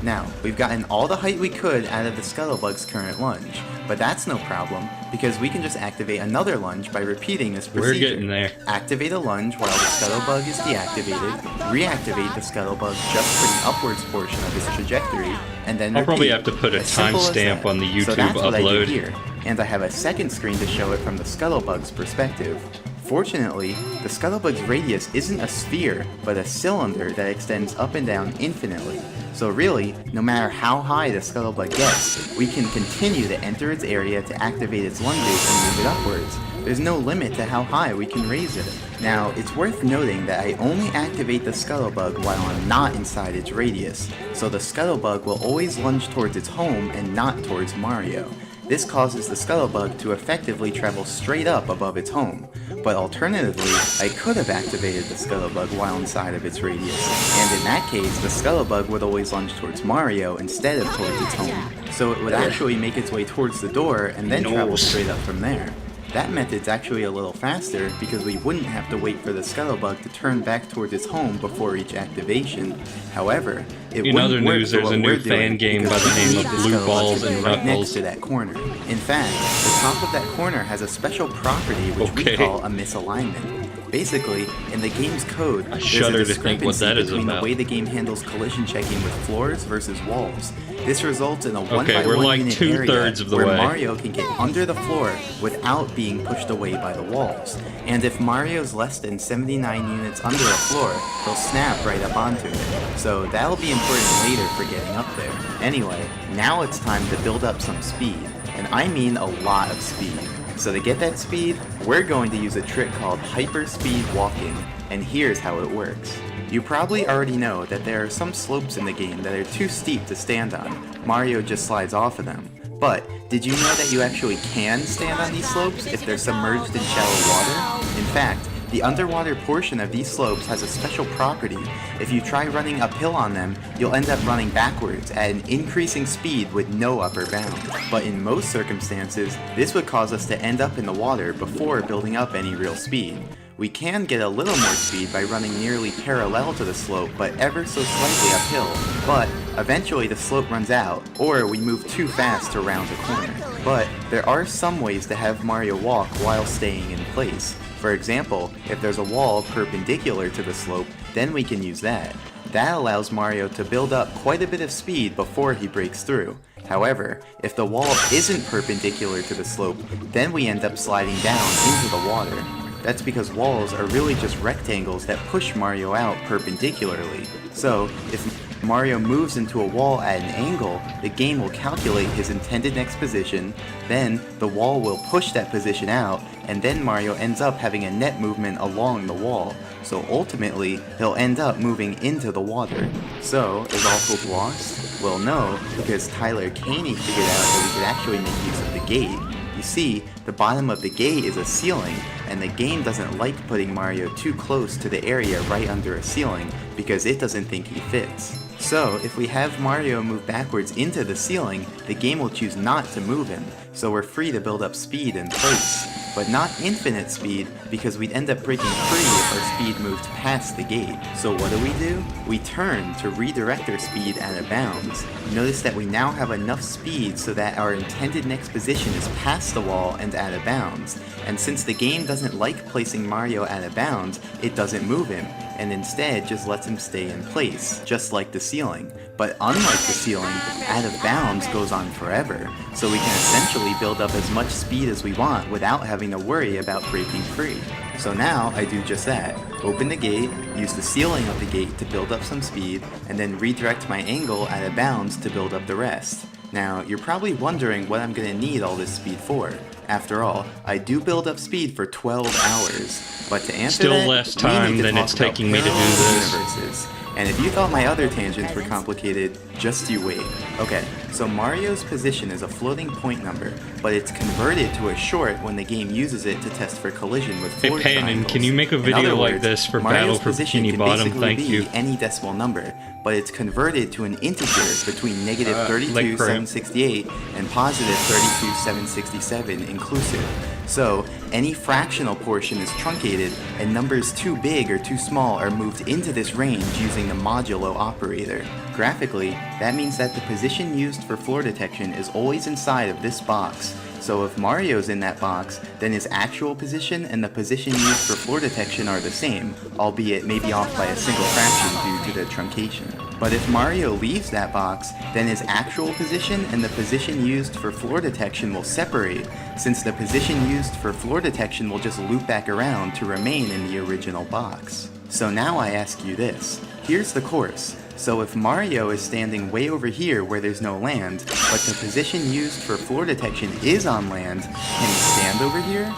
Now, we've gotten all the height we could out of the Scuttlebug's current lunge, but that's no problem, because we can just activate another lunge by repeating this procedure. We're getting there. Activate a lunge while the Scuttlebug is deactivated, reactivate the Scuttlebug just for the upwards portion of its trajectory, and then I'll repeat. probably have to put a As simple as timestamp that. on the YouTube So that's what I do upload. here, and I have a second screen to show it from the Scuttlebug's perspective. Fortunately, the Scuttlebug's radius isn't a sphere, but a cylinder that extends up and down infinitely. So really, no matter how high the Scuttlebug gets, we can continue to enter its area to activate its lunges and move it upwards. There's no limit to how high we can raise it. Now, it's worth noting that I only activate the Scuttlebug while I'm not inside its radius, so the Scuttlebug will always lunge towards its home and not towards Mario. This causes the Scuttlebug to effectively travel straight up above its home, but alternatively, I could have activated the Scuttlebug while inside of its radius, and in that case, the Scuttlebug would always lunge towards Mario instead of towards its home, so it would actually make its way towards the door and then travel straight up from there. That method's actually a little faster because we wouldn't have to wait for the Scuttlebug to turn back towards its home before each activation. However, it In wouldn't other work news, for there's what a new we're fan doing game because by the we name need of the Blue Scuttlebug Balls to be and right next Knuckles. to that corner. In fact, the top of that corner has a special property which we Okay. call a misalignment. Basically, in the game's code, there's a shudder to think what discrepancy that is between the about. way the game handles collision checking with floors versus walls. This results in a Okay, we're 1x1 like unit 2/3 area of the where way. Mario can get under the floor without being pushed away by the walls. And if Mario's less than 79 units under a floor, he'll snap right up onto it. So that'll be important later for getting up there. Anyway, now it's time to build up some speed. And I mean a lot of speed. So to get that speed, we're going to use a trick called hyperspeed walking, and here's how it works. You probably already know that there are some slopes in the game that are too steep to stand on. Mario just slides off of them. But did you know that you actually can stand on these slopes if they're submerged in shallow water? In fact, the underwater portion of these slopes has a special property. If you try running uphill on them, you'll end up running backwards at an increasing speed with no upper bound. But in most circumstances, this would cause us to end up in the water before building up any real speed. We can get a little more speed by running nearly parallel to the slope but ever so slightly uphill, but eventually the slope runs out, or we move too fast to round a corner. But there are some ways to have Mario walk while staying in place. For example, if there's a wall perpendicular to the slope, then we can use that. That allows Mario to build up quite a bit of speed before he breaks through. However, if the wall isn't perpendicular to the slope, then we end up sliding down into the water. That's because walls are really just rectangles that push Mario out perpendicularly. So, if Mario moves into a wall at an angle, the game will calculate his intended next position, then the wall will push that position out, and then Mario ends up having a net movement along the wall. So ultimately, he'll end up moving into the water. So, is all hope lost? Well, no, because Tyler Caney figured out that we could actually make use of the gate. You see, the bottom of the gate is a ceiling, and the game doesn't like putting Mario too close to the area right under a ceiling because it doesn't think he fits. So, if we have Mario move backwards into the ceiling, the game will choose not to move him, so we're free to build up speed in place. But not infinite speed, because we'd end up breaking free if our speed moved past the gate. So what do? We turn to redirect our speed out of bounds. Notice that we now have enough speed so that our intended next position is past the wall and out of bounds. And since the game doesn't like placing Mario out of bounds, it doesn't move him, and instead just lets him stay in place, just like the ceiling. But unlike the ceiling, out of bounds goes on forever, so we can essentially build up as much speed as we want without having to worry about breaking free. So now I do just that. Open the gate, use the ceiling of the gate to build up some speed, and then redirect my angle out of bounds to build up the rest. Now, you're probably wondering what I'm going to need all this speed for. After all, I do build up speed for 12 hours. But to answer Still that, less we time need to than talk it's about taking me to do parallel this. universes. And if you thought my other tangents were complicated, just you wait. Okay, so Mario's position is a floating point number, but it's converted to a short when the game uses it to test for collision with Hey floor Pan, triangles. can you make a In video other like words, this for Mario's Battle for position Bikini can Bottom? basically Thank be you. any decimal number, but it's converted to an integer between negative leg cramp. 32,768 and positive 32,767 inclusive. So, any fractional portion is truncated, and numbers too big or too small are moved into this range using the modulo operator. Graphically, that means that the position used for floor detection is always inside of this box. So if Mario's in that box, then his actual position and the position used for floor detection are the same, albeit maybe off by a single fraction due to the truncation. But if Mario leaves that box, then his actual position and the position used for floor detection will separate, since the position used for floor detection will just loop back around to remain in the original box. So now I ask you this. Here's the course. So if Mario is standing way over here where there's no land, but the position used for floor detection is on land, can he stand over here?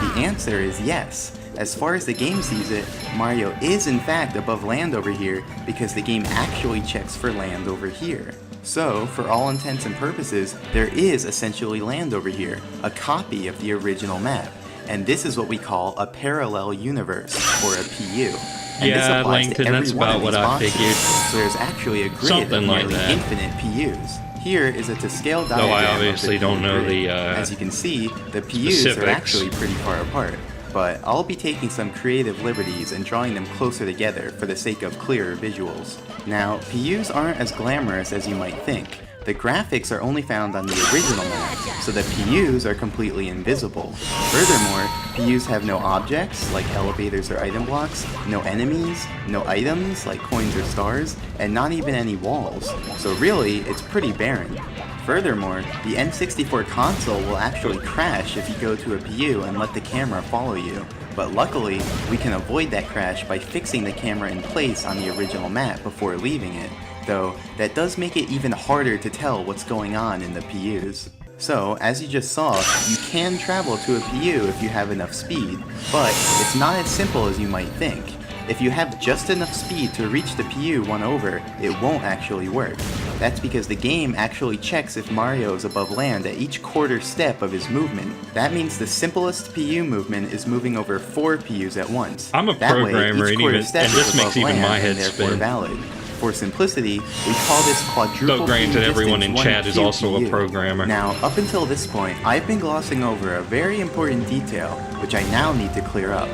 The answer is yes. As far as the game sees it, Mario is in fact above land over here because the game actually checks for land over here. So, for all intents and purposes, there is essentially land over here, a copy of the original map. And this is what we call a parallel universe, or a PU. And this Yeah, applies to Langton, every that's one about of what these I boxes. figured. So there's actually a grid Something of like nearly that. infinite PUs. Here is a to-scale diagram Though I of the obviously don't PU know grid. the, As you can see, the PUs are specifics. actually pretty far apart. But I'll be taking some creative liberties and drawing them closer together for the sake of clearer visuals. Now, PUs aren't as glamorous as you might think. the graphics are only found on the original map, so the PUs are completely invisible. Furthermore, PUs have no objects, like elevators or item blocks, no enemies, no items, like coins or stars, and not even any walls. So really, it's pretty barren. Furthermore, the N64 console will actually crash if you go to a PU and let the camera follow you. But luckily, we can avoid that crash by fixing the camera in place on the original map before leaving it. Though, that does make it even harder to tell what's going on in the PUs. So, as you just saw, you can travel to a PU if you have enough speed, but it's not as simple as you might think. If you have just enough speed to reach the PU one over, it won't actually work. That's because the game actually checks if Mario is above land at each quarter step of his movement. That means the simplest PU movement is moving over 4 PUs at once. I'm a programmer, and this makes even my head spin. Valid. For simplicity, we call this quadruple Though granted, everyone in chat is also QPU. a programmer. Now, up until this point, I've been glossing over a very important detail, which I now need to clear up.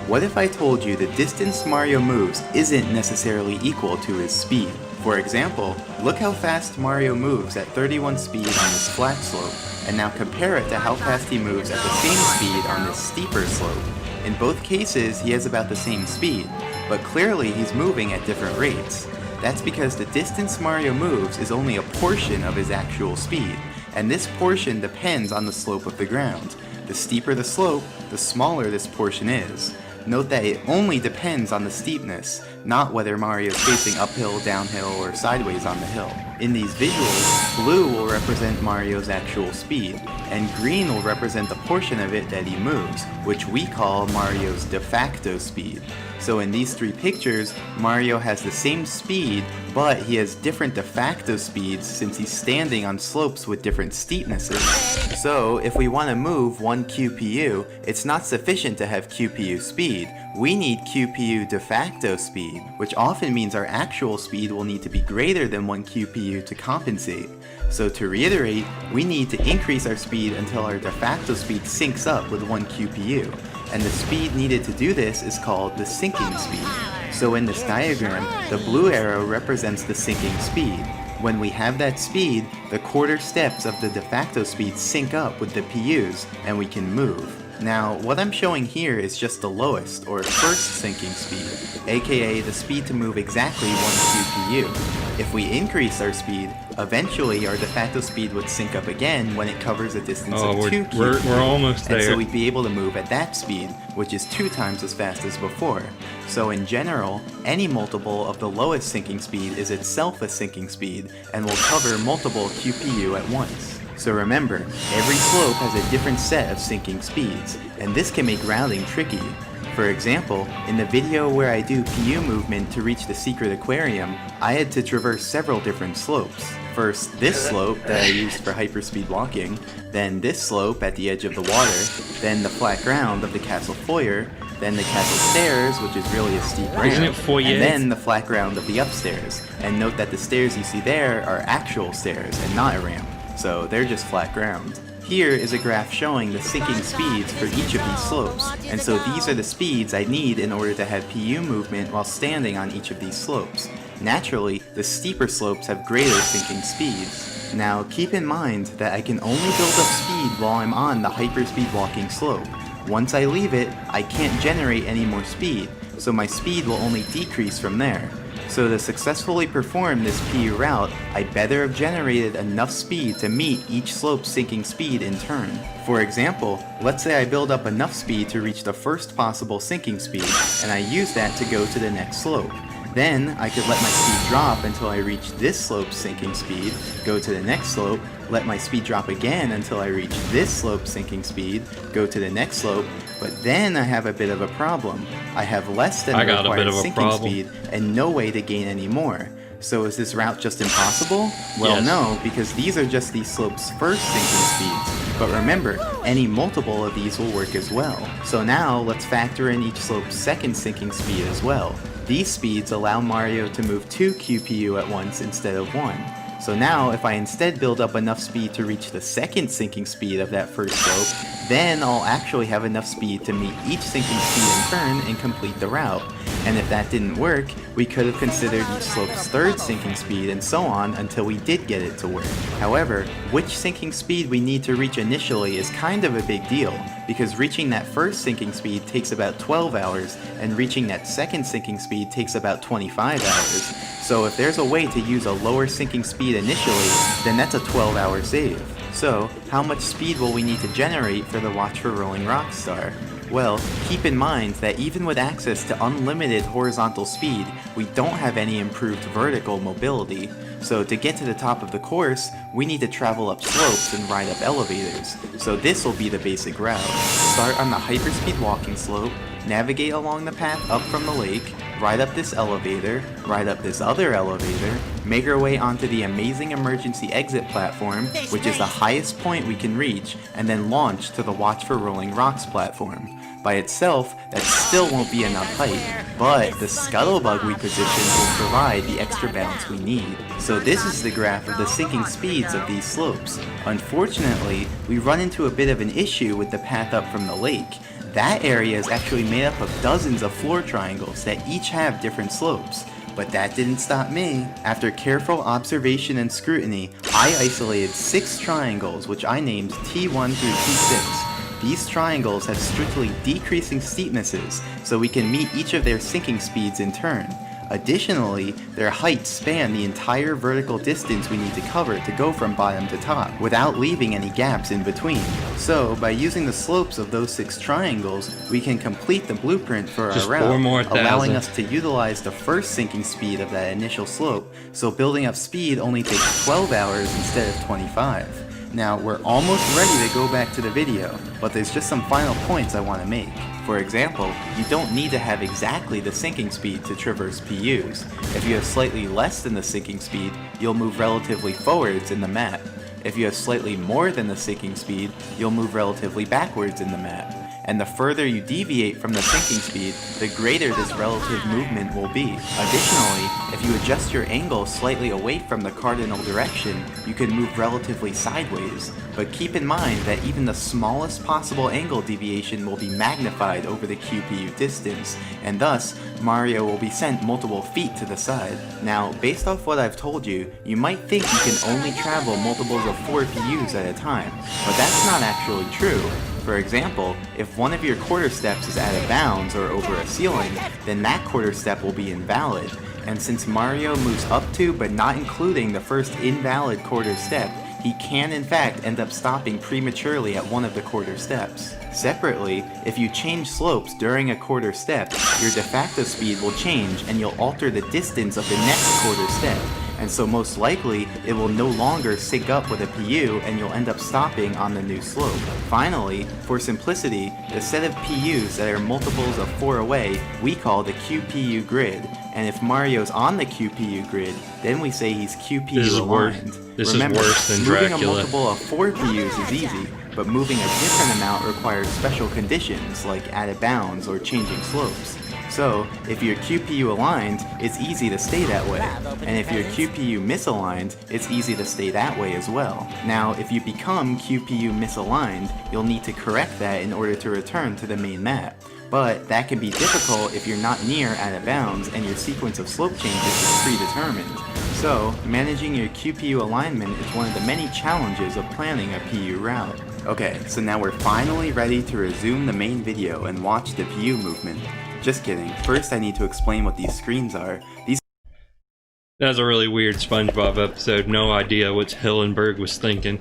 What if I told you the distance Mario moves isn't necessarily equal to his speed? For example, look how fast Mario moves at 31 speed on this flat slope, and now compare it to how fast he moves at the same speed on this steeper slope. In both cases, he has about the same speed, but clearly he's moving at different rates. That's because the distance Mario moves is only a portion of his actual speed, and this portion depends on the slope of the ground. The steeper the slope, the smaller this portion is. Note that it only depends on the steepness, not whether Mario is facing uphill, downhill, or sideways on the hill. In these visuals, blue will represent Mario's actual speed, and green will represent the portion of it that he moves, which we call Mario's de facto speed. So in these 3 pictures, Mario has the same speed, but he has different de facto speeds since he's standing on slopes with different steepnesses. So if we want to move 1 QPU, it's not sufficient to have QPU speed. We need QPU de facto speed, which often means our actual speed will need to be greater than 1 QPU to compensate. So to reiterate, we need to increase our speed until our de facto speed syncs up with 1 QPU. And the speed needed to do this is called the sinking speed. So in this diagram, the blue arrow represents the sinking speed. When we have that speed, the quarter steps of the de facto speed sync up with the PUs, and we can move. Now, what I'm showing here is just the lowest, or first sinking speed, aka the speed to move exactly 1 QPU. If we increase our speed, eventually our de facto speed would sync up again when it covers a distance of 2 QPU. We're almost there. And so we'd be able to move at that speed, which is 2 times as fast as before. So in general, any multiple of the lowest sinking speed is itself a sinking speed, and will cover multiple QPU at once. So remember, every slope has a different set of sinking speeds, and this can make routing tricky. For example, in the video where I do PU movement to reach the secret aquarium, I had to traverse several different slopes. First, this slope that I used for hyperspeed walking, then this slope at the edge of the water, then the flat ground of the castle foyer, then the castle stairs, which is really a steep ramp, and then the flat ground of the upstairs. And note that the stairs you see there are actual stairs and not a ramp, so they're just flat ground. Here is a graph showing the sinking speeds for each of these slopes, and so these are the speeds I need in order to have PU movement while standing on each of these slopes. Naturally, the steeper slopes have greater sinking speeds. Now, keep in mind that I can only build up speed while I'm on the hyperspeed walking slope. Once I leave it, I can't generate any more speed, so my speed will only decrease from there. So to successfully perform this PU route, I better have generated enough speed to meet each slope's sinking speed in turn. For example, let's say I build up enough speed to reach the first possible sinking speed, and I use that to go to the next slope. Then, I could let my speed drop until I reach this slope's sinking speed, go to the next slope, let my speed drop again until I reach this slope's sinking speed, go to the next slope, but then I have a bit of a problem. I have less than the required sinking speed and no way to gain any more. So is this route just impossible? Well, yes. No, because these are just these slopes' first sinking speeds. But remember, any multiple of these will work as well. So now, let's factor in each slope's second sinking speed as well. These speeds allow Mario to move 2 QPU at once instead of 1. So now, if I instead build up enough speed to reach the second sinking speed of that first slope, then I'll actually have enough speed to meet each sinking speed in turn and complete the route. And if that didn't work, we could have considered each slope's third sinking speed and so on until we did get it to work. However, which sinking speed we need to reach initially is kind of a big deal, because reaching that first sinking speed takes about 12 hours, and reaching that second sinking speed takes about 25 hours. So if there's a way to use a lower sinking speed initially, then that's a 12-hour save. So, how much speed will we need to generate for the Watch for Rolling Rocks star? Well, keep in mind that even with access to unlimited horizontal speed, we don't have any improved vertical mobility. So to get to the top of the course, we need to travel up slopes and ride up elevators. So this will be the basic route. Start on the hyperspeed walking slope, navigate along the path up from the lake, ride up this elevator, ride up this other elevator, make our way onto the amazing emergency exit platform, which is the highest point we can reach, and then launch to the Watch for Rolling Rocks platform. By itself, that still won't be enough height, but the scuttlebug we position will provide the extra bounce we need. So this is the graph of the sinking speeds of these slopes. Unfortunately, we run into a bit of an issue with the path up from the lake. That area is actually made up of dozens of floor triangles that each have different slopes. But that didn't stop me. After careful observation and scrutiny, I isolated 6 triangles which I named T1 through T6. These triangles have strictly decreasing steepnesses, so we can meet each of their sinking speeds in turn. Additionally, their heights span the entire vertical distance we need to cover to go from bottom to top, without leaving any gaps in between. So, by using the slopes of those 6 triangles, we can complete the blueprint for our route, allowing us to utilize the first sinking speed of that initial slope, so building up speed only takes 12 hours instead of 25. Now, we're almost ready to go back to the video, but there's just some final points I want to make. For example, you don't need to have exactly the sinking speed to traverse PUs. If you have slightly less than the sinking speed, you'll move relatively forwards in the map. If you have slightly more than the sinking speed, you'll move relatively backwards in the map. And the further you deviate from the sinking speed, the greater this relative movement will be. Additionally, if you adjust your angle slightly away from the cardinal direction, you can move relatively sideways. But keep in mind that even the smallest possible angle deviation will be magnified over the QPU distance, and thus, Mario will be sent multiple feet to the side. Now, based off what I've told you, you might think you can only travel multiples of 4 PUs at a time, but that's not actually true. For example, if one of your quarter steps is out of bounds or over a ceiling, then that quarter step will be invalid. And since Mario moves up to but not including the first invalid quarter step, he can in fact end up stopping prematurely at one of the quarter steps. Separately, if you change slopes during a quarter step, your de facto speed will change and you'll alter the distance of the next quarter step. And so most likely, it will no longer sync up with a PU and you'll end up stopping on the new slope. Finally, for simplicity, the set of PUs that are multiples of 4 away, we call the QPU grid. And if Mario's on the QPU grid, then we say he's QPU aligned. Remember, is worse than moving Dracula. a multiple of 4 PUs is easy, but moving a different amount requires special conditions like out of bounds or changing slopes. So, if you're QPU aligned, it's easy to stay that way, and if you're QPU misaligned, it's easy to stay that way as well. Now, if you become QPU misaligned, you'll need to correct that in order to return to the main map. But that can be difficult if you're not near out of bounds and your sequence of slope changes is predetermined. So, managing your QPU alignment is one of the many challenges of planning a PU route. Okay, so now we're finally ready to resume the main video and watch the PU movement. Just kidding. First I need to explain what these screens are. That was a really weird SpongeBob episode. No idea what Hillenberg was thinking.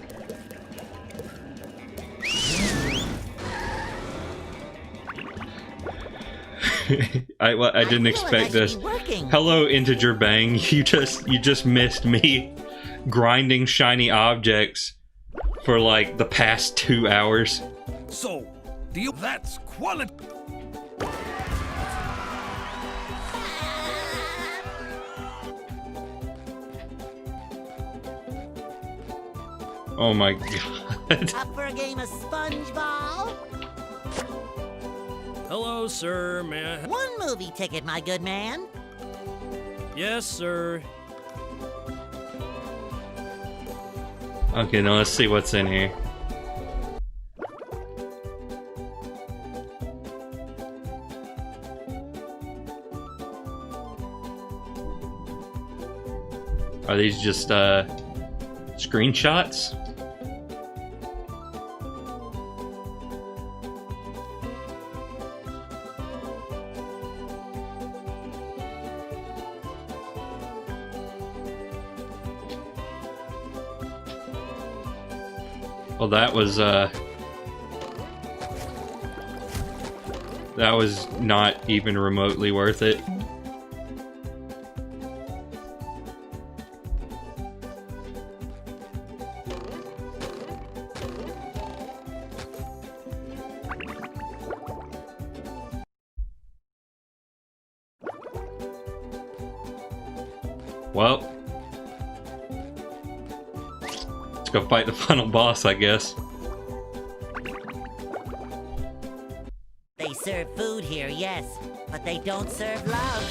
I didn't expect this. Hello, Integer Bang. You just missed me grinding shiny objects for like the past 2 hours. So, that's quality. Oh my god. Up for a game of SpongeBob? Hello, sir. May I... One movie ticket, my good man. Yes, sir. Okay, now let's see what's in here. Are these just screenshots? Well, that was not even remotely worth it. Well, let's go fight the final boss, I guess. They serve food here, yes, but they don't serve love.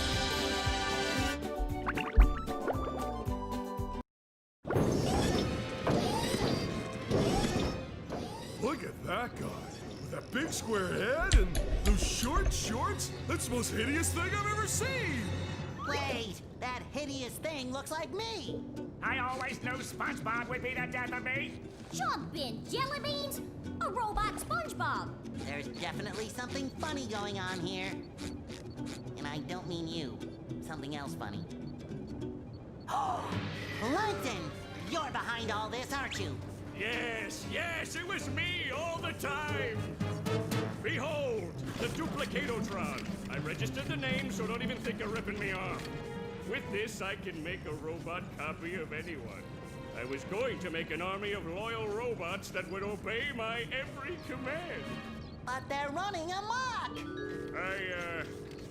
Look at that guy with that big square head and those short shorts. That's the most hideous thing I've ever seen. Wait, that hideous thing looks like me. I always knew SpongeBob would be the death of me. Jumpin' jelly beans? A robot SpongeBob. There's definitely something funny going on here. And I don't mean you. Something else funny. Oh, Plankton! You're behind all this, aren't you? Yes, it was me all the time. Behold, the Duplicatotron. I registered the name, so don't even think of ripping me off. With this, I can make a robot copy of anyone. I was going to make an army of loyal robots that would obey my every command. But they're running amok!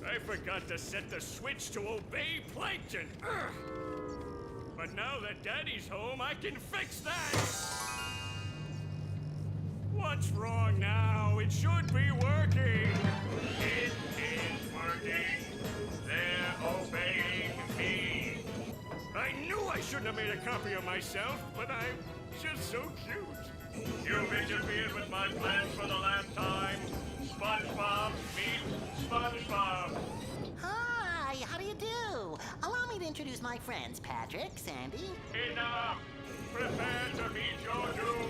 I forgot to set the switch to obey Plankton. Ugh. But now that Daddy's home, I can fix that! What's wrong now? It should be working! It is working! They're obeying me! I knew I shouldn't have made a copy of myself, but I'm just so cute! You've interfered with my plans for the last time! SpongeBob, meet SpongeBob! Hi, how do you do? Allow me to introduce my friends, Patrick, Sandy. Enough! Prepare to meet your doom!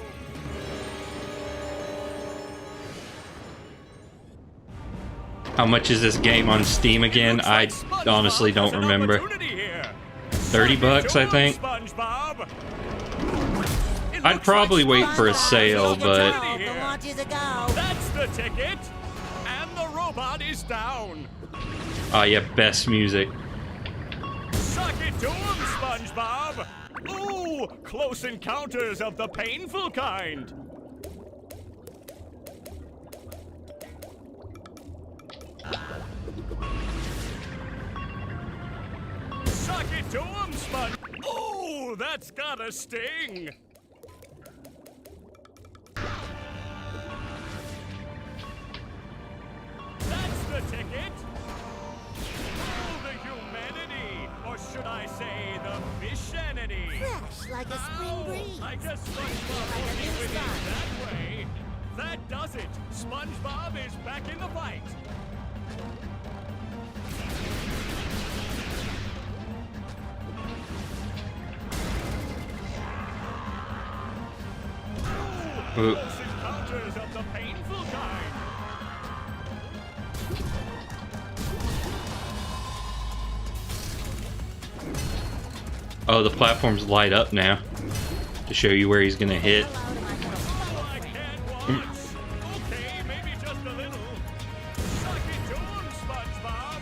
How much is this game on Steam again? I honestly don't remember. 30 bucks, I think. I'd probably wait for a sale, but... The launch is a go. That's the ticket! And the robot is down! Oh yeah, best music. Suck it to him, SpongeBob! Ooh, close encounters of the painful kind! Suck it to him, Sponge! Ooh, that's gotta sting! That's the ticket! Oh, the humanity! Or should I say, the fishanity? Fresh like a spring breeze. I guess SpongeBob will be winning that way. That does it! SpongeBob is back in the fight! Ooh. Close encounters of the painful kind! Oh, the platforms light up now to show you where he's gonna hit. I can once. Okay, maybe just a little. Suck it to him, SpongeBob!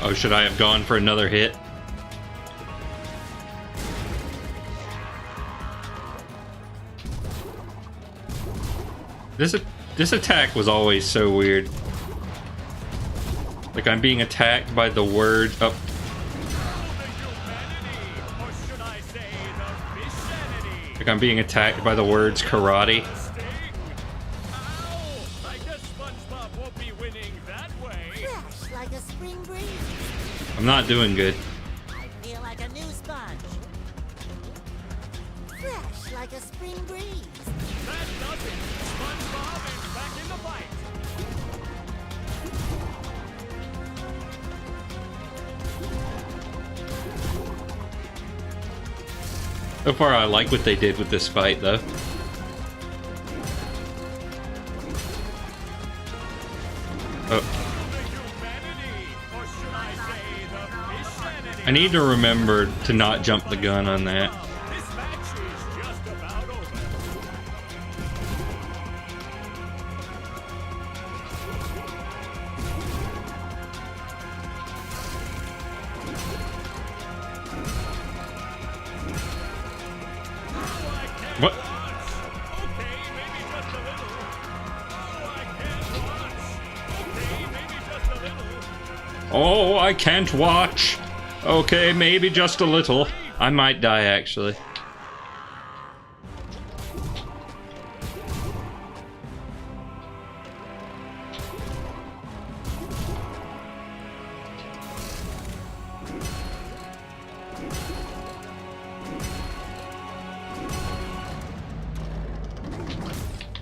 Oh, should I have gone for another hit? This attack was always so weird. Like I'm being attacked by the word. Oh. Like I'm being attacked by the words karate. I guess SpongeBob won't be winning that way. Fresh like a spring breeze. I'm not doing good. like a spring breeze. That does it. SpongeBob is back in the fight. So far, I like what they did with this fight, though. Oh. I need to remember to not jump the gun on that. This match is just about over. What? Okay, maybe just a little. Oh, I can't watch. Okay, maybe just a little. Oh, I can't watch. Okay, maybe just a little. I might die, actually.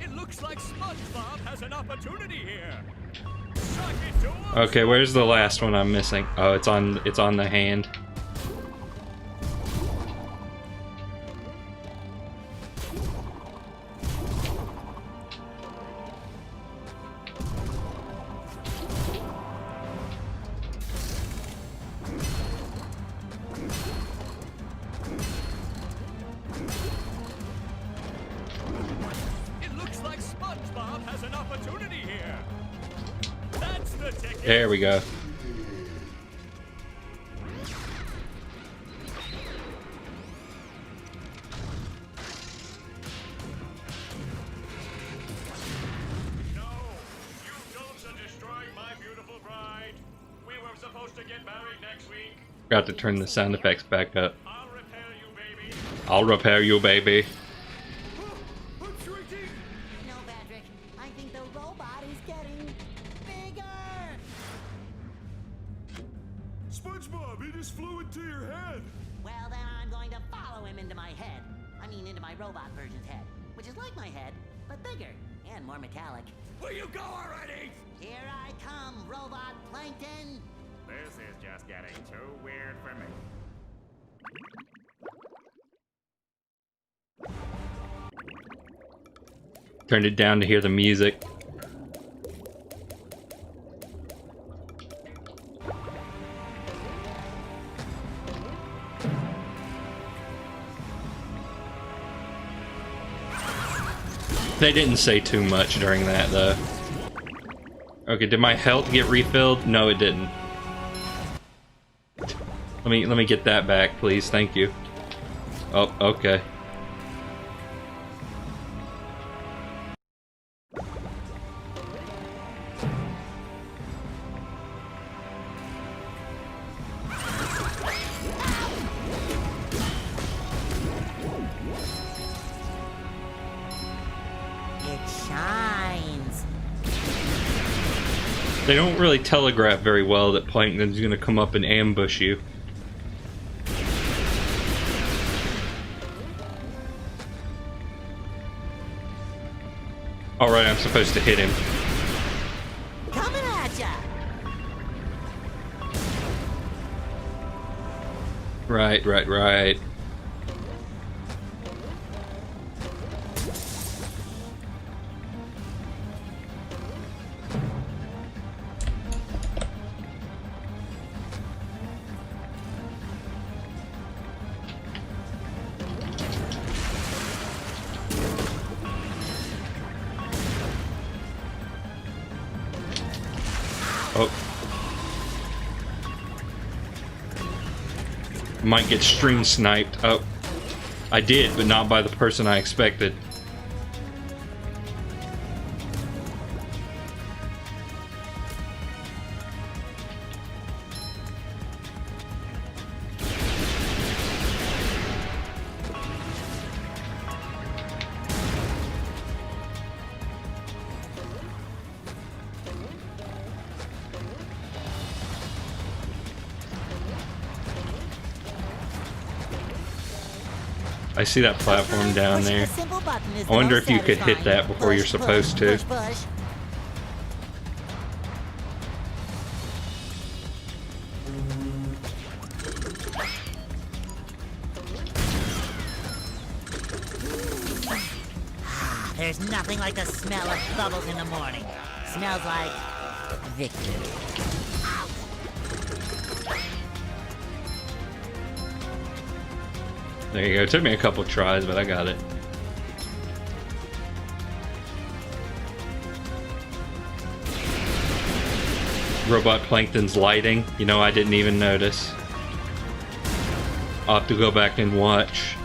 It looks like SpongeBob has an opportunity here. Suck it to him. Okay, where's the last one I'm missing? Oh, it's on the hand. It looks like SpongeBob has an opportunity here. That's the ticket. There we go. No, you don'ts are destroying my beautiful bride. We were supposed to get married next week. Got to turn the sound effects back up. I'll repair you, baby. I'll repair you, baby. I'm shrinking! No, Patrick. I think the robot is getting bigger. SpongeBob, he just flew into your head. Well, then I'm going to follow him into my head. I mean, into my robot version's head, which is like my head, but bigger and more metallic. Will you go already? Here I come, robot plankton. This is just getting too weird for me. Turned it down to hear the music. They didn't say too much during that, though. Okay, did my health get refilled? No, it didn't. Let me get that back, please. Thank you. Oh, okay. It shines. They don't really telegraph very well that Plankton's gonna come up and ambush you. Alright, I'm supposed to hit him. Coming at ya. Right. Oh. Might get string sniped. Oh. I did, but not by the person I expected. I see that platform down Pushing there. a simple button is I wonder the most if you could hit satisfying. that before Push, you're supposed to. push, push. There's nothing like the smell of bubbles in the morning. Smells like victory. There you go. It took me a couple tries, but I got it. Robot Plankton's lighting. You know, I didn't even notice. I'll have to go back and watch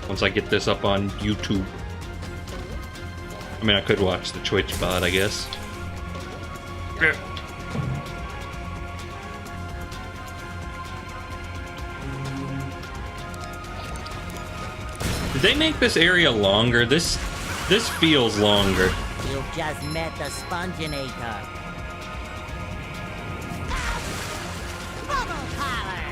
once I get this up on YouTube. I mean, I could watch the Twitch bot, I guess. Did they make this area longer? This feels longer. You've just met the Sponginator. Bubble collar!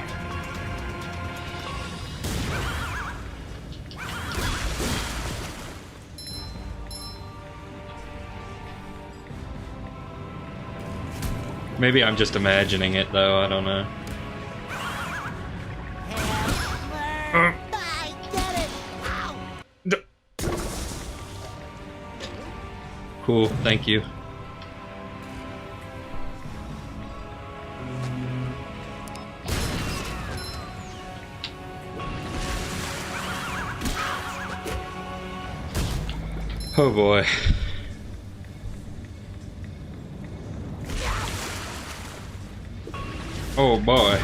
Maybe I'm just imagining it, though. I don't know. Hammer! I get it! Ow! Cool, thank you. Oh boy. Oh boy.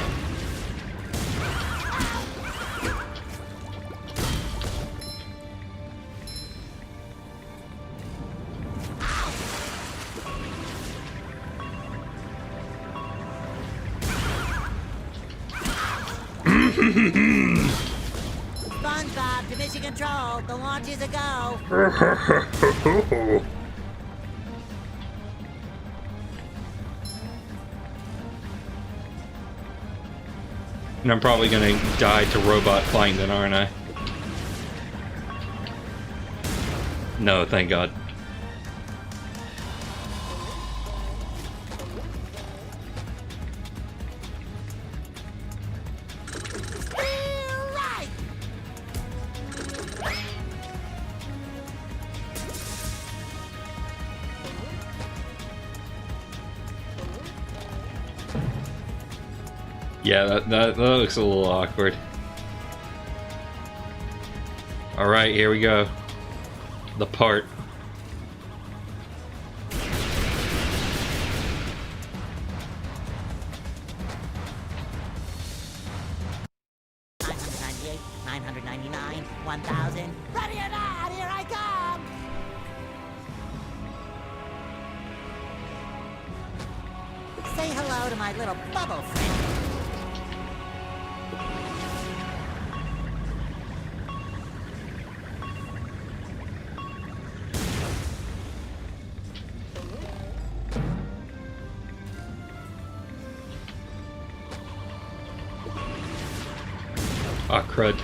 SpongeBob to mission control. The launch is a go. And I'm probably gonna die to Robot Plankton, aren't I? No, thank God. Right. Yeah, that looks a little awkward. Alright, here we go. The part. $998, $999, $1,000. Ready or not, here I come! Say hello to my little bubble friend. Ah, crud.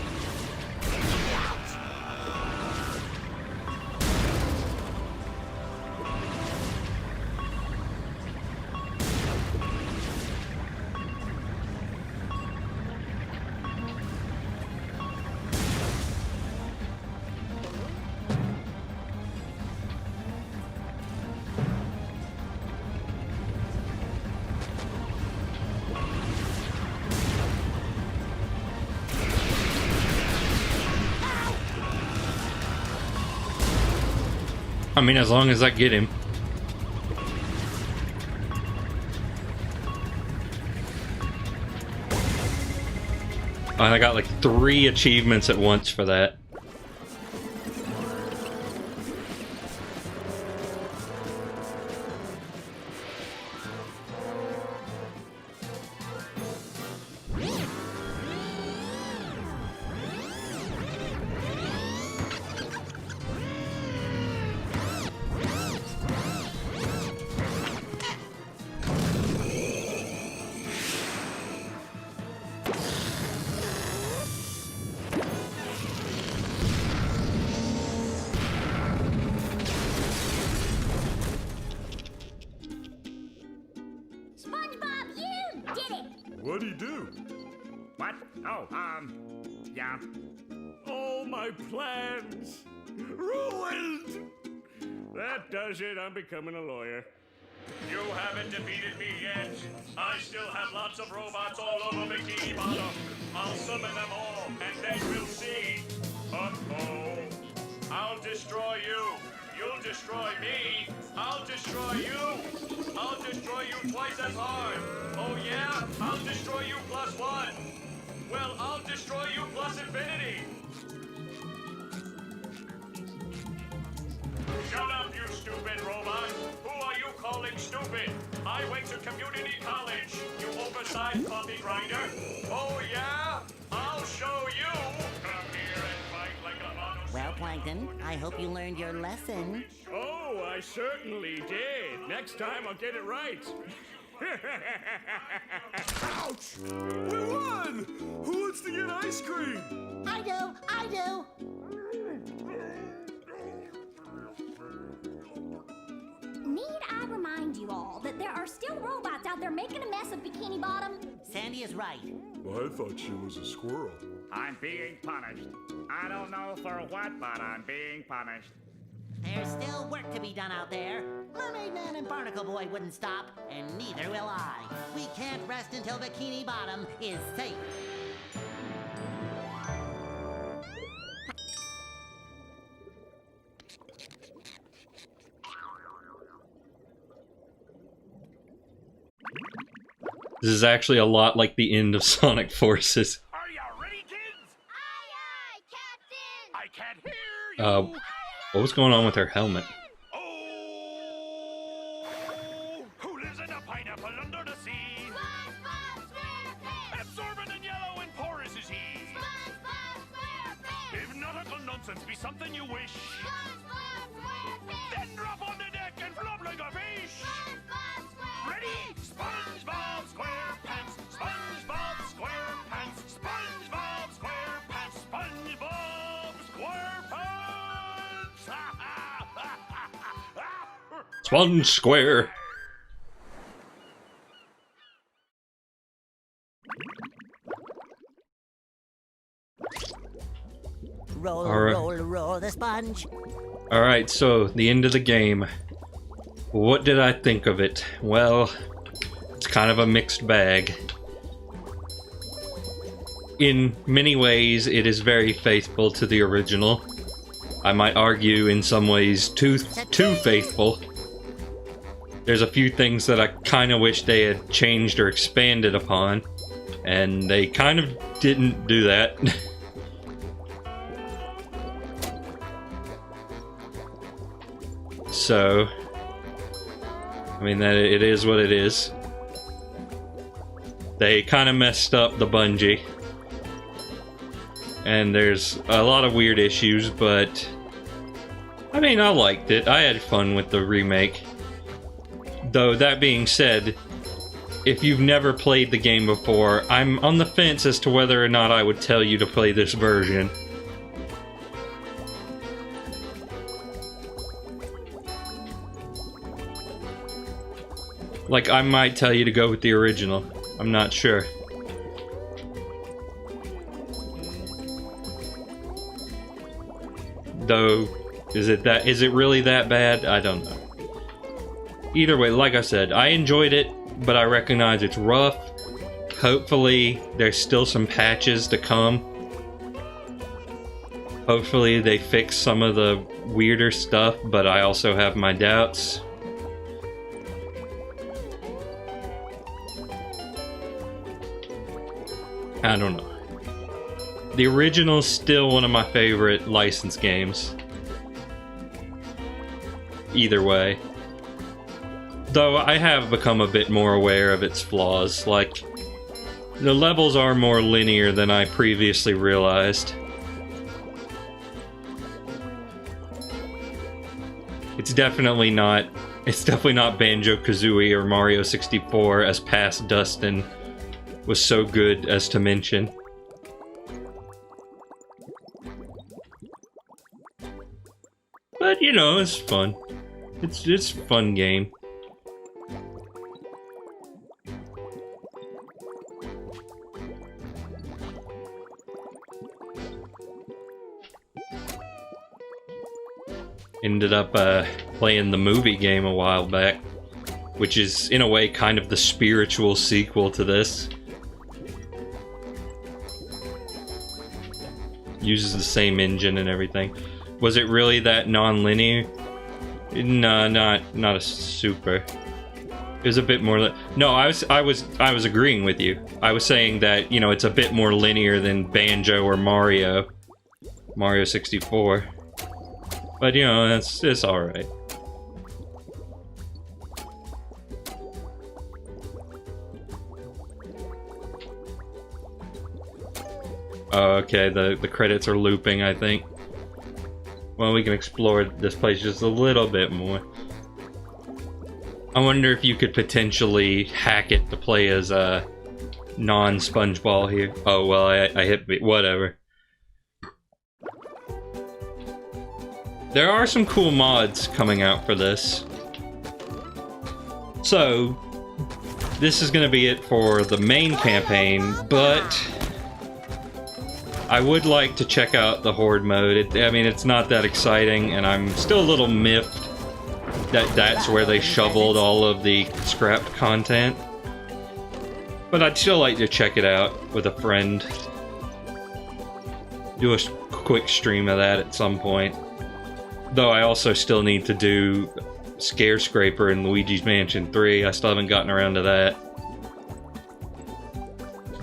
I mean, as long as I get him. And I got like 3 achievements at once for that. What'd he do? What? Oh, yeah. All my plans ruined. That does it. I'm becoming a lawyer. You haven't defeated me yet. I still have lots of robots all over Bikini Bottom. I'll summon them all, and then we'll see. Uh-oh. I'll destroy you. You'll destroy me. I'll destroy you. I'll destroy you twice as hard. Oh yeah? I'll destroy you plus one. Well, I'll destroy you plus infinity. Shut up, you stupid robot. Who are you calling stupid? I went to community college, you oversized coffee grinder. Oh yeah? I'll show you. Come here and fight like a mono. Well, Plankton, I hope you learned your lesson. Oh, I certainly did. Next time I'll get it right. Ouch! We won! Who wants to get ice cream? I do, I do. Need I remind you all that there are still robots out there making a mess of Bikini Bottom? Sandy is right. Well, I thought she was a squirrel. I'm being punished. I don't know for what, but I'm being punished. There's still work to be done out there. Mermaid Man and Barnacle Boy wouldn't stop, and neither will I. We can't rest until Bikini Bottom is safe. This is actually a lot like the end of Sonic Forces. Are ya ready, kids? Aye, aye, Captain! I can't hear you. What was going on with her helmet? Oh, who lives in a pineapple under the sea? SpongeBob SquarePants! Absorbent and yellow and porous is he. SpongeBob SquarePants! If nautical nonsense be something you wish, SpongeBob SquarePants! then drop on the deck and flop like a fish. SpongeBob SquarePants! Ready? SpongeBob SquarePants, SpongeBob SquarePants, SpongeBob SquarePants, SpongeBob SquarePants. Sponge Square. Roll, All right. roll, roll the sponge. Alright, so the end of the game. What did I think of it? Well, it's kind of a mixed bag. In many ways, it is very faithful to the original. I might argue in some ways too faithful. There's a few things that I kind of wish they had changed or expanded upon, and they kind of didn't do that. So, I mean, that it is what it is. They kind of messed up the bungee. And there's a lot of weird issues, but I mean, I liked it. I had fun with the remake. Though, that being said, if you've never played the game before, I'm on the fence as to whether or not I would tell you to play this version. Like, I might tell you to go with the original. I'm not sure. Though, is it really that bad? I don't know. Either way, like I said, I enjoyed it, but I recognize it's rough. Hopefully, there's still some patches to come. Hopefully, they fix some of the weirder stuff, but I also have my doubts. I don't know. The original's still one of my favorite licensed games. Either way. Though I have become a bit more aware of its flaws, like, the levels are more linear than I previously realized. It's definitely not Banjo-Kazooie or Mario 64 as past Dustin was so good as to mention. But, you know, it's fun. It's a fun game. ended up playing the movie game a while back, which is in a way kind of the spiritual sequel to this. Uses the same engine and everything. Was it really that non-linear? No, not a super. It was a bit more. No, I was agreeing with you. I was saying that, you know, it's a bit more linear than Banjo or Mario 64. But you know, it's all right. Oh, okay, the credits are looping, I think. Well, we can explore this place just a little bit more. I wonder if you could potentially hack it to play as a non-SpongeBob here. Oh, well, I hit whatever. There are some cool mods coming out for this. So, this is going to be it for the main campaign, but I would like to check out the Horde mode. I mean, it's not that exciting, and I'm still a little miffed that that's where they shoveled all of the scrapped content. But I'd still like to check it out with a friend. Do a quick stream of that at some point. Though I also still need to do Scare Scraper in Luigi's Mansion 3. I still haven't gotten around to that.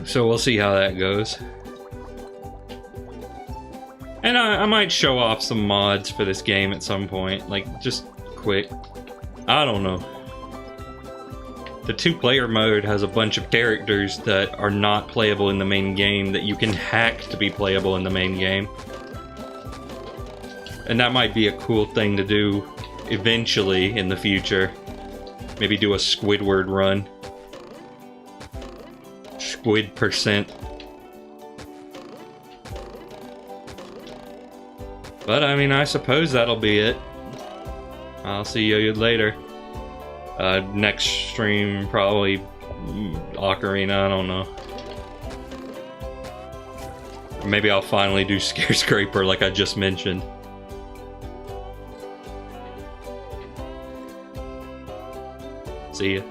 So we'll see how that goes. And I might show off some mods for this game at some point. Like, just quick. I don't know. The 2-player mode has a bunch of characters that are not playable in the main game that you can hack to be playable in the main game. And that might be a cool thing to do eventually in the future. Maybe do a Squidward run. Squid %. But I mean, I suppose that'll be it. I'll see you later. Next stream, probably Ocarina, I don't know. Or maybe I'll finally do Scare Scraper like I just mentioned. See ya.